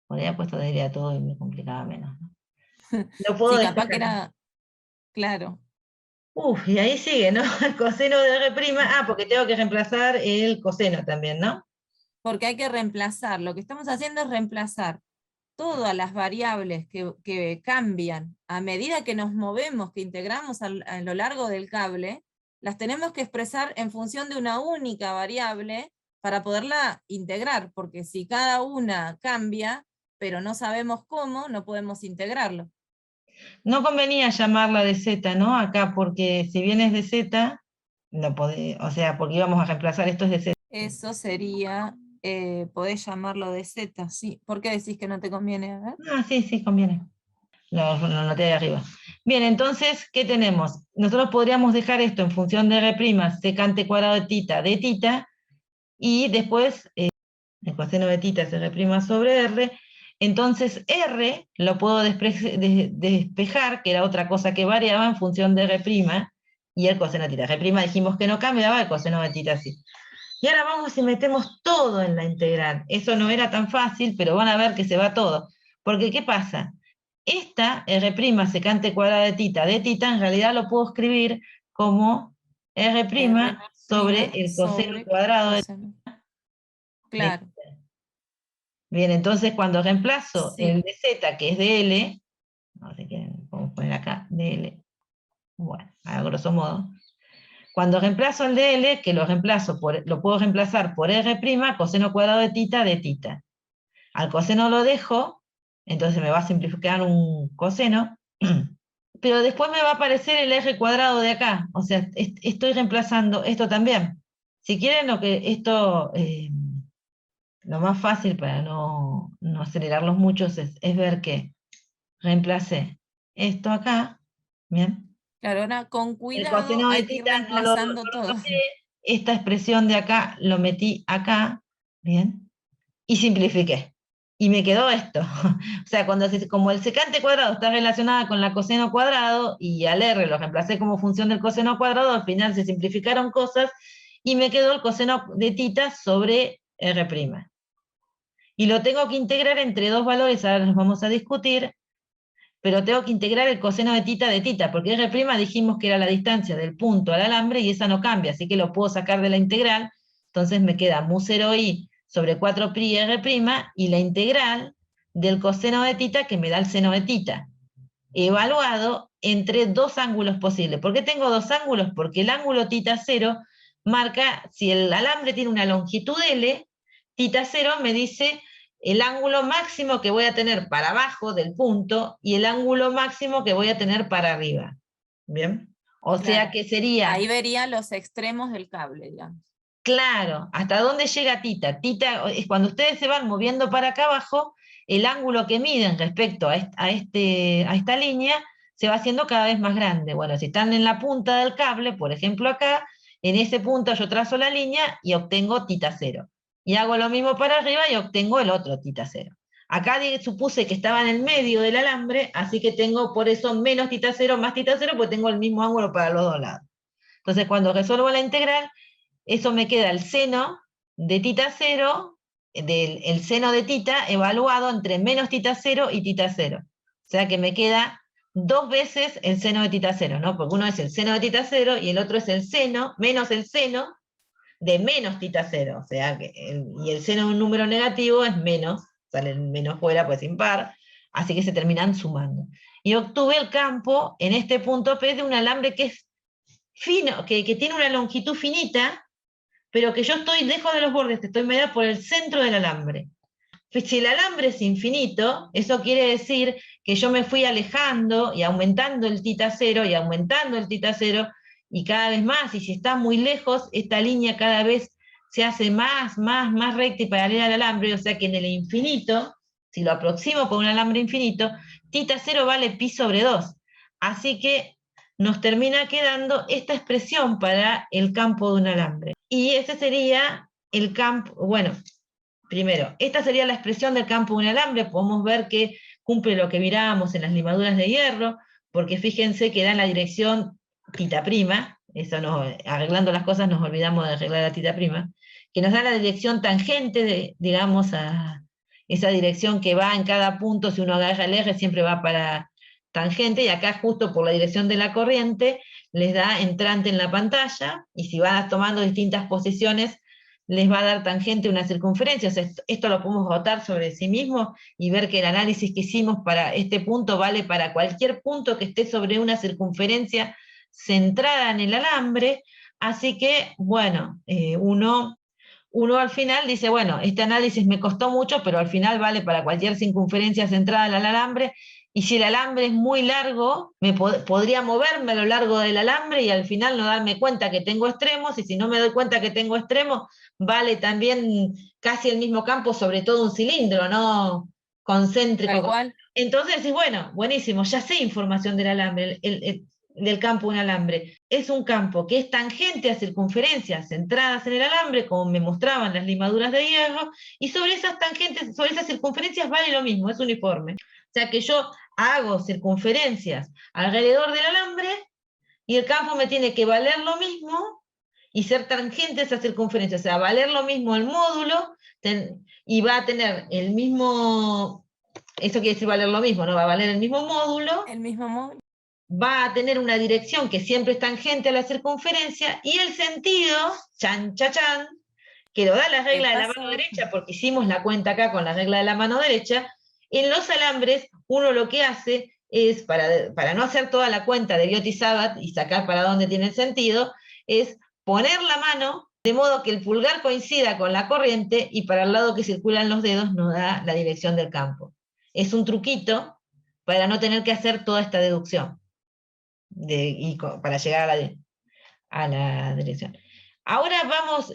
Podría puesto dl a todo y me complicaba menos, ¿no? Lo puedo Sí, despejar. capaz que era, claro. Y ahí sigue, ¿no? El coseno de R', porque tengo que reemplazar el coseno también, ¿no? Porque hay que reemplazar, lo que estamos haciendo es reemplazar todas las variables que cambian a medida que nos movemos, que integramos a lo largo del cable, las tenemos que expresar en función de una única variable para poderla integrar, porque si cada una cambia, pero no sabemos cómo, no podemos integrarlo. No convenía llamarla de Z, ¿no? Acá, porque si bien es de Z, o sea, porque íbamos a reemplazar esto es de Z. Eso sería, podés llamarlo de Z, ¿sí? ¿Por qué decís que no te conviene? A ver. Ah, sí, sí, conviene. Lo noté de arriba. Bien, entonces, ¿qué tenemos? Nosotros podríamos dejar esto en función de R', secante cuadrado de tita, y después el coseno de tita es R' sobre R, entonces R lo puedo despejar, que era otra cosa que variaba en función de R', y el coseno de tita. R' dijimos que no cambiaba, el coseno de tita sí. Y ahora vamos y metemos todo en la integral. Eso no era tan fácil, pero van a ver que se va todo. Porque, ¿qué pasa? Esta R' secante cuadrada de tita en realidad lo puedo escribir como R' sobre el coseno cuadrado de coseno. Claro. Bien, entonces cuando reemplazo Sí. el de Z, que es de L, no sé qué, vamos a poner acá, de L, bueno, a grosso modo, cuando reemplazo el de L, que lo puedo reemplazar por R', coseno cuadrado de tita. Al coseno lo dejo, entonces me va a simplificar un coseno, pero después me va a aparecer el R cuadrado de acá, o sea, estoy reemplazando esto también. Si quieren, lo más fácil para no acelerarlos muchos es ver que reemplacé esto acá, ¿bien? Claro, ahora con El cuidado coseno de hay que ir tita no lo reemplazando todo. toqué, esta expresión de acá lo metí acá, ¿bien? Y simplifiqué. Y me quedó esto. O sea, como el secante cuadrado está relacionada con la coseno cuadrado, y al R lo reemplacé como función del coseno cuadrado, al final se simplificaron cosas, y me quedó el coseno de tita sobre R'. Y lo tengo que integrar entre dos valores, ahora los vamos a discutir, pero tengo que integrar el coseno de tita, porque R' dijimos que era la distancia del punto al alambre, y esa no cambia, así que lo puedo sacar de la integral, entonces me queda mu 0i sobre 4pi R', y la integral del coseno de tita que me da el seno de tita, evaluado entre dos ángulos posibles. ¿Por qué tengo dos ángulos? Porque el ángulo tita 0 marca, si el alambre tiene una longitud L, tita 0 me dice el ángulo máximo que voy a tener para abajo del punto y el ángulo máximo que voy a tener para arriba. ¿Bien? O sea que sería... Ahí vería los extremos del cable, digamos. Claro, ¿hasta dónde llega tita? Tita es cuando ustedes se van moviendo para acá abajo, el ángulo que miden respecto a esta línea se va haciendo cada vez más grande. Bueno, si están en la punta del cable, por ejemplo acá, en ese punto yo trazo la línea y obtengo tita 0. Y hago lo mismo para arriba y obtengo el otro tita 0. Acá supuse que estaba en el medio del alambre, así que tengo por eso menos tita 0 más tita 0, porque tengo el mismo ángulo para los dos lados. Entonces cuando resuelvo la integral, eso me queda el seno de tita 0, el seno de tita evaluado entre menos tita 0 y tita 0. O sea que me queda dos veces el seno de tita 0, ¿no? Porque uno es el seno de tita 0 y el otro es el seno, menos el seno de menos tita 0. O sea que y el seno de un número negativo es menos, sale el menos fuera, pues impar, así que se terminan sumando. Y obtuve el campo en este punto P de un alambre que es fino, que tiene una longitud finita, pero que yo estoy lejos de los bordes, estoy medida por el centro del alambre. Si el alambre es infinito, eso quiere decir que yo me fui alejando y aumentando el tita 0 y aumentando el tita 0 y cada vez más, y si está muy lejos, esta línea cada vez se hace más recta y paralela al alambre, o sea que en el infinito, si lo aproximo por un alambre infinito, tita 0 vale pi sobre 2. Así que nos termina quedando esta expresión para el campo de un alambre. Y ese sería el campo, bueno, primero, esta sería la expresión del campo de un alambre. Podemos ver que cumple lo que mirábamos en las limaduras de hierro, porque fíjense que da en la dirección tita prima, eso arreglando las cosas nos olvidamos de arreglar la tita prima, que nos da la dirección tangente, digamos, a esa dirección que va en cada punto. Si uno agarra el eje siempre va para tangente, y acá justo por la dirección de la corriente les da entrante en la pantalla, y si van tomando distintas posiciones les va a dar tangente una circunferencia. O sea, esto lo podemos votar sobre sí mismo y ver que el análisis que hicimos para este punto vale para cualquier punto que esté sobre una circunferencia centrada en el alambre, así que, bueno, uno al final dice, bueno, este análisis me costó mucho, pero al final vale para cualquier circunferencia centrada al alambre, y si el alambre es muy largo, podría moverme a lo largo del alambre y al final no darme cuenta que tengo extremos, y si no me doy cuenta que tengo extremos, vale también casi el mismo campo, sobre todo un cilindro, ¿no? Concéntrico. Tal cual. Entonces decís, bueno, buenísimo, ya sé información del alambre, del campo de un alambre. Es un campo que es tangente a circunferencias centradas en el alambre, como me mostraban las limaduras de hierro, y sobre esas tangentes, sobre esas circunferencias vale lo mismo, es uniforme. O sea que yo hago circunferencias alrededor del alambre y el campo me tiene que valer lo mismo y ser tangente a esa circunferencia, o sea, valer lo mismo el módulo y va a tener el mismo, eso quiere decir valer lo mismo, no va a valer el mismo módulo. El mismo módulo. Va a tener una dirección que siempre es tangente a la circunferencia, y el sentido, chan, cha, chan, que lo da la regla de la mano derecha, porque hicimos la cuenta acá con la regla de la mano derecha, en los alambres uno lo que hace es, para no hacer toda la cuenta de Biot y Sabat y sacar para dónde tiene el sentido, es poner la mano de modo que el pulgar coincida con la corriente y para el lado que circulan los dedos nos da la dirección del campo. Es un truquito para no tener que hacer toda esta deducción para llegar a la dirección. Ahora vamos,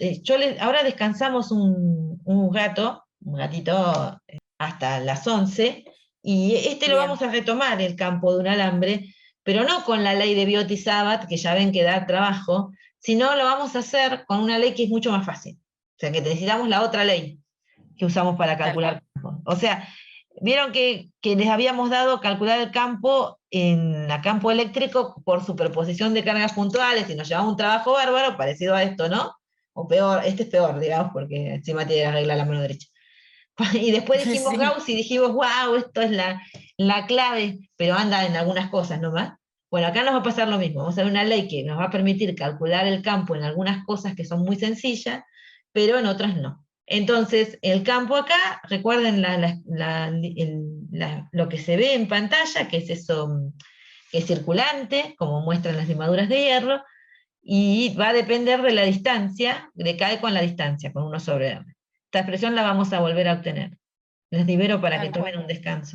ahora descansamos un gatito hasta las 11, y lo vamos a retomar, el campo de un alambre, pero no con la ley de Biot y Sabat, que ya ven que da trabajo, sino lo vamos a hacer con una ley que es mucho más fácil. O sea, que necesitamos la otra ley que usamos para calcular campo. O sea, vieron que les habíamos dado calcular el campo en el campo eléctrico por superposición de cargas puntuales y nos llevaba un trabajo bárbaro, parecido a esto, ¿no? O peor, este es peor, digamos, porque encima tiene la regla a la mano derecha. Y después dijimos Gauss y dijimos, wow, esto es la clave, pero anda en algunas cosas nomás. Bueno, acá nos va a pasar lo mismo, vamos a ver una ley que nos va a permitir calcular el campo en algunas cosas que son muy sencillas, pero en otras no. Entonces, el campo acá, recuerden lo que se ve en pantalla, que es eso, que es circulante, como muestran las limaduras de hierro, y va a depender de la distancia, decae con la distancia, con 1/r. Esta expresión la vamos a volver a obtener. Les libero para que tomen un descanso.